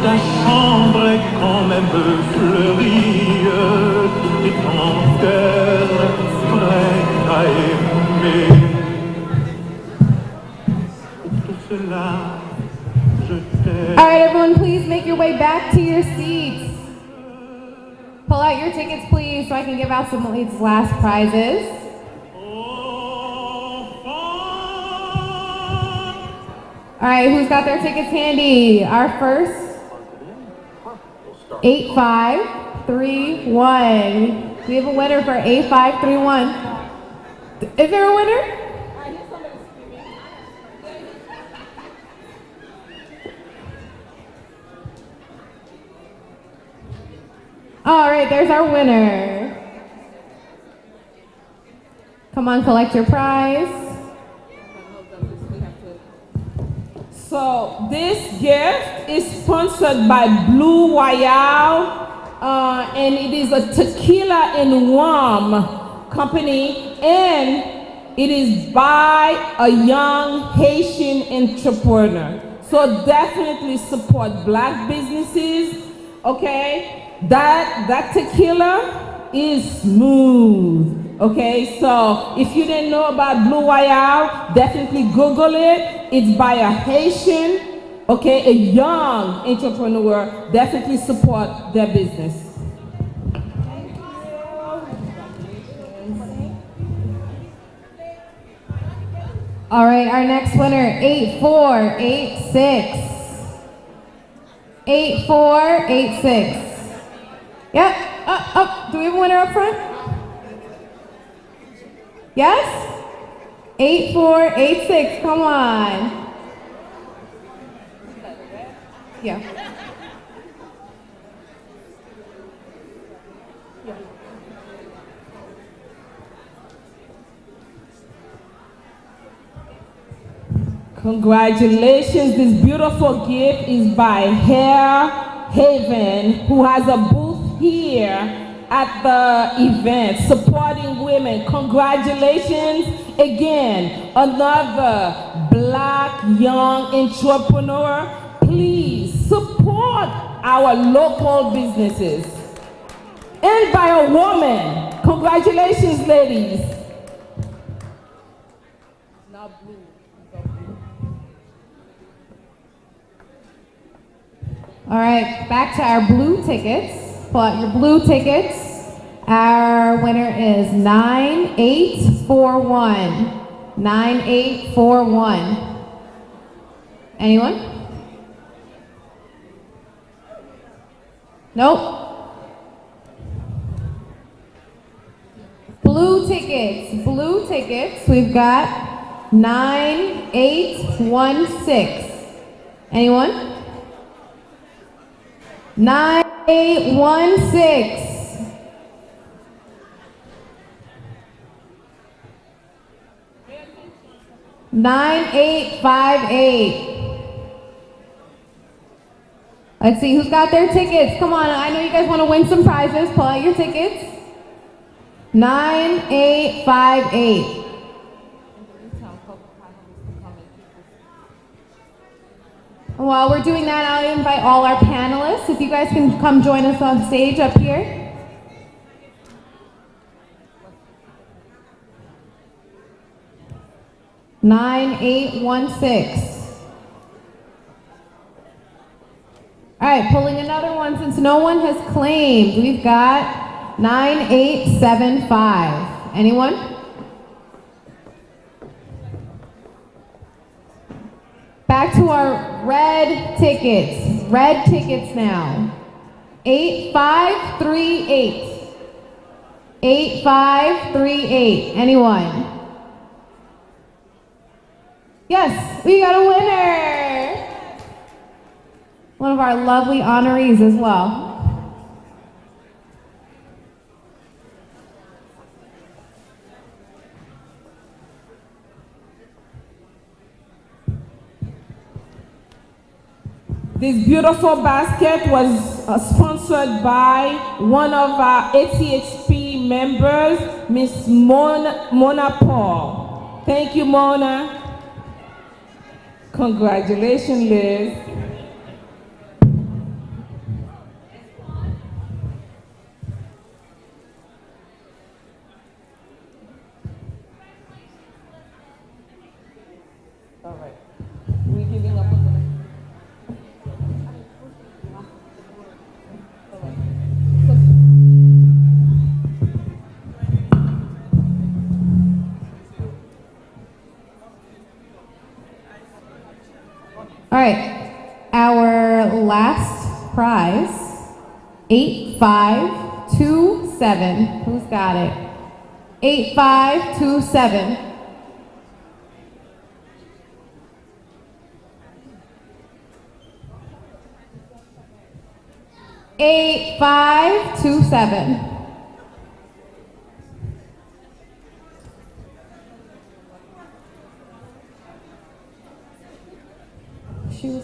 ta chambre est quand même fleurie, et ton cœur prêt à aimer. Pour tout cela, je t'aime. All right, everyone, please make your way back to your seats. Pull out your tickets, please, so I can give out some of these last prizes. All right, who's got their tickets handy? Our first, 8531. We have a winner for 8531. Is there a winner? All right, there's our winner. Come on, collect your prize. So this gift is sponsored by Blue Royale, and it is a tequila and rum company, and it is by a young Haitian entrepreneur. So definitely support Black businesses, okay? That tequila is smooth. Okay, so if you didn't know about Blue Royale, definitely Google it. It's by a Haitian, okay, a young entrepreneur. Definitely support their business. All right, our next winner, 8486. 8486. Yep, up. Do we have a winner up front? Yes? 8486, come on. Yeah. Congratulations, this beautiful gift is by Hair Haven, who has a booth here at the event supporting women. Congratulations again, another Black young entrepreneur. Please support our local businesses. And by a woman. Congratulations, ladies. All right, back to our blue tickets. Pull out your blue tickets. Our winner is 9841. 9841. Anyone? Nope. Blue tickets, we've got 9816. Anyone? 9816. 9858. Let's see who's got their tickets. Come on, I know you guys want to win some prizes. Pull out your tickets. 9858. While we're doing that, I'll invite all our panelists. If you guys can come join us on stage up here. (9816). All right, pulling another one since no one has claimed. We've got 9875. Anyone? Back to our red tickets. Red tickets now. 8538. 8538. Anyone? Yes, we got a winner. One of our lovely honorees as well. This beautiful basket was sponsored by one of our ACHP members, Miss Mona Paul. Thank you, Mona. Congratulations, Liz. All right. We're giving up on All right, our last prize, 8527. Who's got it? 8527. (8527). Shoes.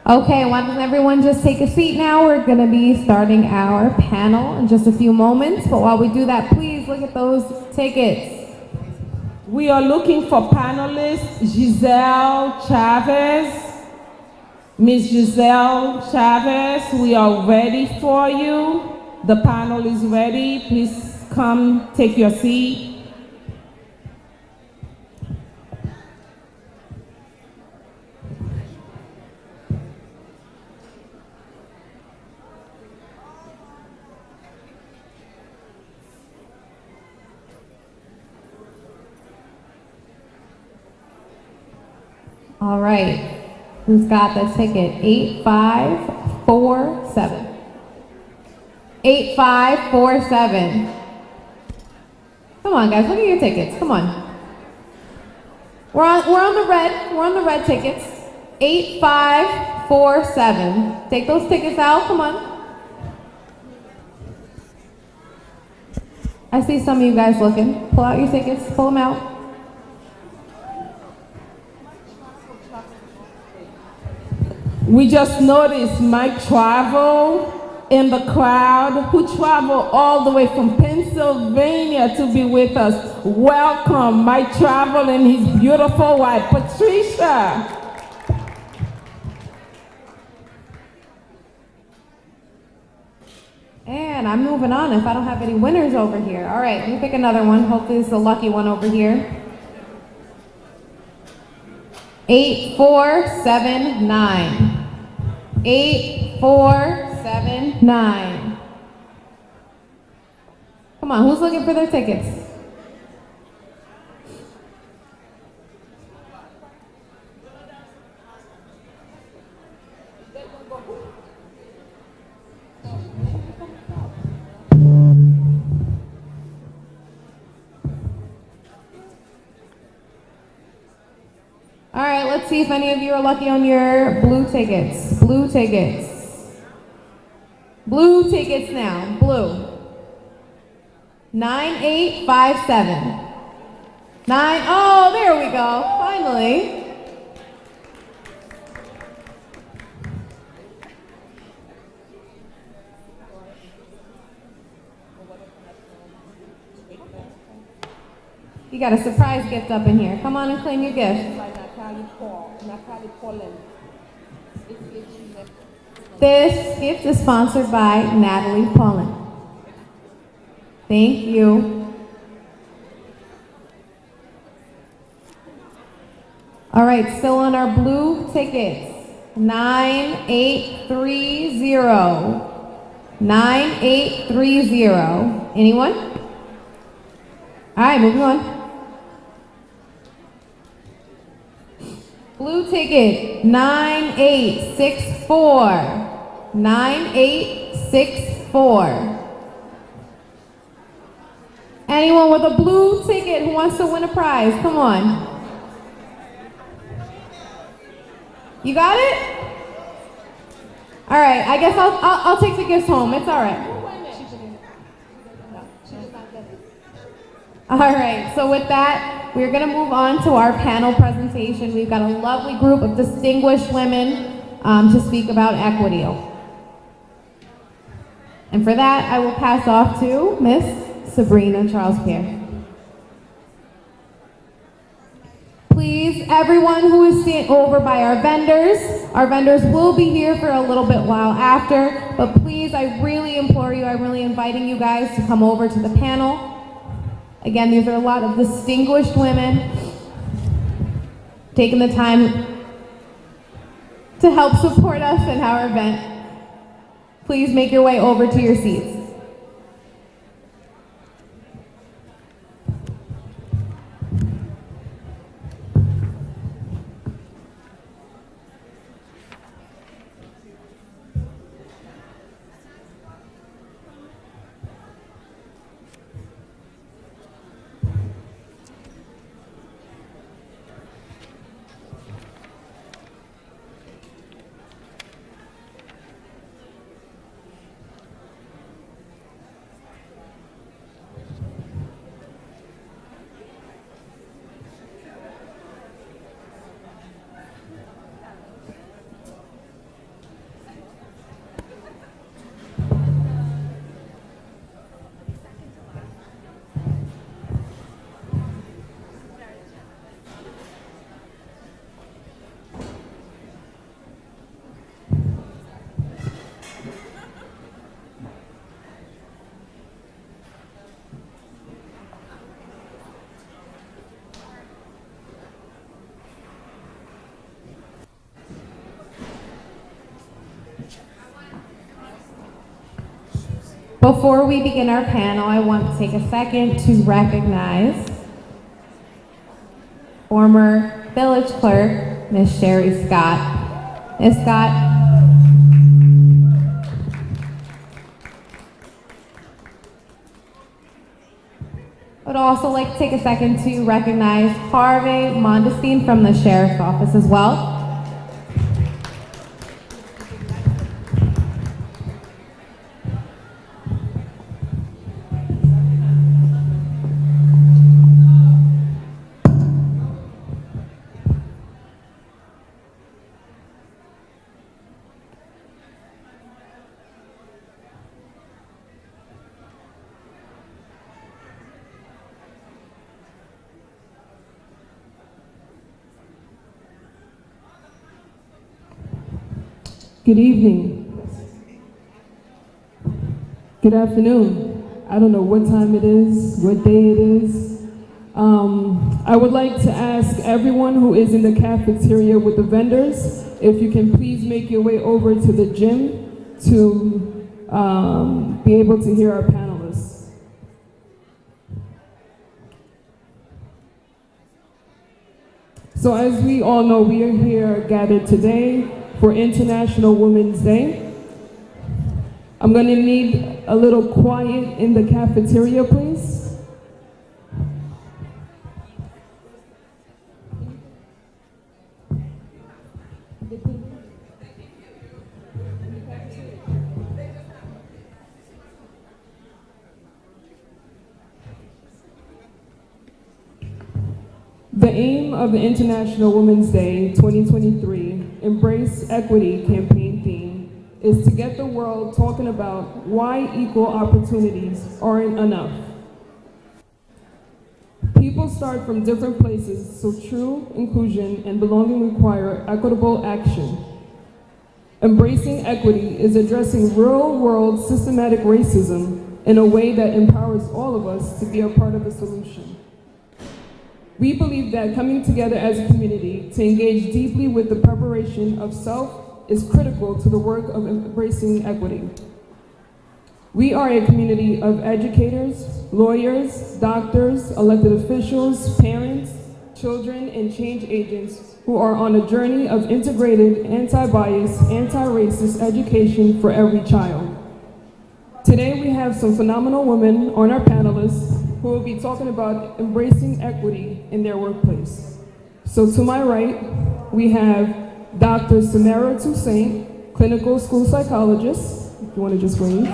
Okay, why doesn't everyone just take a seat now? We're going to be starting our panel in just a few moments, but while we do that, please look at those tickets. We are looking for panelists, Giselle Chavez. Ms. Giselle Chavez, we are ready for you. The panel is ready. Please come take your seat. All right. Who's got the ticket? 8547. 8547. Come on, guys, look at your tickets. Come on. We're on the red. We're on the red tickets. 8547. Take those tickets out. Come on. I see some of you guys looking. Pull out your tickets. Pull them out. We just noticed Mike Travel in the crowd, who traveled all the way from Pennsylvania to be with us. Welcome, Mike Travel and his beautiful wife, Patricia. And I'm moving on if I don't have any winners over here. All right, let me pick another one. Hopefully it's a lucky one over here. 8479. 8479. Come on, who's looking for their tickets? All right, let's see if any of you are lucky on your blue tickets. Blue tickets. Blue tickets now. Blue. 9857. Oh, there we go. Finally. You got a surprise gift up in here. Come on and claim your gift. This gift is sponsored by Natalie Pullen. Thank you. All right, still on our blue tickets. 9830. 9830. Anyone? All right, moving on. Blue ticket 9864. 9864. Anyone with a blue ticket who wants to win a prize? Come on. You got it? All right, I guess I'll take the gifts home. It's all right. All right, so with that, we're going to move on to our panel presentation. We've got a lovely group of distinguished women to speak about equity. And for that, I will pass off to Miss Sabrina Charles-Pierre. Please, everyone who is over by our vendors will be here for a little bit while after, but please, I really implore you, I'm really inviting you guys to come over to the panel. Again, these are a lot of distinguished women taking the time to help support us in our event. Please make your way over to your seats. Before we begin our panel, I want to take a second to recognize former village clerk, Miss Sherry Scott. Miss Scott, I would also like to take a second to recognize Harvey Mondestein from the Sheriff's Office as well. Good evening. Good afternoon. I don't know what time it is, what day it is. I would like to ask everyone who is in the cafeteria with the vendors, if you can please make your way over to the gym to be able to hear our panelists. So as we all know, we are here gathered today for International Women's Day. I'm going to need a little quiet in the cafeteria, please. The aim of the International Women's Day 2023 Embrace Equity campaign theme is to get the world talking about why equal opportunities aren't enough. People start from different places, so true inclusion and belonging require equitable action. Embracing equity is addressing real-world systematic racism in a way that empowers all of us to be a part of the solution. We believe that coming together as a community to engage deeply with the preparation of self is critical to the work of embracing equity. We are a community of educators, lawyers, doctors, elected officials, parents, children, and change agents who are on a journey of integrated, anti-bias, anti-racist education for every child. Today we have some phenomenal women on our panelists who will be talking about embracing equity in their workplace. So to my right, we have Dr. Samara Toussaint, clinical school psychologist, if you want to just wave.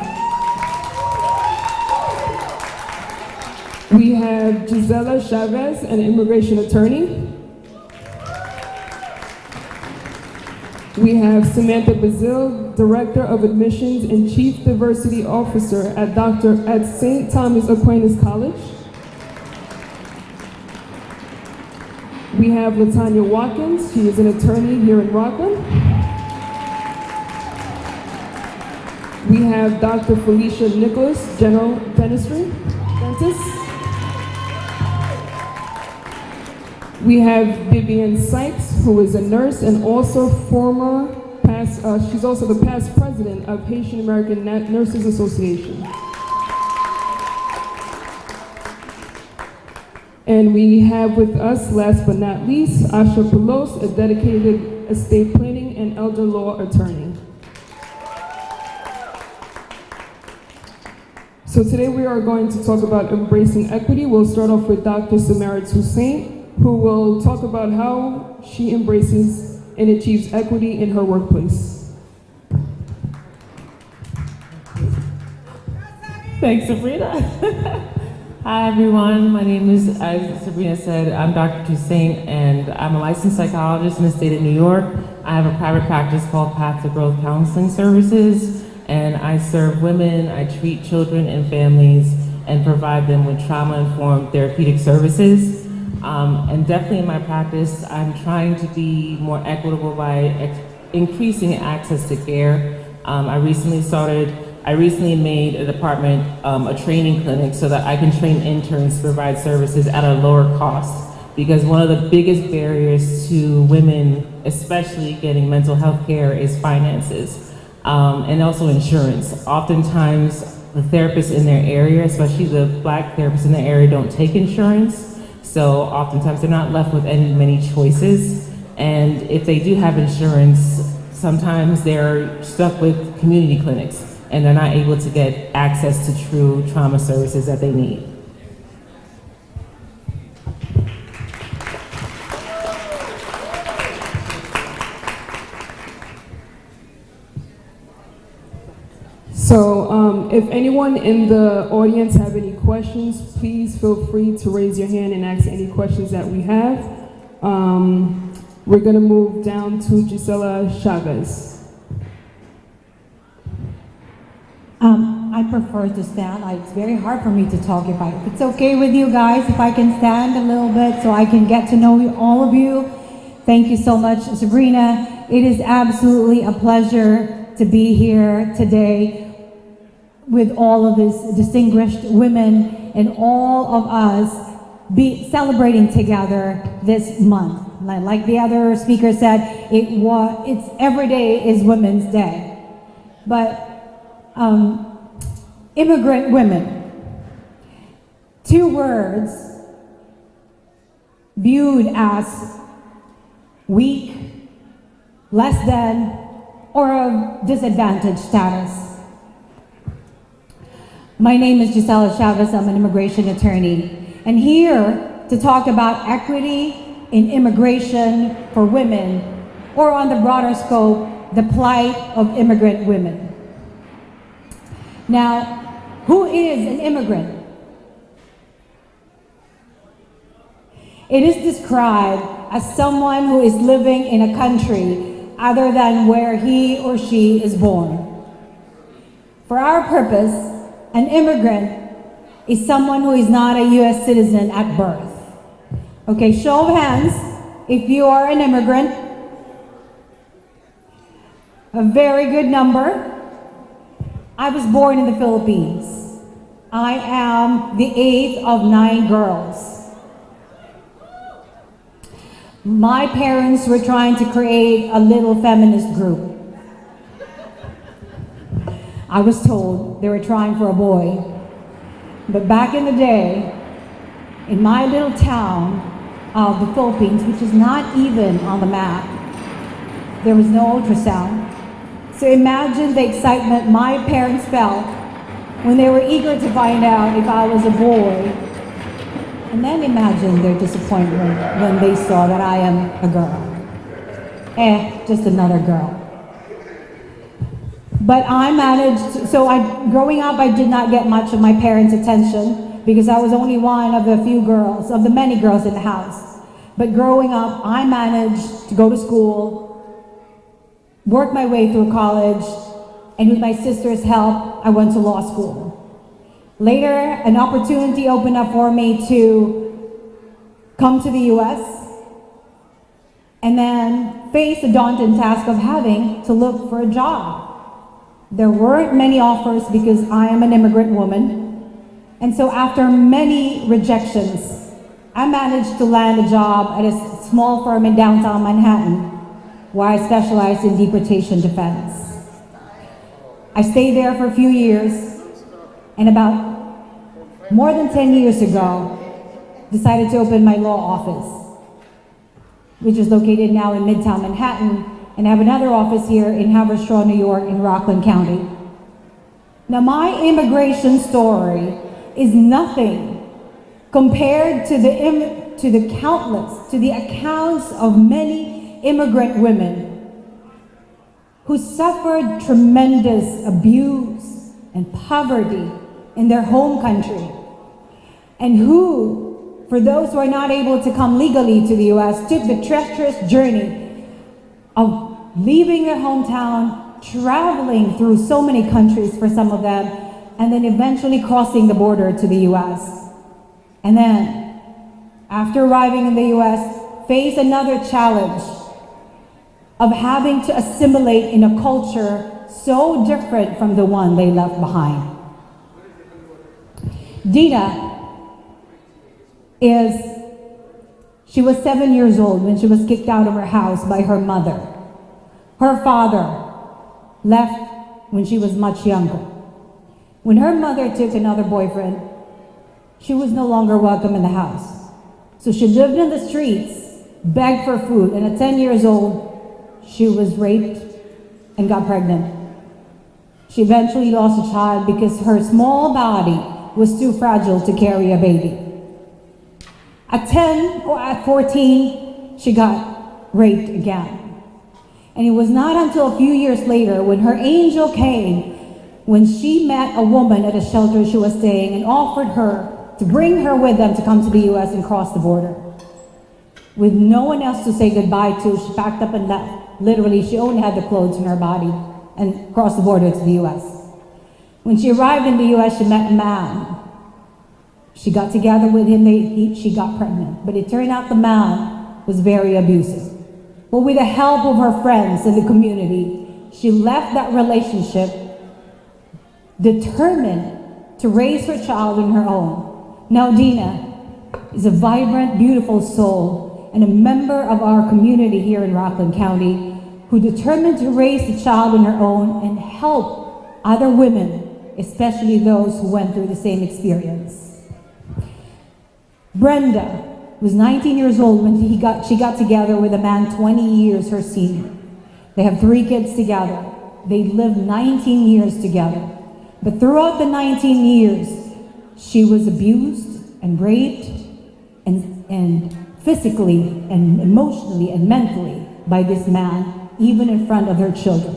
We have Gisela Chavez, an immigration attorney. We have Samantha Bazil, Director of Admissions and Chief Diversity Officer at St. Thomas Aquinas College. We have Latanya Watkins. She is an attorney here in Rockland. We have Dr. Felicia Nicholas, General Dentistry, dentist. We have Vivian Sykes, who is a nurse and also she's also the past president of Haitian American Nurses Association. And we have with us, last but not least, Asha Pelos, a dedicated estate planning and elder law attorney. So today we are going to talk about embracing equity. We'll start off with Dr. Samara Toussaint, who will talk about how she embraces and achieves equity in her workplace. Thanks, Sabrina. Hi, everyone. My name is, as Sabrina said, I'm Dr. Toussaint, and I'm a licensed psychologist in the state of New York. I have a private practice called Path to Growth Counseling Services, and I serve women, I treat children and families, and provide them with trauma-informed therapeutic services. And definitely in my practice, I'm trying to be more equitable by increasing access to care. I recently made a department a training clinic so that I can train interns to provide services at a lower cost. Because one of the biggest barriers to women, especially getting mental health care, is finances and also insurance. Oftentimes, the therapists in their area, especially the Black therapists in the area, don't take insurance. So oftentimes they're not left with many choices. And if they do have insurance, sometimes they're stuck with community clinics and they're not able to get access to true trauma services that they need. So if anyone in the audience have any questions, please feel free to raise your hand and ask any questions that we have. We're gonna move down to Gisela Chavez. I prefer to stand. It's very hard for me to talk. If it's okay with you guys, if I can stand a little bit so I can get to know all of you. Thank you so much, Sabrina. It is absolutely a pleasure to be here today with all of these distinguished women and all of us be celebrating together this month. Like the other speaker said, it's every day is Women's Day. But immigrant women, 2 words viewed as weak, less than, or of disadvantaged status. My name is Gisela Chavez. I'm an immigration attorney, and here to talk about equity in immigration for women, or on the broader scope, the plight of immigrant women. Now, who is an immigrant? It is described as someone who is living in a country other than where he or she is born. For our purpose, an immigrant is someone who is not a U.S. citizen at birth. Okay, show of hands if you are an immigrant. A very good number. I was born in the Philippines. I am the 8th of 9 girls. My parents were trying to create a little feminist group. I was told they were trying for a boy. But back in the day, in my little town of the Philippines, which is not even on the map, there was no ultrasound. So imagine the excitement my parents felt when they were eager to find out if I was a boy. And then imagine their disappointment when they saw that I am a girl. Just another girl. But I managed, growing up, I did not get much of my parents' attention because I was only one of the few girls, of the many girls in the house. But growing up, I managed to go to school, work my way through college, and with my sister's help, I went to law school. Later, an opportunity opened up for me to come to the US and then face the daunting task of having to look for a job. There weren't many offers because I am an immigrant woman. And so after many rejections, I managed to land a job at a small firm in downtown Manhattan where I specialized in deportation defense. I stayed there for a few years, and about more than 10 years ago, decided to open my law office, which is located now in Midtown Manhattan, and I have another office here in Haverstraw, New York, in Rockland County. Now, my immigration story is nothing compared to the accounts of many immigrant women who suffered tremendous abuse and poverty in their home country, and who, for those who are not able to come legally to the US, took the treacherous journey of leaving their hometown, traveling through so many countries for some of them, and then eventually crossing the border to the US. And then, after arriving in the US, face another challenge of having to assimilate in a culture so different from the one they left behind. Dina she was 7 years old when she was kicked out of her house by her mother. Her father left when she was much younger. When her mother took another boyfriend, she was no longer welcome in the house. So she lived in the streets, begged for food, and at 10 years old, she was raped and got pregnant. She eventually lost a child because her small body was too fragile to carry a baby. At 10 or at 14, she got raped again. And it was not until a few years later when her angel came, when she met a woman at a shelter she was staying and offered her to bring her with them to come to the US and cross the border. With no one else to say goodbye to, she packed up and left. Literally, she only had the clothes on her body and crossed the border to the US. When she arrived in the US, she met a man. She got together with him, she got pregnant. But it turned out the man was very abusive. But with the help of her friends in the community, she left that relationship determined to raise her child on her own. Now Dina is a vibrant, beautiful soul and a member of our community here in Rockland County who determined to raise the child on her own and help other women, especially those who went through the same experience. Brenda was 19 years old when she got together with a man 20 years her senior. They have 3 kids together. They lived 19 years together. But throughout the 19 years, she was abused and raped and physically and emotionally and mentally by this man, even in front of her children.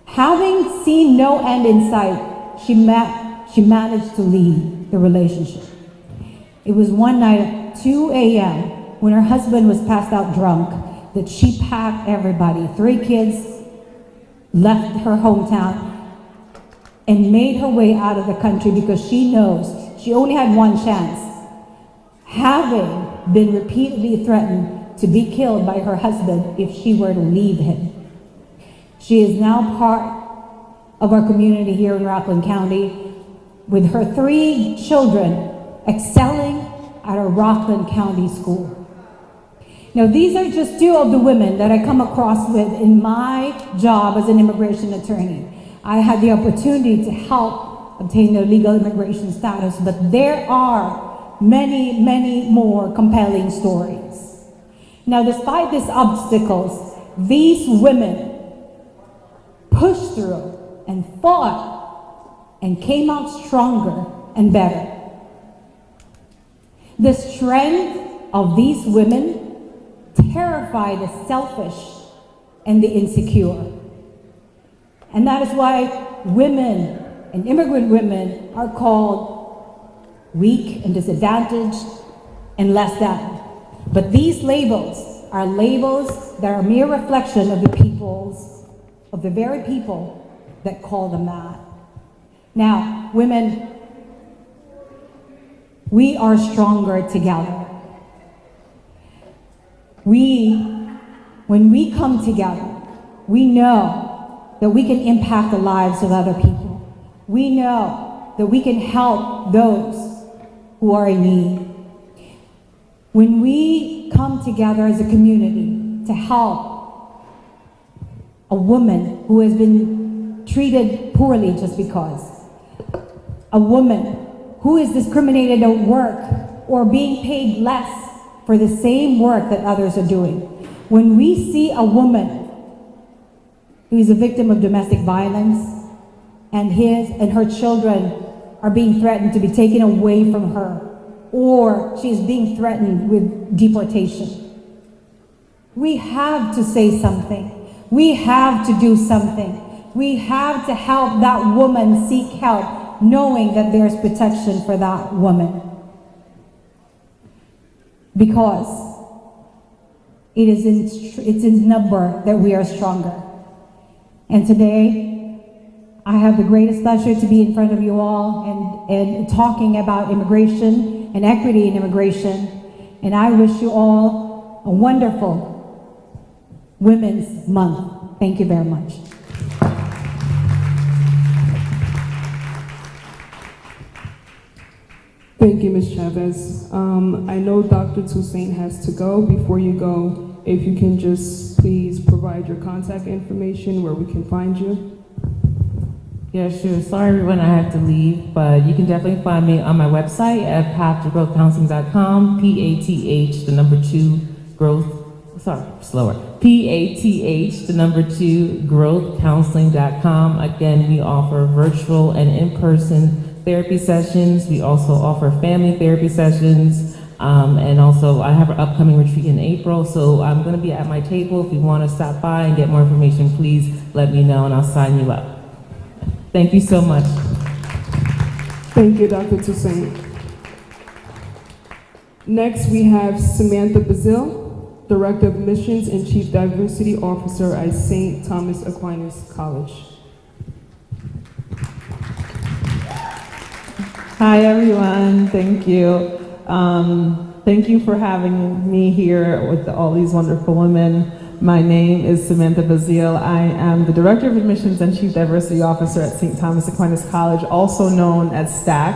Having seen no end in sight, she managed to leave the relationship. It was one night at 2 a.m. when her husband was passed out drunk that she packed everybody, 3 kids, left her hometown, and made her way out of the country because she knows she only had one chance. Having been repeatedly threatened to be killed by her husband if she were to leave him. She is now part of our community here in Rockland County with her 3 children excelling at a Rockland County school. Now, these are just 2 of the women that I come across with in my job as an immigration attorney. I had the opportunity to help obtain their legal immigration status, but there are many, many more compelling stories. Now, despite these obstacles, these women pushed through and fought and came out stronger and better. The strength of these women terrify the selfish and the insecure. And that is why women and immigrant women are called weak and disadvantaged and less than. But these labels are labels that are a mere reflection of the very people that call them that. Now, women, we are stronger together. When we come together, we know that we can impact the lives of other people. We know that we can help those who are in need. When we come together as a community to help a woman who has been treated poorly just because, a woman who is discriminated at work or being paid less for the same work that others are doing, when we see a woman who is a victim of domestic violence and her children are being threatened to be taken away from her, or she is being threatened with deportation, we have to say something. We have to do something. We have to help that woman seek help, knowing that there's protection for that woman. Because it's in number that we are stronger. And today, I have the greatest pleasure to be in front of you all and talking about immigration and equity in immigration. And I wish you all a wonderful Women's Month. Thank you very much. Thank you, Ms. Chavez. I know Dr. Toussaint has to go. Before you go, if you can just please provide your contact information where we can find you. Yeah, sure. Sorry everyone, I have to leave, but you can definitely find me on my website at path2growthcounseling.com, PATH, the number 2, growth, sorry, slower, PATH, the number 2, growthcounseling.com. Again, we offer virtual and in-person therapy sessions. We also offer family therapy sessions. And also, I have an upcoming retreat in April, so I'm going to be at my table. If you want to stop by and get more information, please let me know and I'll sign you up. Thank you so much. Thank you, Dr. Toussaint. Next, we have Samantha Bazile, Director of Admissions and Chief Diversity Officer at St. Thomas Aquinas College. Hi, everyone. Thank you. Thank you for having me here with all these wonderful women. My name is Samantha Bazile. I am the Director of Admissions and Chief Diversity Officer at St. Thomas Aquinas College, also known as STAC,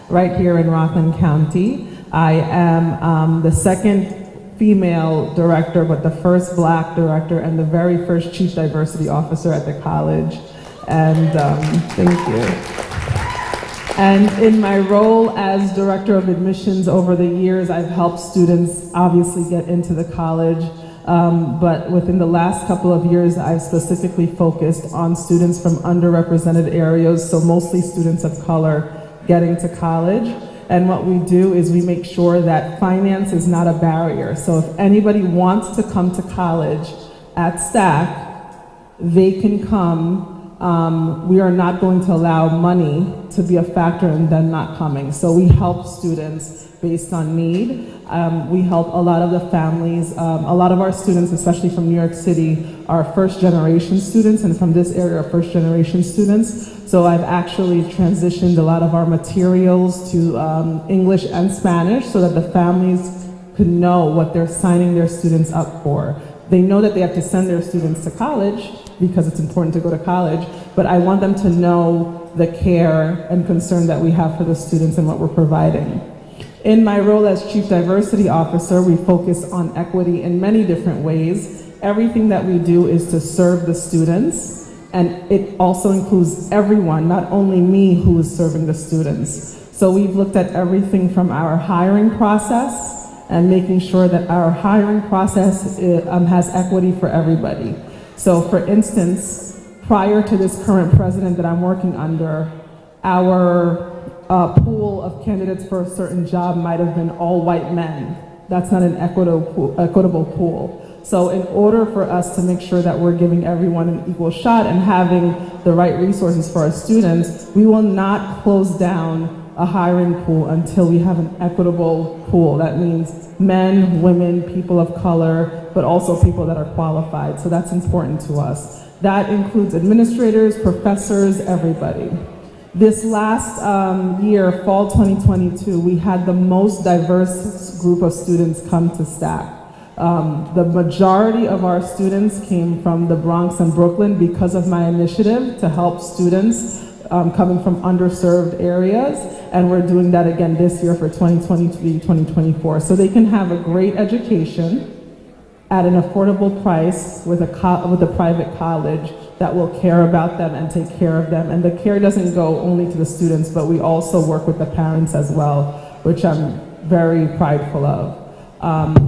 right here in Rockland County. I am the second female director, but the first Black director and the very first Chief Diversity Officer at the college. And thank you. And in my role as Director of Admissions over the years, I've helped students obviously get into the college. But within the last couple of years, I've specifically focused on students from underrepresented areas, so mostly students of color getting to college. And what we do is we make sure that finance is not a barrier. So if anybody wants to come to college at STAC, they can come. We are not going to allow money to be a factor in them not coming. So we help students based on need. We help a lot of the families. A lot of our students, especially from New York City, are first-generation students, and from this area are first-generation students. So I've actually transitioned a lot of our materials to English and Spanish so that the families could know what they're signing their students up for. They know that they have to send their students to college because it's important to go to college, but I want them to know the care and concern that we have for the students and what we're providing. In my role as Chief Diversity Officer, we focus on equity in many different ways. Everything that we do is to serve the students, and it also includes everyone, not only me who is serving the students. So we've looked at everything from our hiring process and making sure that our hiring process has equity for everybody. So for instance, prior to this current president that I'm working under, our pool of candidates for a certain job might have been all white men. That's not an equitable pool. So in order for us to make sure that we're giving everyone an equal shot and having the right resources for our students, we will not close down a hiring pool until we have an equitable pool. That means men, women, people of color, but also people that are qualified. So that's important to us. That includes administrators, professors, everybody. This last year, fall 2022, we had the most diverse group of students come to STAC. The majority of our students came from the Bronx and Brooklyn because of my initiative to help students coming from underserved areas, and we're doing that again this year for 2023-2024. So they can have a great education at an affordable price with a private college that will care about them and take care of them. And the care doesn't go only to the students, but we also work with the parents as well, which I'm very prideful of.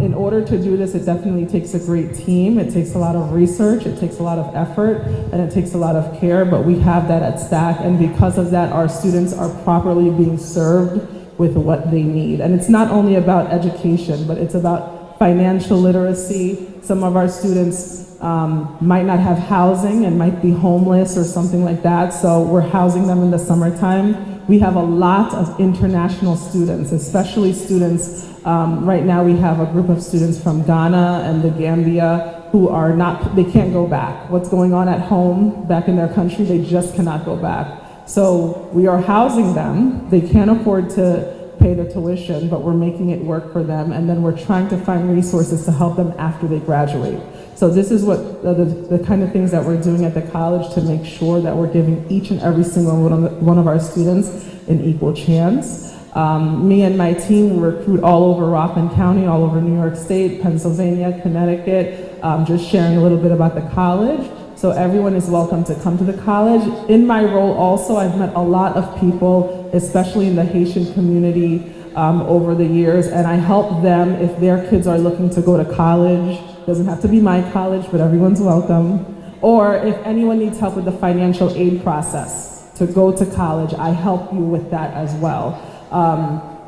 In order to do this, it definitely takes a great team. It takes a lot of research, it takes a lot of effort, and it takes a lot of care, but we have that at STAC, and because of that, our students are properly being served with what they need. And it's not only about education, but it's about financial literacy. Some of our students might not have housing and might be homeless or something like that, so we're housing them in the summertime. We have a lot of international students, especially students. Right now we have a group of students from Ghana and the Gambia who are not, they can't go back. What's going on at home back in their country, they just cannot go back. So we are housing them. They can't afford to pay the tuition, but we're making it work for them, and then we're trying to find resources to help them after they graduate. So this is what the kind of things that we're doing at the college to make sure that we're giving each and every single one of our students an equal chance. Me and my team recruit all over Rockland County, all over New York State, Pennsylvania, Connecticut, just sharing a little bit about the college. So everyone is welcome to come to the college. In my role also, I've met a lot of people, especially in the Haitian community over the years, and I help them if their kids are looking to go to college. Doesn't have to be my college, but everyone's welcome. Or if anyone needs help with the financial aid process to go to college, I help you with that as well.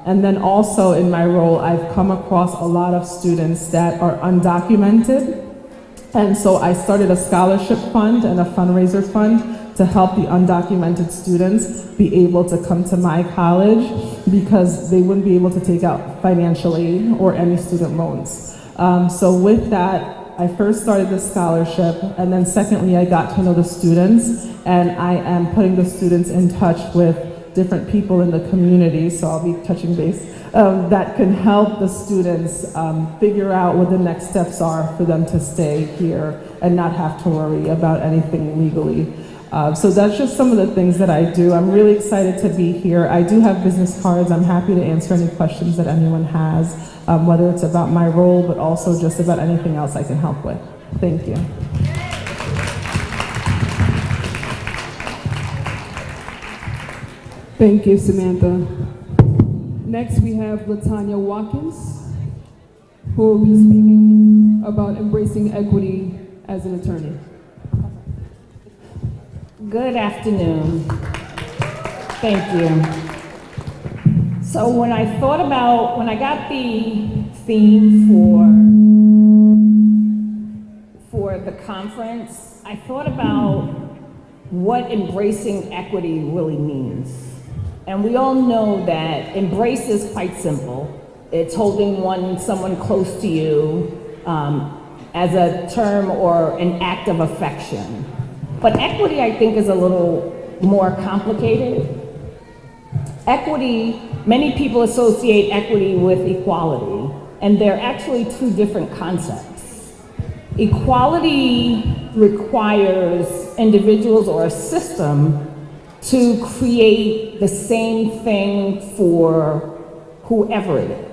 And then also in my role, I've come across a lot of students that are undocumented. And so I started a scholarship fund and a fundraiser fund to help the undocumented students be able to come to my college because they wouldn't be able to take out financial aid or any student loans. So with that, I first started the scholarship, and then secondly, I got to know the students, and I am putting the students in touch with different people in the community, so I'll be touching base, that can help the students figure out what the next steps are for them to stay here and not have to worry about anything legally. So that's just some of the things that I do. I'm really excited to be here. I do have business cards. I'm happy to answer any questions that anyone has, whether it's about my role, but also just about anything else I can help with. Thank you. Thank you, Samantha. Next, we have Latanya Watkins, who will be speaking about embracing equity as an attorney. Good afternoon. Thank you. So when I got the theme for the conference, I thought about what embracing equity really means. And we all know that embrace is quite simple. It's holding someone close to you as a term or an act of affection. But equity, I think, is a little more complicated. Equity, many people associate equity with equality, and they're actually two different concepts. Equality requires individuals or a system to create the same thing for whoever it is.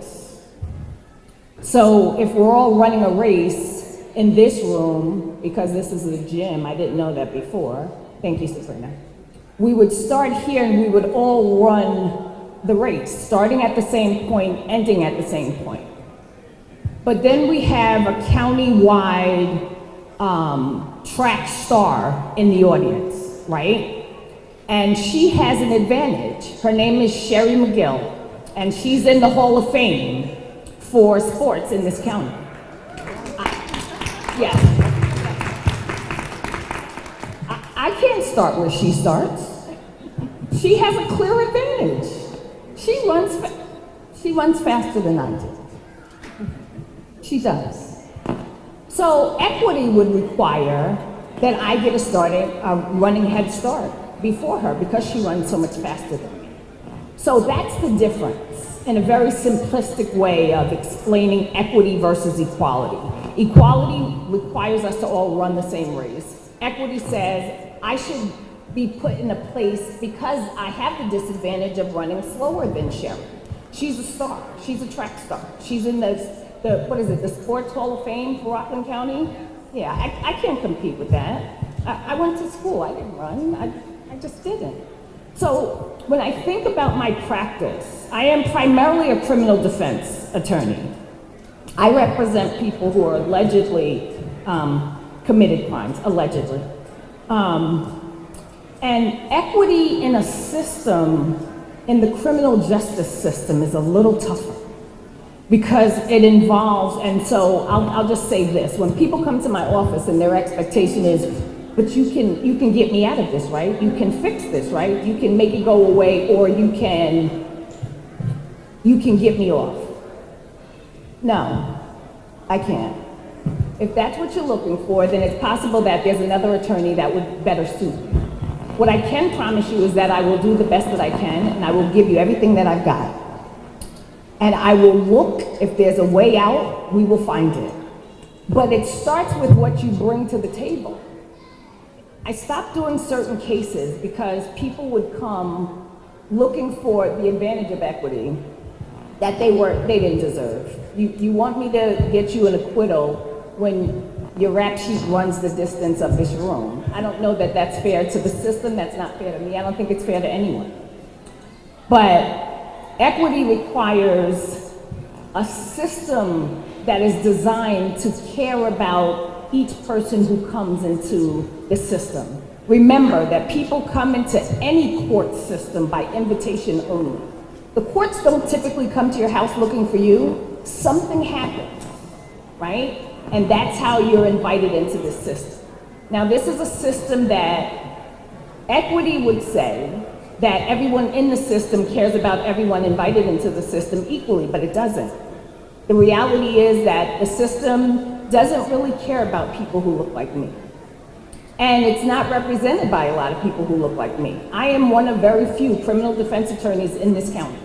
So if we're all running a race in this room, because this is a gym, I didn't know that before, thank you, Sabrina. We would start here and we would all run the race, starting at the same point, ending at the same point. But then we have a county-wide track star in the audience, right? And she has an advantage. Her name is Sherry McGill, and she's in the Hall of Fame for sports in this county. Yes. I can't start where she starts. She has a clear advantage. She runs faster than I do. She does. So equity would require that I get a running head start before her because she runs so much faster than me. So that's the difference in a very simplistic way of explaining equity versus equality. Equality requires us to all run the same race. Equity says I should be put in a place because I have the disadvantage of running slower than Sherry. She's a star. She's a track star. She's in the Sports Hall of Fame for Rockland County? Yeah, I can't compete with that. I went to school. I didn't run. I just didn't. So when I think about my practice, I am primarily a criminal defense attorney. I represent people who are allegedly committed crimes, allegedly. And equity in a system, in the criminal justice system, is a little tougher because it involves, and so I'll just say this, when people come to my office and their expectation is, but you can get me out of this, right? You can fix this, right? You can make it go away, or you can get me off. No, I can't. If that's what you're looking for, then it's possible that there's another attorney that would better suit you. What I can promise you is that I will do the best that I can, and I will give you everything that I've got. And I will look, if there's a way out, we will find it. But it starts with what you bring to the table. I stopped doing certain cases because people would come looking for the advantage of equity that they didn't deserve. You want me to get you an acquittal when your rap sheet runs the distance of this room. I don't know that that's fair to the system. That's not fair to me. I don't think it's fair to anyone. But equity requires a system that is designed to care about each person who comes into the system. Remember that people come into any court system by invitation only. The courts don't typically come to your house looking for you. Something happens, right? And that's how you're invited into this system. Now, this is a system that equity would say that everyone in the system cares about everyone invited into the system equally, but it doesn't. The reality is that the system doesn't really care about people who look like me. And it's not represented by a lot of people who look like me. I am one of very few criminal defense attorneys in this county.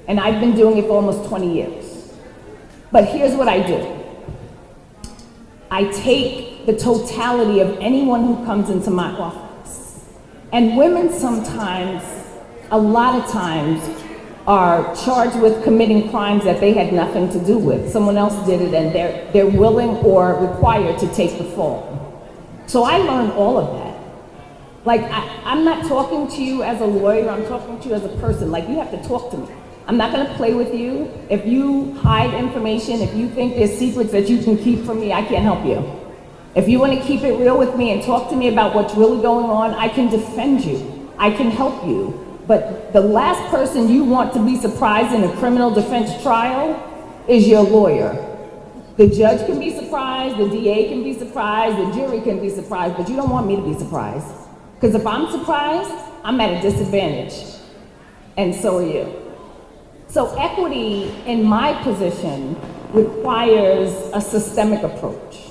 And I've been doing it for almost 20 years. But here's what I do. I take the totality of anyone who comes into my office. And women sometimes, a lot of times, are charged with committing crimes that they had nothing to do with. Someone else did it and they're willing or required to take the fall. So I learned all of that. Like, I'm not talking to you as a lawyer, I'm talking to you as a person. Like, you have to talk to me. I'm not gonna play with you. If you hide information, if you think there's secrets that you can keep from me, I can't help you. If you wanna keep it real with me and talk to me about what's really going on, I can defend you. I can help you. But the last person you want to be surprised in a criminal defense trial is your lawyer. The judge can be surprised, the DA can be surprised, the jury can be surprised, but you don't want me to be surprised. Because if I'm surprised, I'm at a disadvantage. And so are you. So equity in my position requires a systemic approach.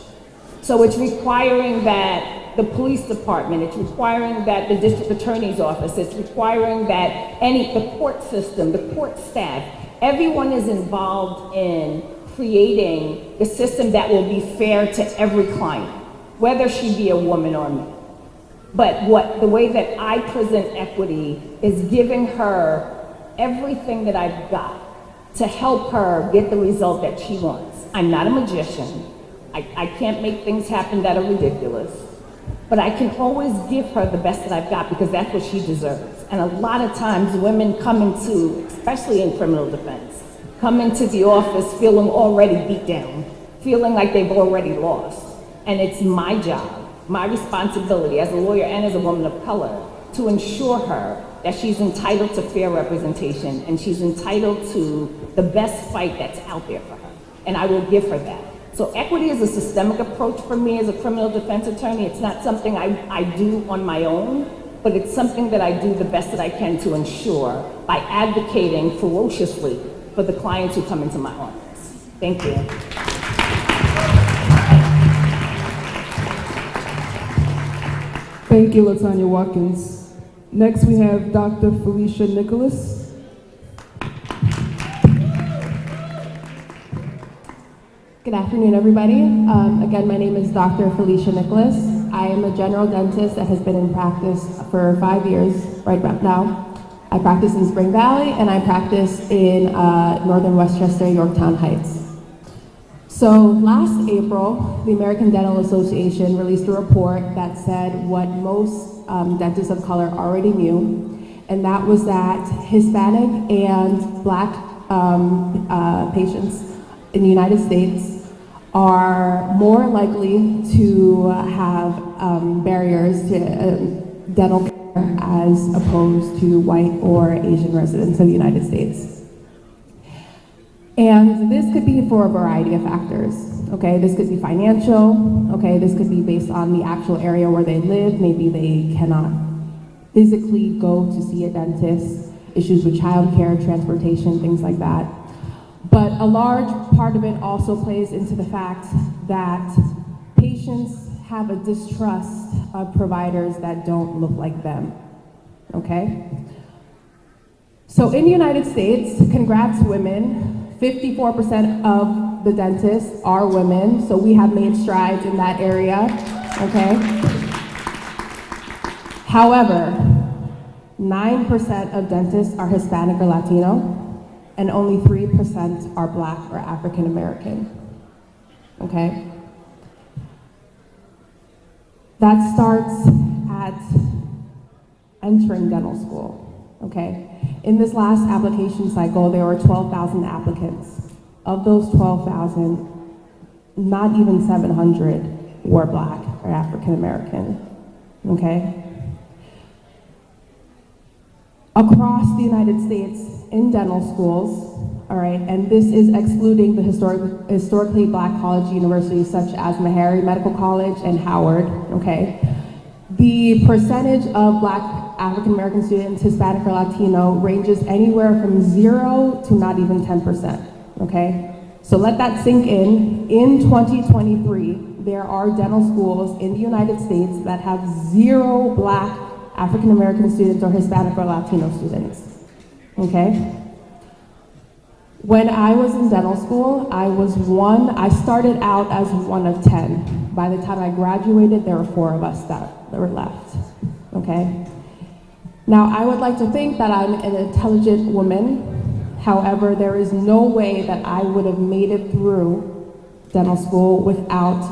So it's requiring that the police department, it's requiring that the district attorney's office, it's requiring that the court system, the court staff, everyone is involved in creating the system that will be fair to every client, whether she be a woman or me. But the way that I present equity is giving her everything that I've got to help her get the result that she wants. I'm not a magician. I can't make things happen that are ridiculous, but I can always give her the best that I've got because that's what she deserves. And a lot of times women come into, especially in criminal defense, come into the office feeling already beat down, feeling like they've already lost. And it's my job, my responsibility as a lawyer and as a woman of color to ensure her that she's entitled to fair representation and she's entitled to the best fight that's out there for her. And I will give her that. So equity is a systemic approach for me as a criminal defense attorney. It's not something I do on my own, but it's something that I do the best that I can to ensure by advocating ferociously for the clients who come into my office. Thank you. Thank you, LaTanya Watkins. Next, we have Dr. Felicia Nicholas. Good afternoon, everybody. Again, my name is Dr. Felicia Nicholas. I am a general dentist that has been in practice for 5 years right about now. I practice in Spring Valley and I practice in Northern Westchester, Yorktown Heights. So last April, the American Dental Association released a report that said what most dentists of color already knew, and that was that Hispanic and Black patients in the United States are more likely to have barriers to dental care as opposed to white or Asian residents of the United States. And this could be for a variety of factors, okay? This could be financial, okay? This could be based on the actual area where they live. Maybe they cannot physically go to see a dentist, issues with childcare, transportation, things like that. But a large part of it also plays into the fact that patients have a distrust of providers that don't look like them, okay? So in the United States, congrats women, 54% of the dentists are women, so we have made strides in that area, okay? However, 9% of dentists are Hispanic or Latino, and only 3% are Black or African American, okay? That starts at entering dental school, okay? In this last application cycle, there were 12,000 applicants. Of those 12,000, not even 700 were Black or African American, okay? Across the United States, in dental schools, all right, and this is excluding the historically Black college universities such as Meharry Medical College and Howard, okay? The percentage of Black African American students, Hispanic or Latino, ranges anywhere from 0 to not even 10%, okay? So let that sink in. In 2023, there are dental schools in the United States that have 0 Black African American students or Hispanic or Latino students, okay? When I was in dental school, I started out as one of 10. By the time I graduated, there were 4 of us that were left, okay? Now, I would like to think that I'm an intelligent woman. However, there is no way that I would have made it through dental school without,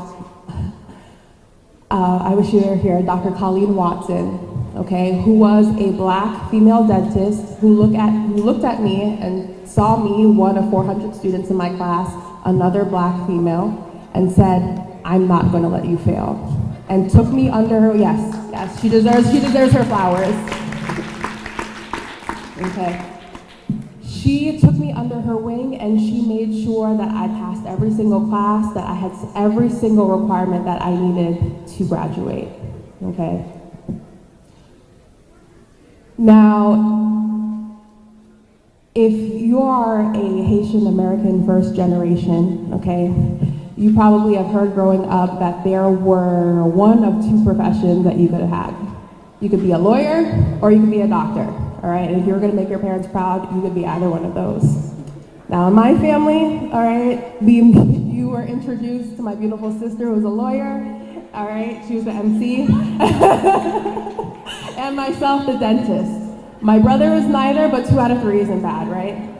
I wish you were here, Dr. Colleen Watson, okay, who was a Black female dentist who looked at me and saw me, one of 400 students in my class, another black female, and said, I'm not going to let you fail. And took me under her, yes, she deserves her flowers. Okay. She took me under her wing and she made sure that I passed every single class, that I had every single requirement that I needed to graduate. Okay. Now, if you are a Haitian American first generation, okay, you probably have heard growing up that there were one of two professions that you could have had. You could be a lawyer or you could be a doctor, all right? And if you were gonna make your parents proud, you could be either one of those. Now in my family, all right, you were introduced to my beautiful sister who was a lawyer, all right? She was the MC. And myself, the dentist. My brother is neither, but 2 out of 3 isn't bad, right?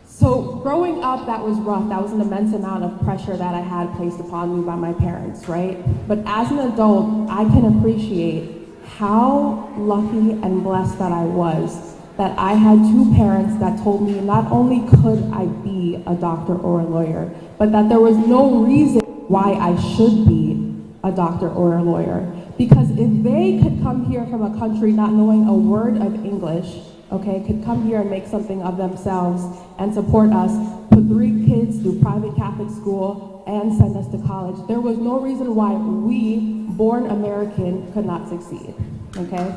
So growing up, that was rough. That was an immense amount of pressure that I had placed upon me by my parents, right? But as an adult, I can appreciate how lucky and blessed that I was, that I had 2 parents that told me not only could I be a doctor or a lawyer, but that there was no reason why I should be a doctor or a lawyer. Because if they could come here from a country not knowing a word of English, okay, could come here and make something of themselves and support us, put 3 kids through private Catholic school and send us to college, there was no reason why we, born American, could not succeed, okay?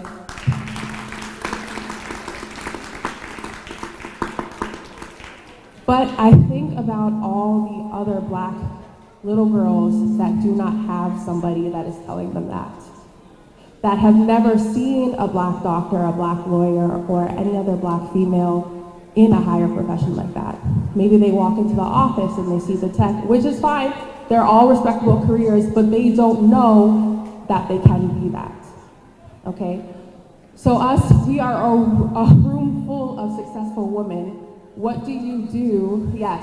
But I think about all the other black little girls that do not have somebody that is telling them that have never seen a black doctor, a black lawyer, or any other black female in a higher profession like that. Maybe they walk into the office and they see the tech, which is fine. They're all respectable careers, but they don't know that they can be that, okay? So us, we are a room full of successful women. What do you do? Yes,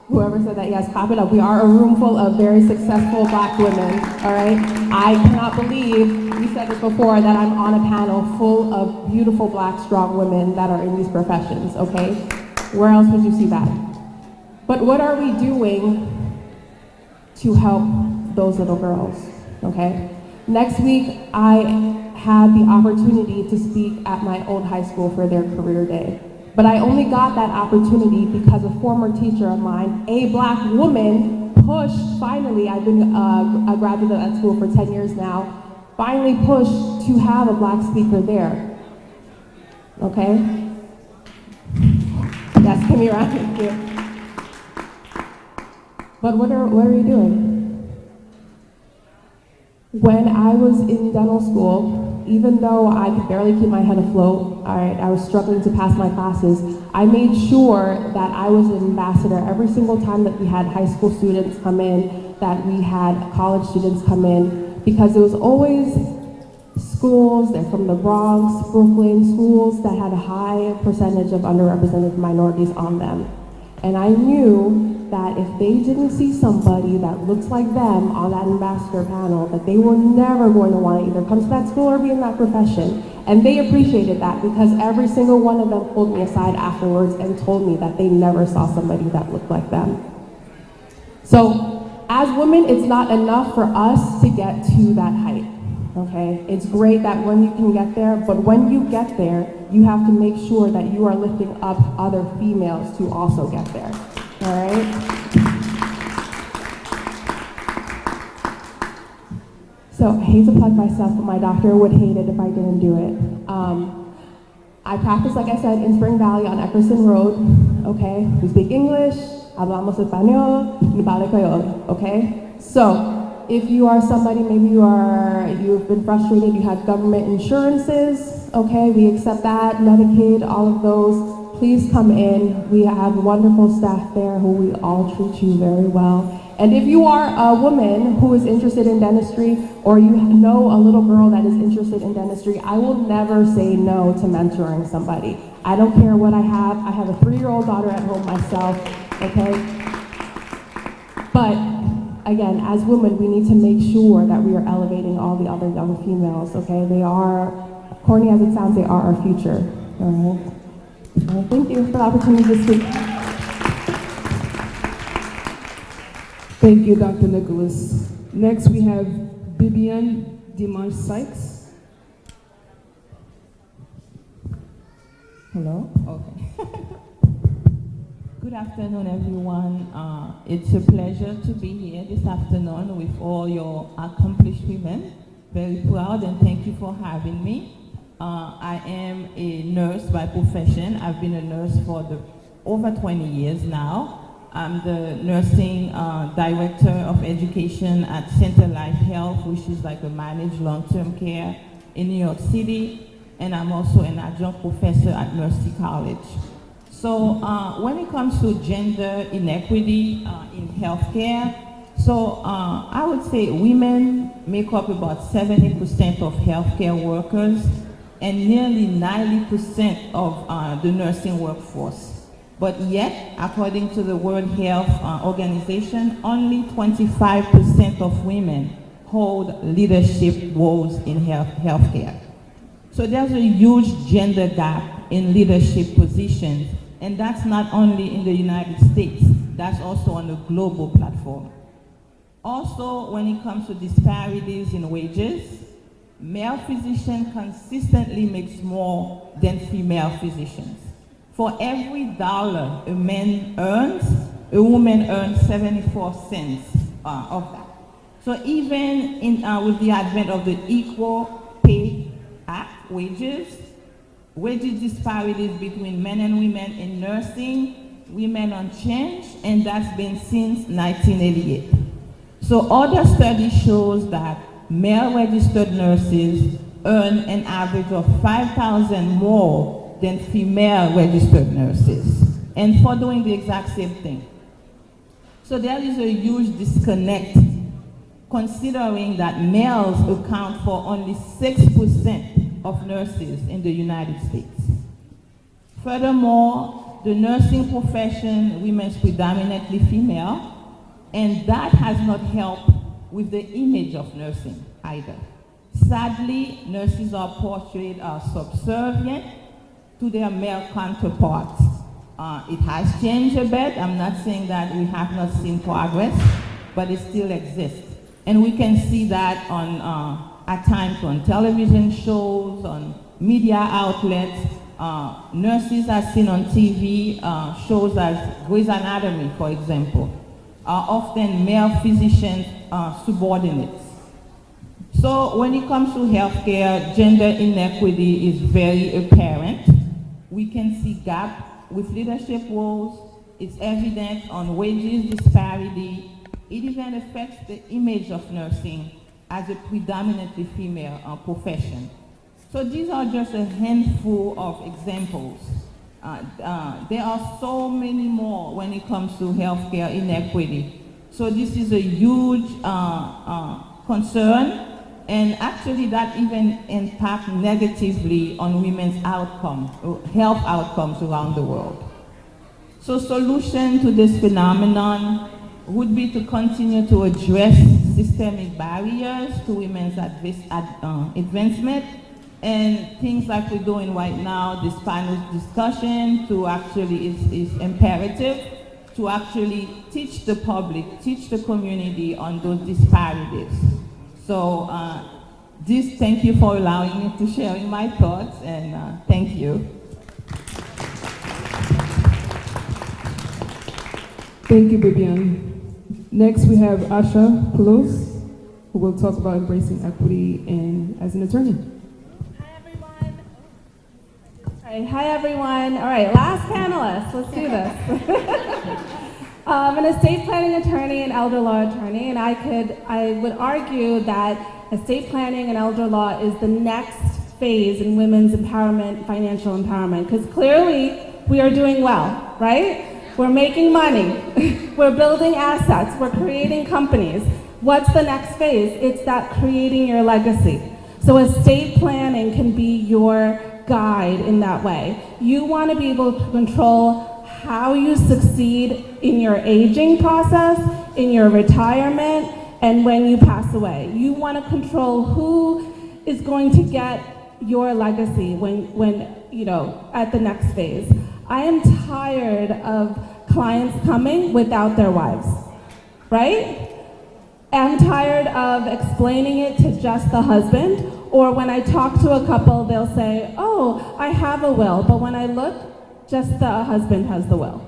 whoever said that, yes, clap it up. We are a room full of very successful black women, all right? I cannot believe, we said this before, that I'm on a panel full of beautiful black strong women that are in these professions, okay? Where else would you see that? But what are we doing to help those little girls, okay? Next week, I had the opportunity to speak at my old high school for their career day. But I only got that opportunity because a former teacher of mine, a black woman, pushed, finally, I've been a graduate at that school for 10 years now, finally pushed to have a black speaker there, okay? Yes, give me a round, thank you. But what are you doing? When I was in dental school, even though I could barely keep my head afloat, all right, I was struggling to pass my classes, I made sure that I was an ambassador every single time that we had high school students come in, that we had college students come in, because it was always schools, they're from the Bronx, Brooklyn, schools that had a high percentage of underrepresented minorities on them. And I knew that if they didn't see somebody that looks like them on that ambassador panel, that they were never going to want to either come to that school or be in that profession. And they appreciated that because every single one of them pulled me aside afterwards and told me that they never saw somebody that looked like them. So as women, it's not enough for us to get to that height, okay? It's great that when you can get there, but when you get there, you have to make sure that you are lifting up other females to also get there, all right? So I hate to plug myself, but my doctor would hate it if I didn't do it. I practice, like I said, in Spring Valley on Eckerson Road, okay? We speak English, hablamos español, y parle creole, okay? So if you are somebody, maybe you've been frustrated, you have government insurances, okay? We accept that, Medicaid, all of those. Please come in. We have wonderful staff there who we all treat you very well. And if you are a woman who is interested in dentistry, or you know a little girl that is interested in dentistry, I will never say no to mentoring somebody. I don't care what I have. I have a 3-year-old daughter at home myself, okay? But again, as women, we need to make sure that we are elevating all the other young females, okay? They are, corny as it sounds, they are our future, all right? Thank you for the opportunity to speak. Thank you, Dr. Nicholas. Next, we have Bibian Dimanche Sykes. Hello? Okay. Good afternoon, everyone. It's a pleasure to be here this afternoon with all your accomplished women. Very proud and thank you for having me. I am a nurse by profession. I've been a nurse for over 20 years now. I'm the nursing director of education at Center Life Health, which is like a managed long-term care in New York City. And I'm also an adjunct professor at Mercy College. So when it comes to gender inequity in healthcare, I would say women make up about 70% of healthcare workers and nearly 90% of the nursing workforce. But yet, according to the World Health Organization, only 25% of women hold leadership roles in healthcare. So there's a huge gender gap in leadership positions, and that's not only in the United States, that's also on a global platform. Also, when it comes to disparities in wages, male physicians consistently makes more than female physicians. For every dollar a man earns, a woman earns 74 cents of that. So even with the advent of the Equal Pay Act, wages disparities between men and women in nursing remain unchanged, and that's been since 1988. So other studies shows that male registered nurses earn an average of $5,000 more than female registered nurses, and for doing the exact same thing. So there is a huge disconnect, considering that males account for only 6% of nurses in the United States. Furthermore, the nursing profession remains predominantly female, and that has not helped with the image of nursing either. Sadly, nurses are portrayed as subservient to their male counterparts. It has changed a bit. I'm not saying that we have not seen progress, but it still exists. And we can see that on, at times on television shows, on media outlets. Nurses are seen on TV, shows as Grey's Anatomy, for example, are often male physician subordinates. So when it comes to healthcare, gender inequity is very apparent. We can see gap with leadership roles. It's evident on wages disparity. It even affects the image of nursing as a predominantly female profession. So these are just a handful of examples. There are so many more when it comes to healthcare inequity. So this is a huge concern, and actually that even impacts negatively on women's health outcomes around the world. So solution to this phenomenon would be to continue to address systemic barriers to women's advancement, and things like we're doing right now, this panel discussion to actually is imperative to actually teach the public, teach the community on those disparities. So thank you for allowing me to share my thoughts, and thank you. Thank you, Bibian. Next, we have Asha Poulos, who will talk about embracing equity as an attorney. Hi everyone. All right, last panelist. Let's do this. I'm an estate planning attorney and elder law attorney, and I would argue that estate planning and elder law is the next phase in women's empowerment, financial empowerment, because clearly we are doing well, right? We're making money, we're building assets, we're creating companies. What's the next phase? It's that creating your legacy. So estate planning can be your guide in that way. You want to be able to control how you succeed in your aging process, in your retirement, and when you pass away. You want to control who is going to get your legacy when at the next phase. I am tired of clients coming without their wives, right? I'm tired of explaining it to just the husband, or when I talk to a couple, they'll say, oh, I have a will, but when I look, just the husband has the will.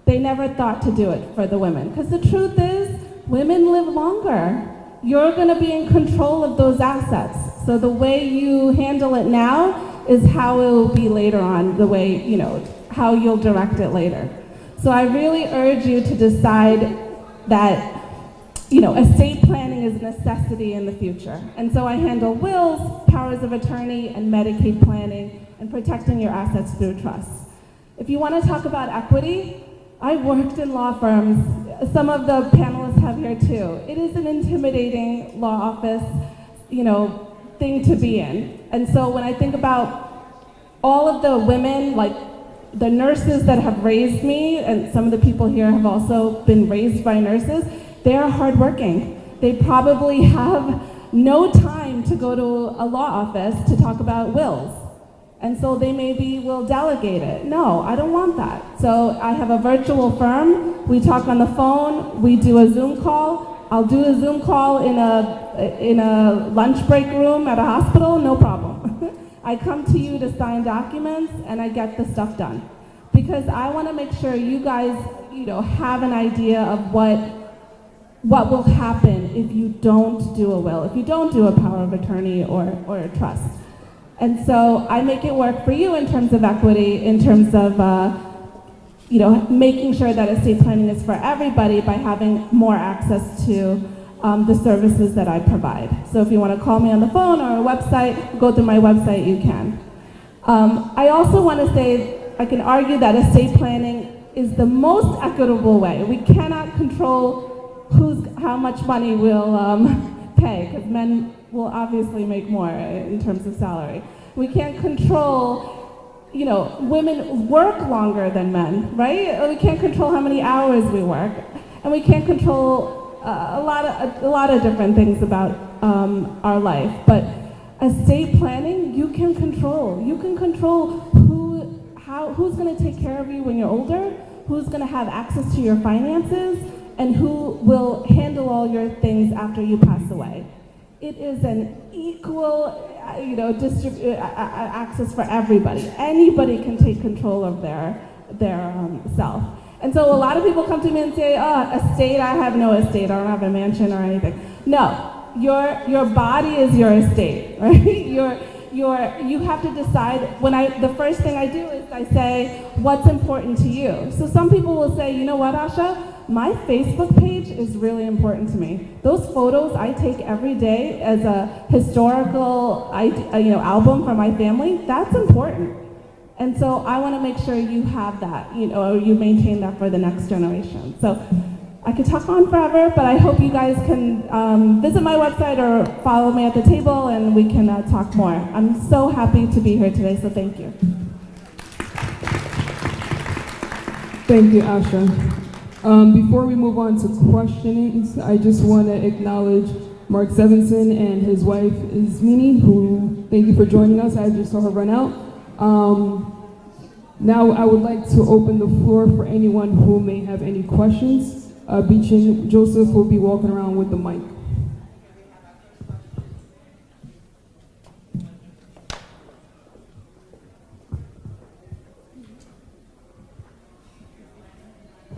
They never thought to do it for the women, because the truth is, women live longer. You're gonna be in control of those assets. So the way you handle it now is how it will be later on, the way, how you'll direct it later. So I really urge you to decide that estate planning is a necessity in the future. And so I handle wills, powers of attorney, and Medicaid planning, and protecting your assets through trusts. If you want to talk about equity, I worked in law firms. Some of the panelists have here too. It is an intimidating law office, thing to be in. And so when I think about all of the women, like the nurses that have raised me, and some of the people here have also been raised by nurses, they are hardworking. They probably have no time to go to a law office to talk about wills. And so they maybe will delegate it. No, I don't want that. So I have a virtual firm. We talk on the phone. We do a Zoom call. I'll do a Zoom call in a lunch break room at a hospital, no problem. I come to you to sign documents and I get the stuff done. Because I want to make sure you guys, have an idea of what will happen if you don't do a will, if you don't do a power of attorney or a trust. And so I make it work for you in terms of equity, in terms of making sure that estate planning is for everybody by having more access to the services that I provide. So if you want to call me on the phone or a website, go through my website, you can. I also want to say, I can argue that estate planning is the most equitable way. We cannot control how much money we'll pay, because men will obviously make more in terms of salary. We can't control, women work longer than men, right? We can't control how many hours we work, and we can't control a lot of different things about our life. But estate planning, you can control. You can control who's going to take care of you when you're older, who's going to have access to your finances, and who will handle all your things after you pass away. It is an equal, access for everybody. Anybody can take control of their self. And so a lot of people come to me and say, "Oh, estate, I have no estate. I don't have a mansion or anything." No, your body is your estate, right? You have to decide. The first thing I do is I say, what's important to you? So some people will say, you know what, Asha? My Facebook page is really important to me. Those photos I take every day as a historical, album for my family, that's important. And so I want to make sure you have that, or you maintain that for the next generation. So I could talk on forever, but I hope you guys can visit my website or follow me at the table and we can talk more. I'm so happy to be here today, so thank you. Thank you, Asha. Before we move on to questionings, I just want to acknowledge Mark Sevenson and his wife, Ismini, who, thank you for joining us. I just saw her run out. Now I would like to open the floor for anyone who may have any questions. Beechin Joseph will be walking around with the mic.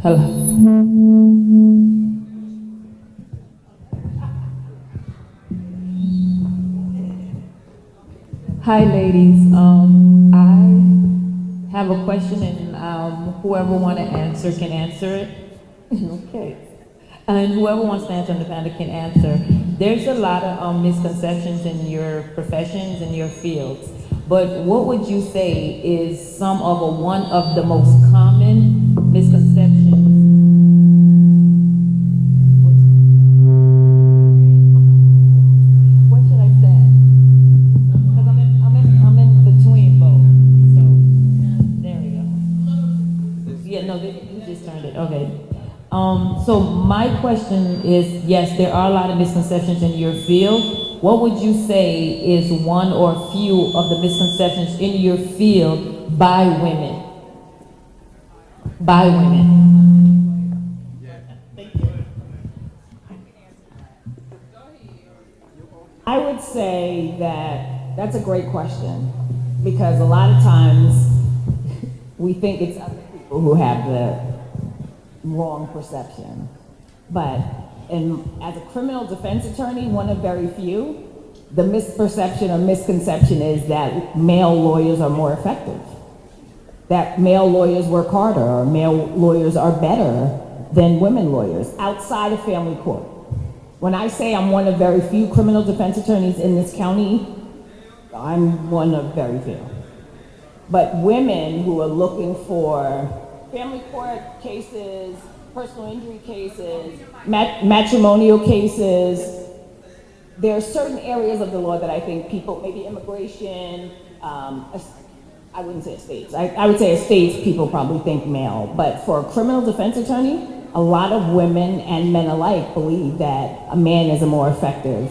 Hello. Hi, ladies. I have a question, and whoever want to answer can answer it. Okay. And whoever wants to answer on the panel can answer. There's a lot of misconceptions in your professions and your fields, but what would you say is one of the most common misconceptions? What should I say? Because I'm in between both. So there we go. Yeah, no, you just turned it. Okay. So my question is, yes, there are a lot of misconceptions in your field, what would you say is one or few of the misconceptions in your field by women? By women. I would say that that's a great question, because a lot of times we think it's other people who have the wrong perception. But as a criminal defense attorney, one of very few, the misperception or misconception is that male lawyers are more effective, that male lawyers work harder, or male lawyers are better than women lawyers outside of family court. When I say I'm one of very few criminal defense attorneys in this county, I'm one of very few. But women who are looking for family court cases, personal injury cases, matrimonial cases, there are certain areas of the law that I think people, maybe immigration, I wouldn't say estates. I would say estates people probably think male, but for a criminal defense attorney, a lot of women and men alike believe that a man is a more effective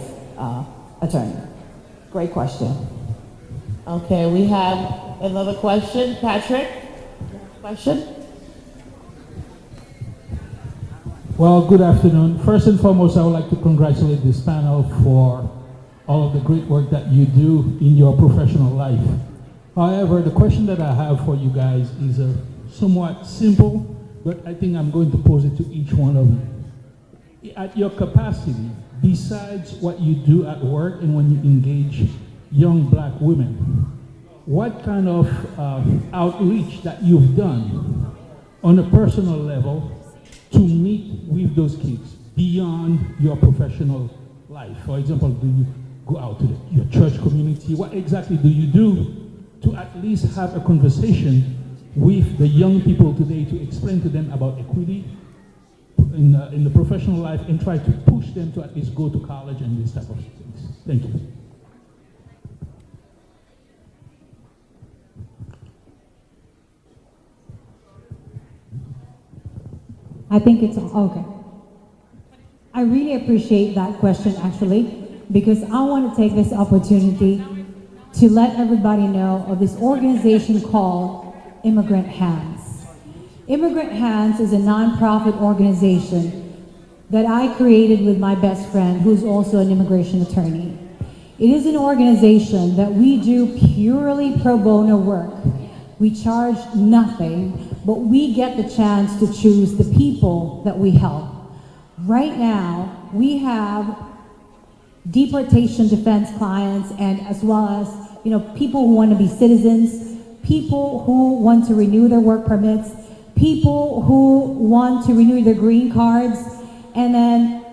attorney. Great question. Okay, we have another question. Patrick, question? Well, good afternoon. First and foremost, I would like to congratulate this panel for all of the great work that you do in your professional life. However, the question that I have for you guys is somewhat simple, but I think I'm going to pose it to each one of you. At your capacity, besides what you do at work and when you engage young black women, what kind of outreach that you've done on a personal level to meet with those kids beyond your professional life? For example, do you go out to your church community? What exactly do you do to at least have a conversation with the young people today to explain to them about equity in the professional life and try to push them to at least go to college and these type of things? Thank you. I think it's okay. I really appreciate that question, actually, because I want to take this opportunity to let everybody know of this organization called Immigrant Hands. Immigrant Hands is a nonprofit organization that I created with my best friend, who's also an immigration attorney. It is an organization that we do purely pro bono work. We charge nothing, but we get the chance to choose the people that we help. Right now, we have deportation defense clients, and as well as people who want to be citizens, people who want to renew their work permits, people who want to renew their green cards, and then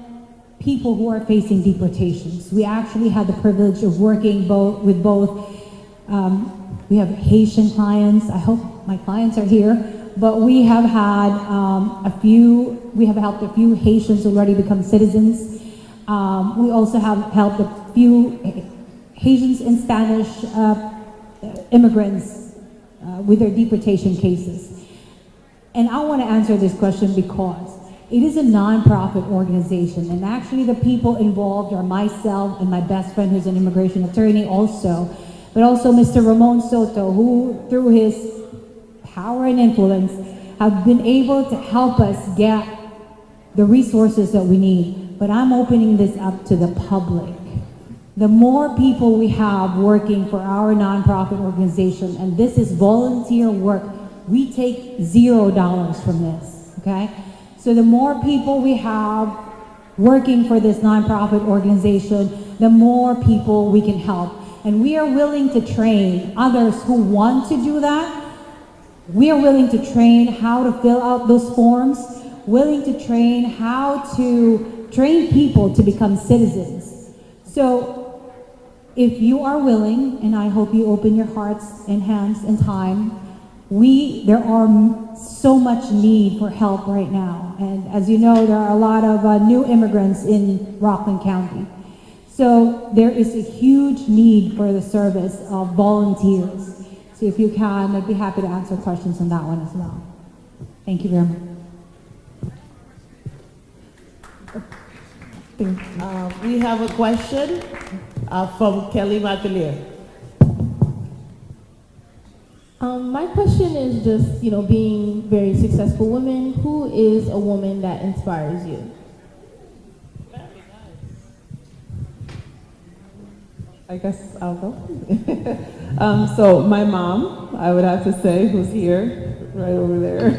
people who are facing deportations. We actually had the privilege of working with both. We have Haitian clients. I hope my clients are here, but we have had we have helped a few Haitians already become citizens. We also have helped a few Haitians and Spanish immigrants with their deportation cases. And I want to answer this question because it is a nonprofit organization, and actually the people involved are myself and my best friend who's an immigration attorney also, but also Mr. Ramon Soto, who through his power and influence have been able to help us get the resources that we need. But I'm opening this up to the public. The more people we have working for our nonprofit organization, and this is volunteer work, we take $0 from this, okay? So the more people we have working for this nonprofit organization, the more people we can help. And we are willing to train others who want to do that. We are willing to train how to fill out those forms, willing to train how to train people to become citizens. So if you are willing, and I hope you open your hearts and hands and time, there are so much need for help right now. And as you know, there are a lot of new immigrants in Rockland County. So there is a huge need for the service of volunteers. So if you can, I'd be happy to answer questions on that one as well. Thank you very much. We have a question from Kelly Matelier. My question is just, being very successful women, who is a woman that inspires you? I guess I'll go. So my mom, I would have to say, who's here, right over there.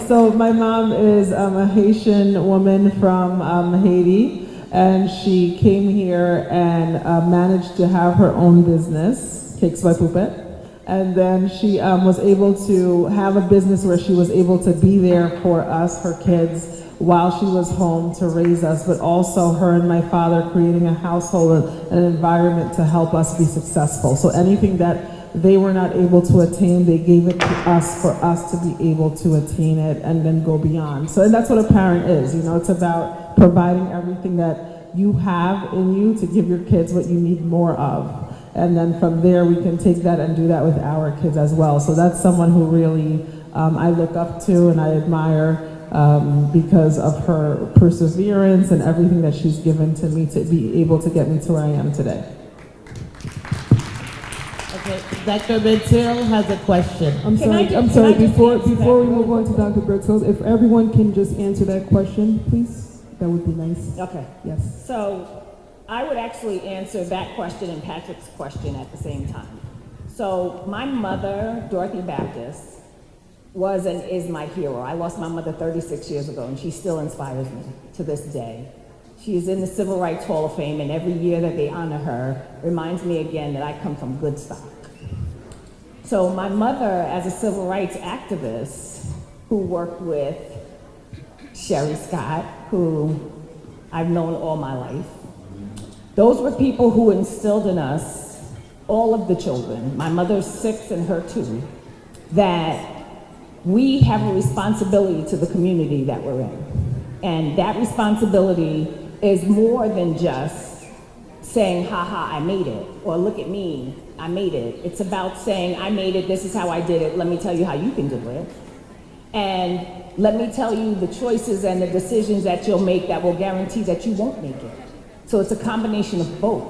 So my mom is a Haitian woman from Haiti, and she came here and managed to have her own business, Cakes by Poupette. And then she was able to have a business where she was able to be there for us, her kids, while she was home to raise us, but also her and my father creating a household and an environment to help us be successful. So anything that they were not able to attain, they gave it to us for us to be able to attain it and then go beyond. So and that's what a parent is, it's about providing everything that you have in you to give your kids what you need more of. And then from there, we can take that and do that with our kids as well. So that's someone who really I look up to and I admire because of her perseverance and everything that she's given to me to be able to get me to where I am today. Okay, Dr. Bertil has a question. I'm sorry. Before we move on to Dr. Bertil, if everyone can just answer that question, please, that would be nice. Okay. Yes. So I would actually answer that question and Patrick's question at the same time. So my mother, Dorothy Baptist, was and is my hero. I lost my mother 36 years ago, and she still inspires me to this day. She is in the Civil Rights Hall of Fame, and every year that they honor her reminds me again that I come from good stock. So my mother, as a civil rights activist who worked with Sherry Scott, who I've known all my life, those were people who instilled in us, all of the children, my mother's 6 and her 2, that we have a responsibility to the community that we're in. And that responsibility is more than just saying, haha, I made it, or look at me, I made it. It's about saying, I made it, this is how I did it, let me tell you how you can do it. And let me tell you the choices and the decisions that you'll make that will guarantee that you won't make it. So it's a combination of both.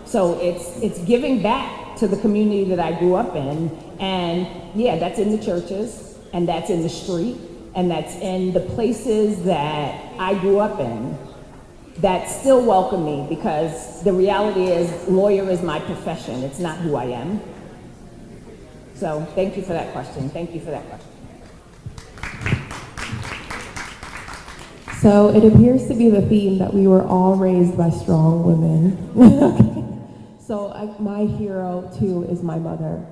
So it's giving back to the community that I grew up in, and yeah, that's in the churches, and that's in the street, and that's in the places that I grew up in that still welcome me, because the reality is lawyer is my profession. It's not who I am. So thank you for that question. Thank you for that question. So it appears to be the theme that we were all raised by strong women. So my hero too is my mother.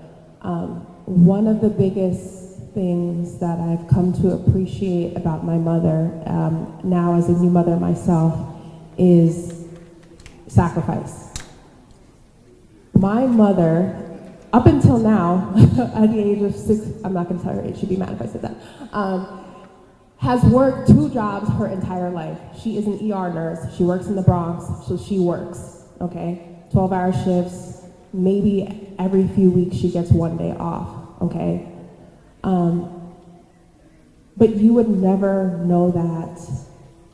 One of the biggest things that I've come to appreciate about my mother, now as a new mother myself, is sacrifice. My mother, up until now, at the age of 6, I'm not going to tell her age, she'd be mad if I said that, has worked 2 jobs her entire life. She is an ER nurse, she works in the Bronx, so she works, okay? 12-hour shifts, maybe every few weeks she gets 1 day off, okay? But you would never know that.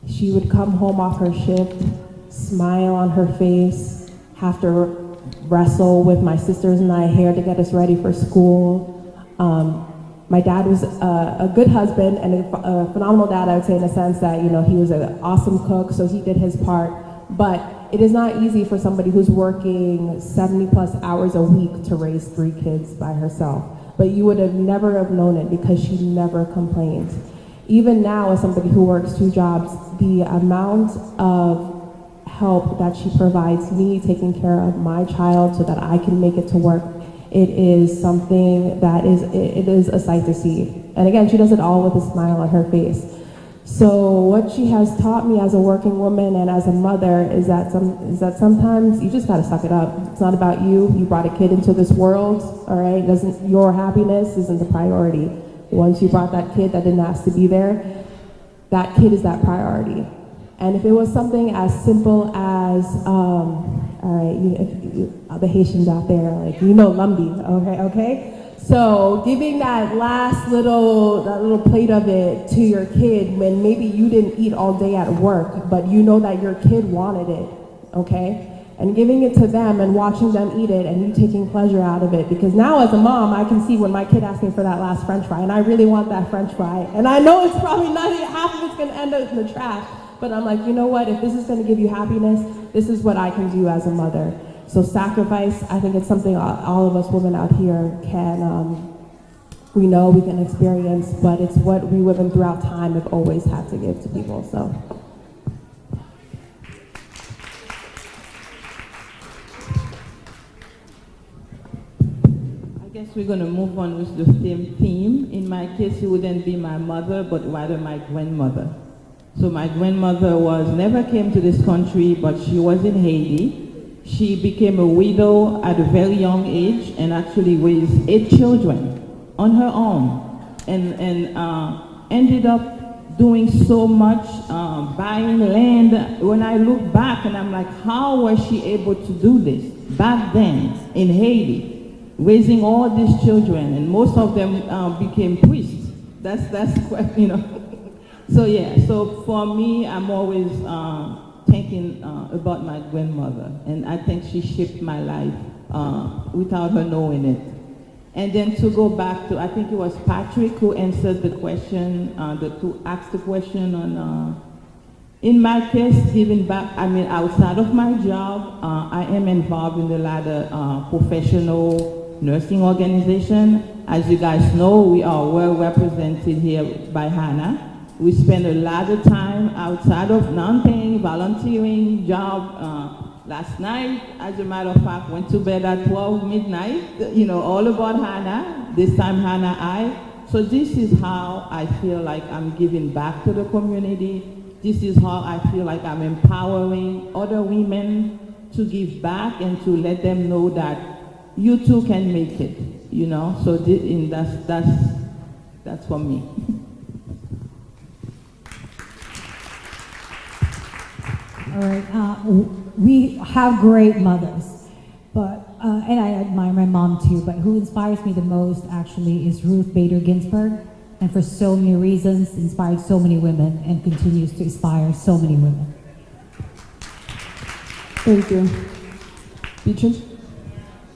She would come home off her shift, smile on her face, have to wrestle with my sisters and I here to get us ready for school. My dad was a good husband and a phenomenal dad, I would say, in a sense that, he was an awesome cook, so he did his part. But it is not easy for somebody who's working 70+ hours a week to raise 3 kids by herself. But you would have never have known it because she never complained. Even now, as somebody who works 2 jobs, the amount of help that she provides me taking care of my child so that I can make it to work, it is something that it is a sight to see. And again, she does it all with a smile on her face. So what she has taught me as a working woman and as a mother is that sometimes you just gotta suck it up. It's not about you. You brought a kid into this world, all right? Your happiness isn't the priority. Once you brought that kid that didn't ask to be there, that kid is that priority. And if it was something as simple as, all right, the Haitians out there, Lumbi, okay? So giving that little plate of it to your kid when maybe you didn't eat all day at work, but you know that your kid wanted it, okay? And giving it to them and watching them eat it and you taking pleasure out of it. Because now as a mom, I can see when my kid asks me for that last French fry, and I really want that French fry. And I know it's probably not even half of it's gonna end up in the trash. But I'm like, you know what, if this is gonna give you happiness, this is what I can do as a mother. So sacrifice, I think it's something all of us women out here we know we can experience, but it's what we women throughout time have always had to give to people, so. I guess we're going to move on with the same theme. In my case, it wouldn't be my mother, but rather my grandmother. So my grandmother never came to this country, but she was in Haiti. She became a widow at a very young age and actually raised 8 children on her own and ended up doing so much, buying land. When I look back and I'm like, how was she able to do this back then in Haiti, raising all these children, and most of them became priests. That's quite, you know. So yeah, so for me, I'm always thinking about my grandmother, and I think she shaped my life without her knowing it. And then to go back to, I think it was Patrick who answered the question, who asked the question on, in my case, giving back, I mean, outside of my job, I am involved in a lot of professional nursing organization. As you guys know, we are well represented here by HANA. We spend a lot of time outside of non-paying, volunteering job. Last night, as a matter of fact, went to bed at 12 midnight, you know, all about HANA, this time HANA I. So this is how I feel like I'm giving back to the community. This is how I feel like I'm empowering other women to give back and to let them know that you too can make it, you know. So that's for me. All right, we have great mothers, but and I admire my mom too, but who inspires me the most actually is Ruth Bader Ginsburg, and for so many reasons inspired so many women and continues to inspire so many women. Thank you. Beatrice?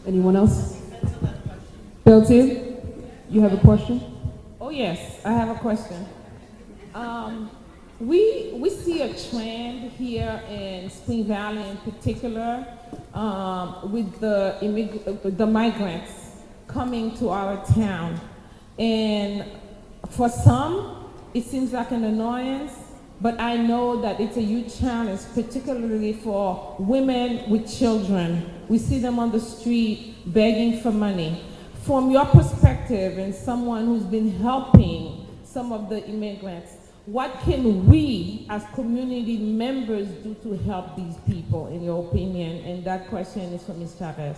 Anyone else? Beltier, you have a question? Oh yes, I have a question. We see a trend here in Spring Valley in particular with the migrants coming to our town. And for some, it seems like an annoyance, but I know that it's a huge challenge, particularly for women with children. We see them on the street begging for money. From your perspective and someone who's been helping some of the immigrants, what can we as community members do to help these people, in your opinion? And that question is for Ms. Chavez.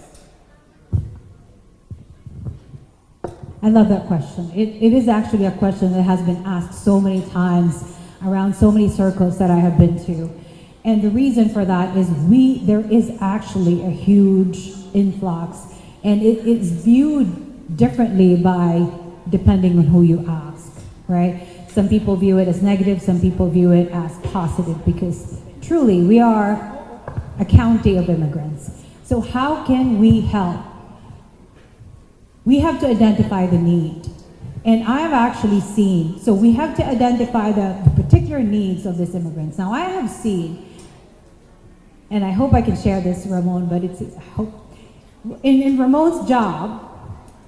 I love that question. It is actually a question that has been asked so many times around so many circles that I have been to. And the reason for that is there is actually a huge influx, and it is viewed differently depending on who you ask, right? Some people view it as negative, some people view it as positive, because truly we are a county of immigrants. So how can we help? We have to identify the need. And I have actually seen, so we have to identify the particular needs of these immigrants. Now I have seen, and I hope I can share this, Ramon, but in Ramon's job,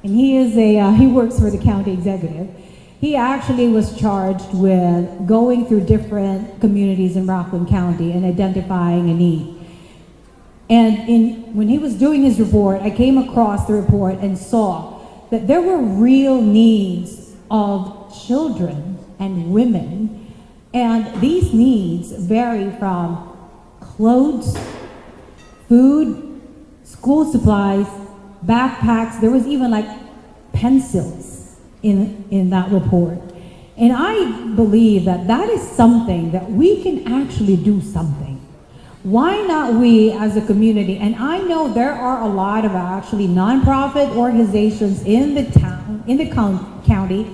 and he works for the county executive, he actually was charged with going through different communities in Rockland County and identifying a need. And when he was doing his report, I came across the report and saw that there were real needs of children and women, and these needs vary from clothes, food, school supplies, backpacks. There was even like pencils in that report. And I believe that is something that we can actually do something. why not we as a community, and I know there are a lot of actually nonprofit organizations in the town, in the county,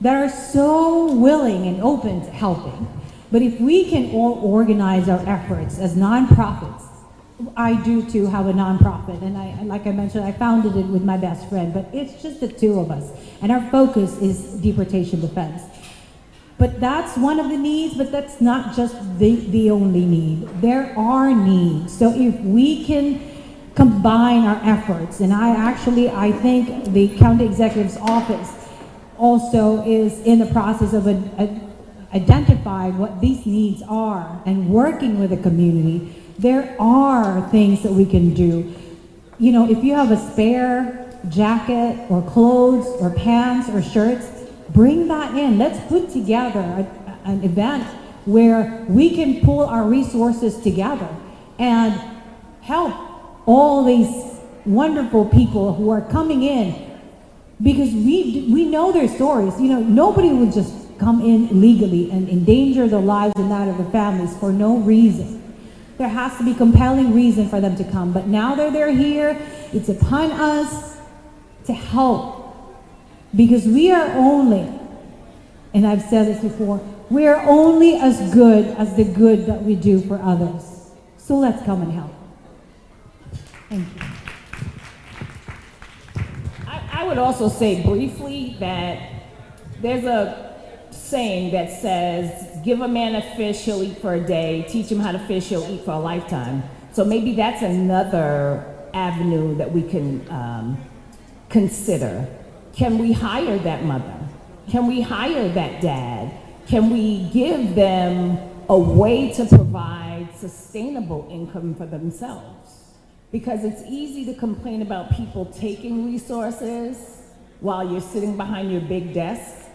that are so willing and open to helping. But if we can all organize our efforts as nonprofits, I do too have a nonprofit, and like I mentioned, I founded it with my best friend, but it's just the two of us, and our focus is deportation defense. But that's one of the needs, but that's not just the only need. There are needs. So if we can combine our efforts, and I think the county executive's office also is in the process of identifying what these needs are and working with the community. There are things that we can do. You know, if you have a spare jacket or clothes or pants or shirts, bring that in. Let's put together an event where we can pull our resources together and help all these wonderful people who are coming in, because we know their stories. You know, nobody would just come in illegally and endanger their lives and that of their families for no reason. There has to be compelling reason for them to come. But now that they're here, it's upon us to help. Because we are only, and I've said this before, we are only as good as the good that we do for others. So let's come and help. Thank you. I would also say briefly that there's a saying that says, give a man a fish, he'll eat for a day. Teach him how to fish, he'll eat for a lifetime. So maybe that's another avenue that we can consider. Can we hire that mother? Can we hire that dad? Can we give them a way to provide sustainable income for themselves? Because it's easy to complain about people taking resources while you're sitting behind your big desk.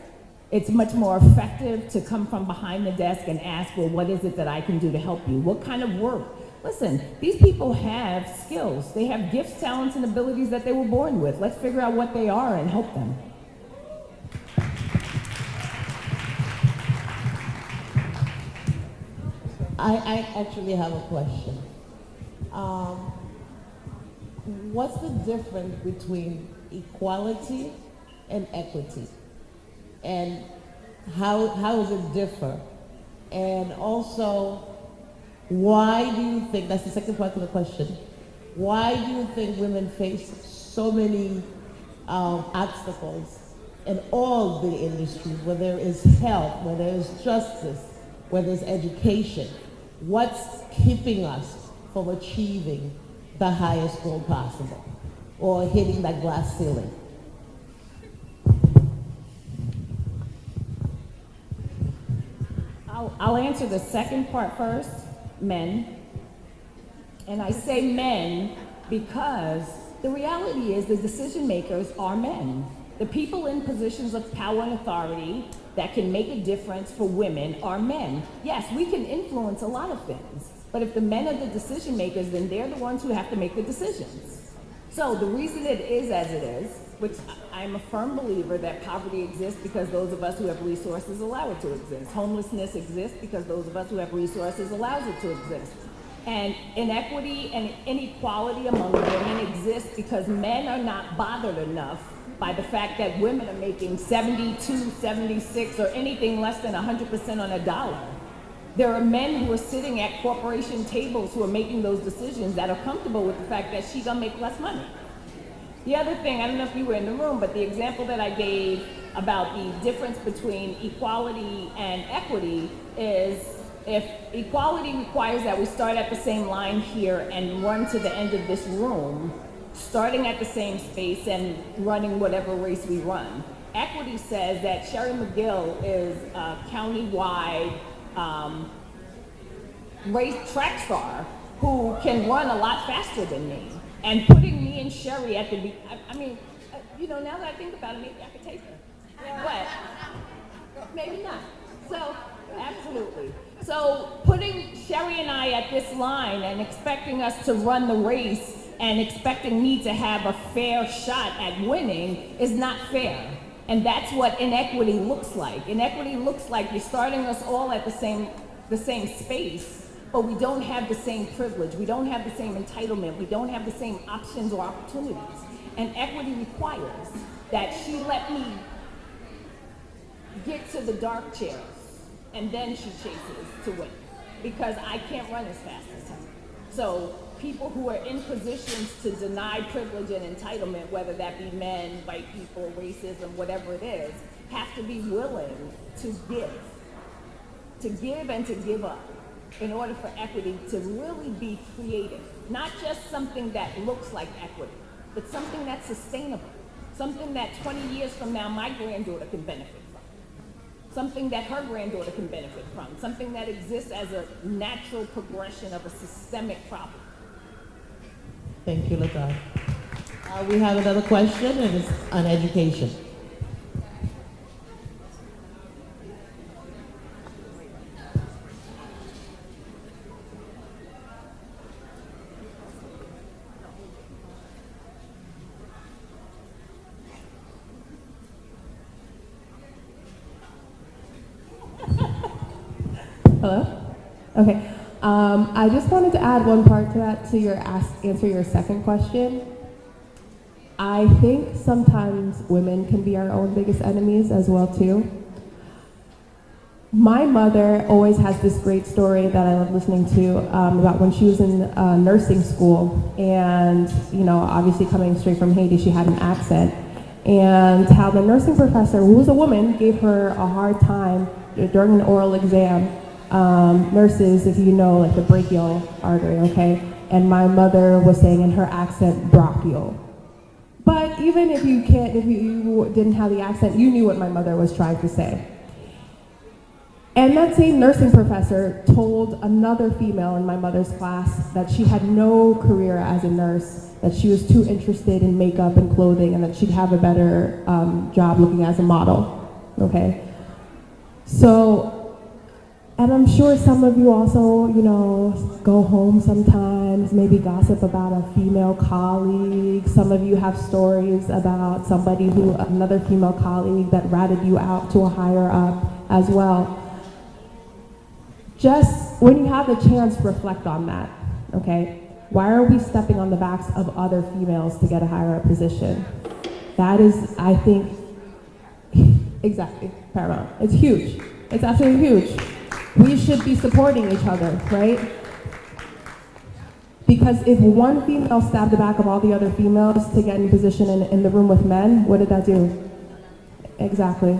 It's much more effective to come from behind the desk and ask, well, what is it that I can do to help you? What kind of work? Listen, these people have skills. They have gifts, talents, and abilities that they were born with. Let's figure out what they are and help them. I actually have a question. What's the difference between equality and equity? And how does it differ? And also, why do you think, that's the second part of the question, why do you think women face so many obstacles in all the industries, where there is health, where there is justice, where there's education? What's keeping us from achieving the highest goal possible or hitting that glass ceiling? I'll answer the second part first, men. And I say men because the reality is the decision makers are men. The people in positions of power and authority that can make a difference for women are men. Yes, we can influence a lot of things, but if the men are the decision makers, then they're the ones who have to make the decisions. So the reason it is as it is, which I'm a firm believer that poverty exists because those of us who have resources allow it to exist. Homelessness exists because those of us who have resources allows it to exist. And inequity and inequality among women exists because men are not bothered enough by the fact that women are making 72, 76, or anything less than 100% on a dollar. There are men who are sitting at corporation tables who are making those decisions that are comfortable with the fact that she's gonna make less money. The other thing, I don't know if you were in the room, but the example that I gave about the difference between equality and equity is if equality requires that we start at the same line here and run to the end of this room, starting at the same space and running whatever race we run. Equity says that Sherry McGill is a county-wide race track star who can run a lot faster than me. And putting me and Sherry at the, I mean, you know, now that I think about it, maybe I could take her. But maybe not. So, absolutely. So putting Sherry and I at this line and expecting us to run the race and expecting me to have a fair shot at winning is not fair. And that's what inequity looks like. Inequity looks like you're starting us all at the same space, but we don't have the same privilege, we don't have the same entitlement, we don't have the same options or opportunities. And equity requires that she let me get to the dark chairs, and then she chases to win, because I can't run as fast as her. So people who are in positions to deny privilege and entitlement, whether that be men, white people, racism, whatever it is, have to be willing to give and to give up in order for equity to really be created. Not just something that looks like equity, but something that's sustainable, something that 20 years from now my granddaughter can benefit from, something that her granddaughter can benefit from, something that exists as a natural progression of a systemic problem. Thank you, LaToya. We have another question, and it's on education. Hello? Okay. I just wanted to add one part to that, to your answer your second question. I think sometimes women can be our own biggest enemies as well too. My mother always has this great story that I love listening to about when she was in nursing school, and obviously coming straight from Haiti, she had an accent, and how the nursing professor, who was a woman, gave her a hard time during an oral exam. Nurses, if you know, like the brachial artery, okay? And my mother was saying in her accent, brachial. But even if you didn't have the accent, you knew what my mother was trying to say. And that same nursing professor told another female in my mother's class that she had no career as a nurse, that she was too interested in makeup and clothing, and that she'd have a better job looking as a model, okay? So, and I'm sure some of you also, go home sometimes, maybe gossip about a female colleague. Some of you have stories about another female colleague that ratted you out to a higher up as well. Just when you have the chance, reflect on that, okay? Why are we stepping on the backs of other females to get a higher up position? That is, I think, exactly, paramount. It's huge. It's absolutely huge. We should be supporting each other, right? Because if one female stabbed the back of all the other females to get in position in the room with men, what did that do? Exactly.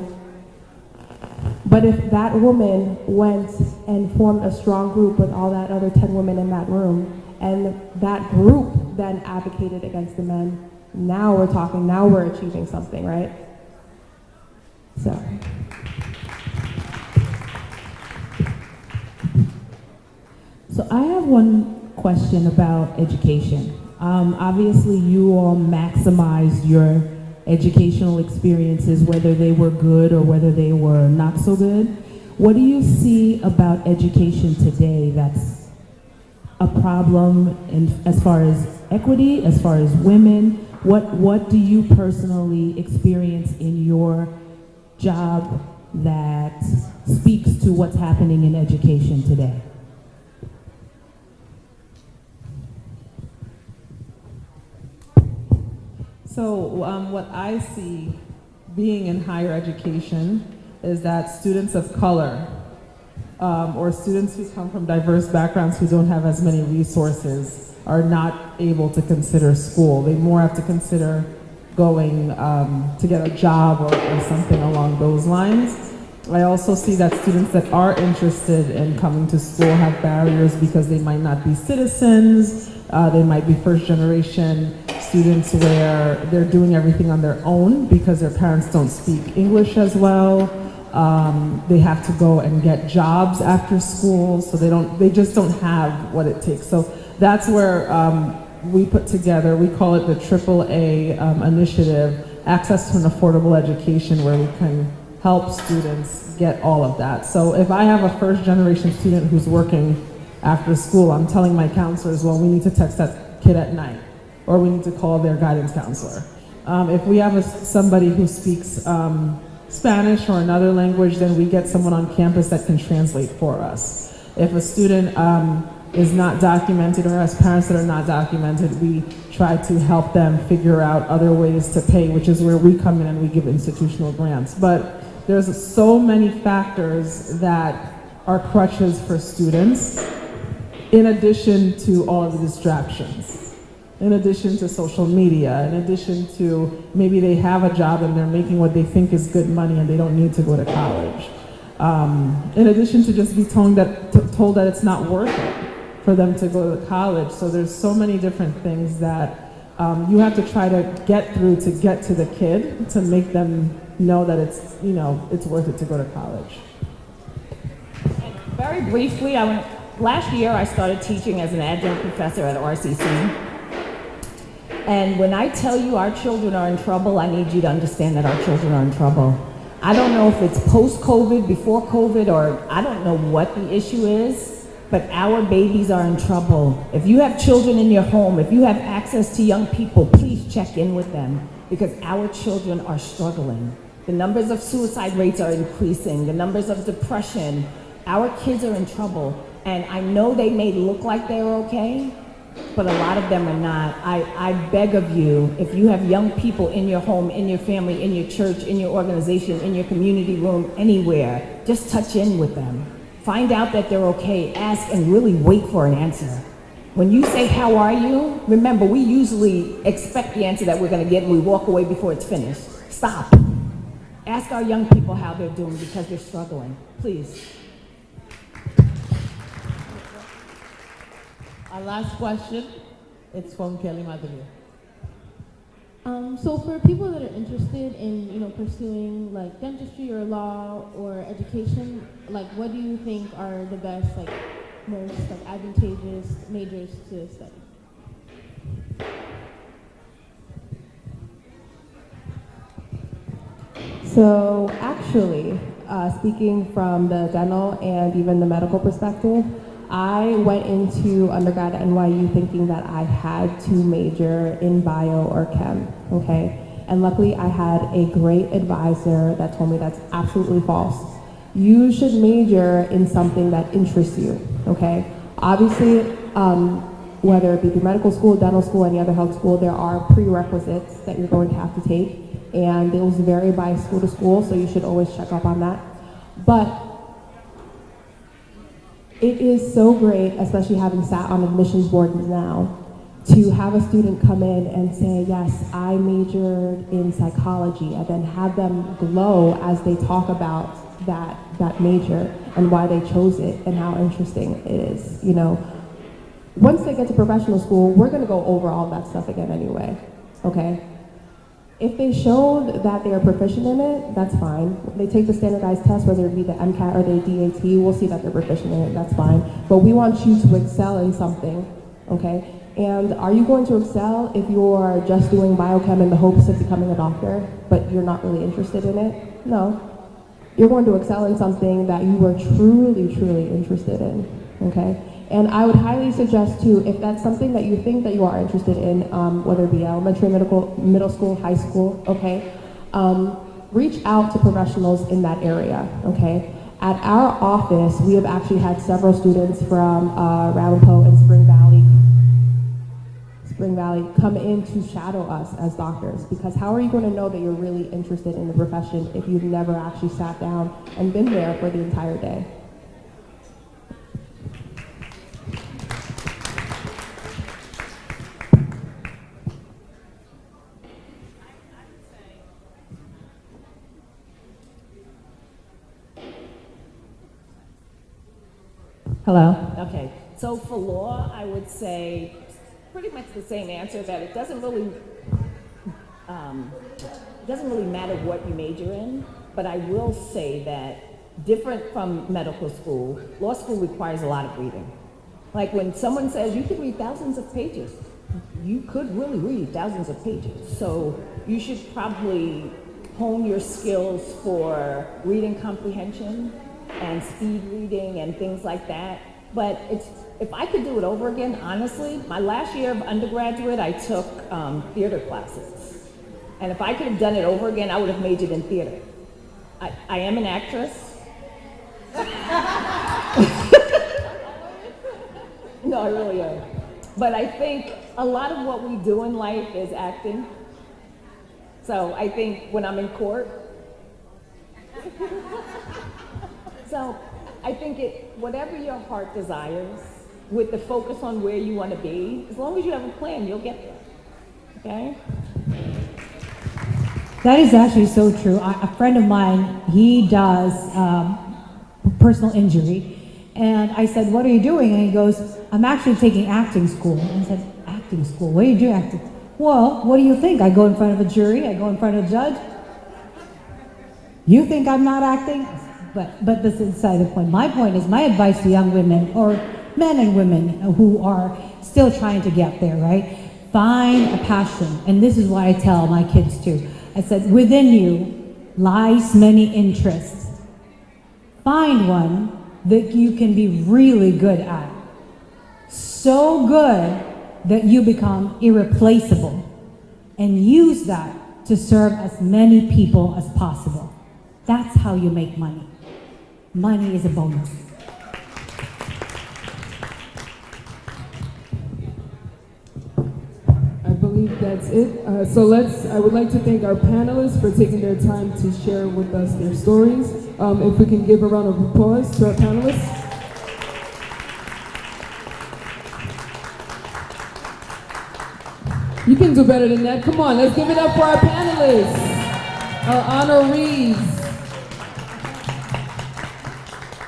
But if that woman went and formed a strong group with all that other 10 women in that room, and that group then advocated against the men, now we're talking, now we're achieving something, right? So. So I have one question about education. Obviously, you all maximized your educational experiences, whether they were good or whether they were not so good. What do you see about education today that's a problem as far as equity, as far as women? What do you personally experience in your job that speaks to what's happening in education today? So what I see being in higher education is that students of color or students who come from diverse backgrounds who don't have as many resources are not able to consider school. They more have to consider going to get a job or something along those lines. I also see that students that are interested in coming to school have barriers because they might not be citizens, they might be first generation students where they're doing everything on their own because their parents don't speak English as well. They have to go and get jobs after school, so they just don't have what it takes. So that's where we put together, we call it the AAA initiative, Access to an Affordable Education, where we can help students get all of that. So if I have a first generation student who's working after school, I'm telling my counselors, well, we need to text that kid at night, or we need to call their guidance counselor. If we have somebody who speaks Spanish or another language, then we get someone on campus that can translate for us. If a student is not documented or has parents that are not documented, we try to help them figure out other ways to pay, which is where we come in and we give institutional grants. But there's so many factors that are crutches for students, in addition to all of the distractions, in addition to social media, in addition to maybe they have a job and they're making what they think is good money and they don't need to go to college. In addition to just be told that it's not worth it for them to go to college. So there's so many different things that you have to try to get through to get to the kid to make them know that it's worth it to go to college. Very briefly, last year I started teaching as an adjunct professor at RCC. And when I tell you our children are in trouble, I need you to understand that our children are in trouble. I don't know if it's post-COVID, before COVID, or I don't know what the issue is, but our babies are in trouble. If you have children in your home, if you have access to young people, please check in with them, because our children are struggling. The numbers of suicide rates are increasing, the numbers of depression. Our kids are in trouble, and I know they may look like they're okay, but a lot of them are not. I beg of you, if you have young people in your home, in your family, in your church, in your organization, in your community room, anywhere, just touch in with them. Find out that they're okay, ask, and really wait for an answer. When you say, how are you? Remember, we usually expect the answer that we're gonna get and we walk away before it's finished. Stop. Ask our young people how they're doing, because they're struggling. Please. Our last question, it's from Kelly Madrid. So for people that are interested in, pursuing like dentistry or law or education, like what do you think are the best, like most like advantageous majors to study? So actually, speaking from the dental and even the medical perspective, I went into undergrad at NYU thinking that I had to major in bio or chem, okay? And luckily I had a great advisor that told me that's absolutely false. You should major in something that interests you, okay? Obviously, whether it be through medical school, dental school, any other health school, there are prerequisites that you're going to have to take, and those vary by school to school, so you should always check up on that. But it is so great, especially having sat on admissions boards now, to have a student come in and say, yes, I majored in psychology, and then have them glow as they talk about that major and why they chose it and how interesting it is. Once they get to professional school, we're gonna go over all that stuff again anyway, okay? If they showed that they are proficient in it, that's fine. They take the standardized test, whether it be the MCAT or the DAT, we'll see that they're proficient in it, that's fine. But we want you to excel in something, okay? And are you going to excel if you're just doing biochem in the hopes of becoming a doctor, but you're not really interested in it? No. You're going to excel in something that you are truly, truly interested in, okay? And I would highly suggest too, if that's something that you think that you are interested in, whether it be elementary, middle school, high school, okay, reach out to professionals in that area, okay? At our office, we have actually had several students from Ramapo and Spring Valley come in to shadow us as doctors, because how are you going to know that you're really interested in the profession if you've never actually sat down and been there for the entire day? Hello? Okay, so for law, I would say pretty much the same answer, that it doesn't really matter what you major in, but I will say that different from medical school, law school requires a lot of reading. Like when someone says you could read thousands of pages, you could really read thousands of pages. So you should probably hone your skills for reading comprehension and speed reading and things like that. But if I could do it over again, honestly, my last year of undergraduate, I took theater classes. And if I could have done it over again, I would have majored in theater. I am an actress. No, I really am. But I think a lot of what we do in life is acting. So I think when I'm in court, so I think whatever your heart desires, with the focus on where you want to be, as long as you have a plan, you'll get there. Okay? That is actually so true. A friend of mine, he does personal injury. And I said, what are you doing? And he goes, I'm actually taking acting school. And I said, acting school? What do you do acting? Well, what do you think? I go in front of a jury, I go in front of a judge. You think I'm not acting? But this is beside the point. My point is, my advice to young women, or men and women who are still trying to get there, right? Find a passion. And this is what I tell my kids too. I said, within you lies many interests. Find one that you can be really good at. So good that you become irreplaceable. And use that to serve as many people as possible. That's how you make money. Money is a bonus. I believe that's it. I would like to thank our panelists for taking their time to share with us their stories. If we can give a round of applause to our panelists. You can do better than that. Come on, let's give it up for our panelists, our honorees,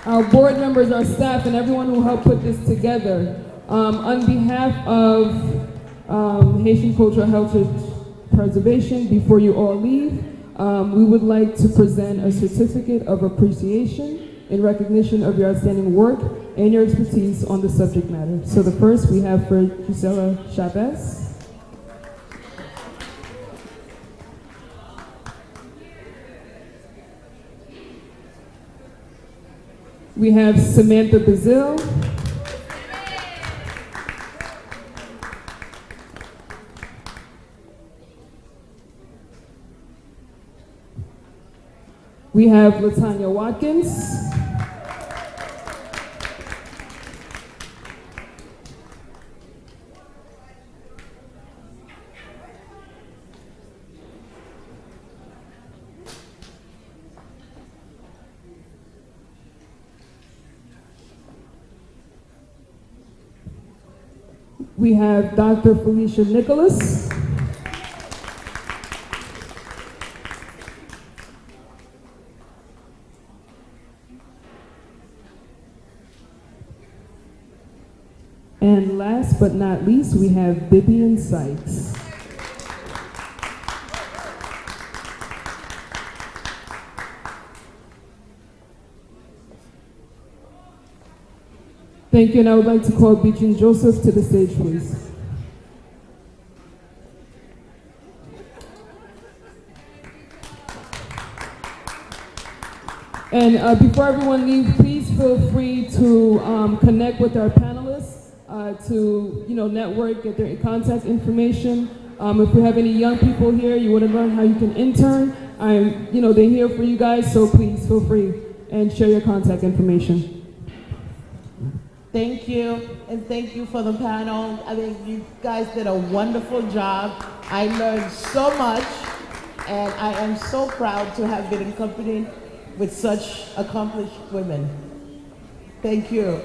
our board members, our staff, and everyone who helped put this together. On behalf of Haitian Cultural Heritage Preservation, before you all leave, we would like to present a certificate of appreciation in recognition of your outstanding work and your expertise on the subject matter. So the first we have for Gisela Chavez. We have Samantha Bazile. We have Latanya Watkins. We have Dr. Felicia Nicholas. And last but not least, we have Vivian Sykes. Thank you, and I would like to call Beijing Joseph to the stage, please. And before everyone leaves, please feel free to connect with our panelists, to network, get their contact information. If we have any young people here, you want to learn how you can intern, they're here for you guys, so please feel free and share your contact information. Thank you, and thank you for the panel. I mean, you guys did a wonderful job. I learned so much, and I am so proud to have been accompanied with such accomplished women. Thank you.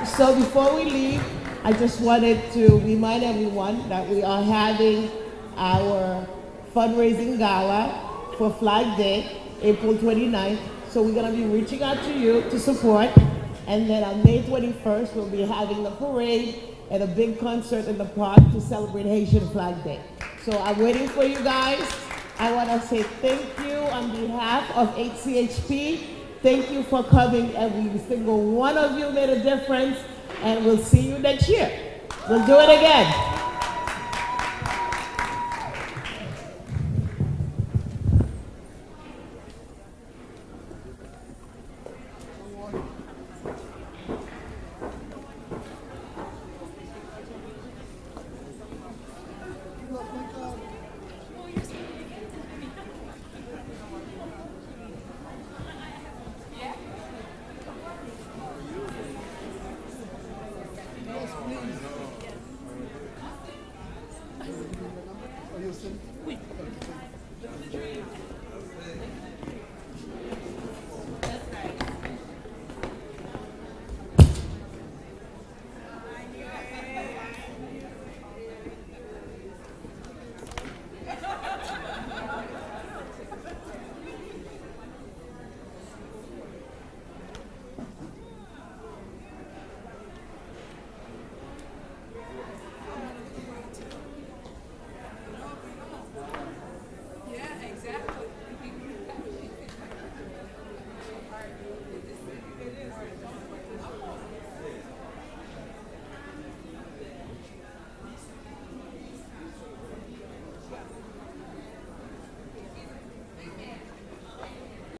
So before we leave, I just wanted to remind everyone that we are having our fundraising gala for Flag Day, April 29th. So we're gonna be reaching out to you to support. And then on May 21st, we'll be having the parade and a big concert in the park to celebrate Haitian Flag Day. So I'm waiting for you guys. I wanna say thank you on behalf of HCHP. Thank you for coming. Every single one of you made a difference. And we'll see you next year. We'll do it again.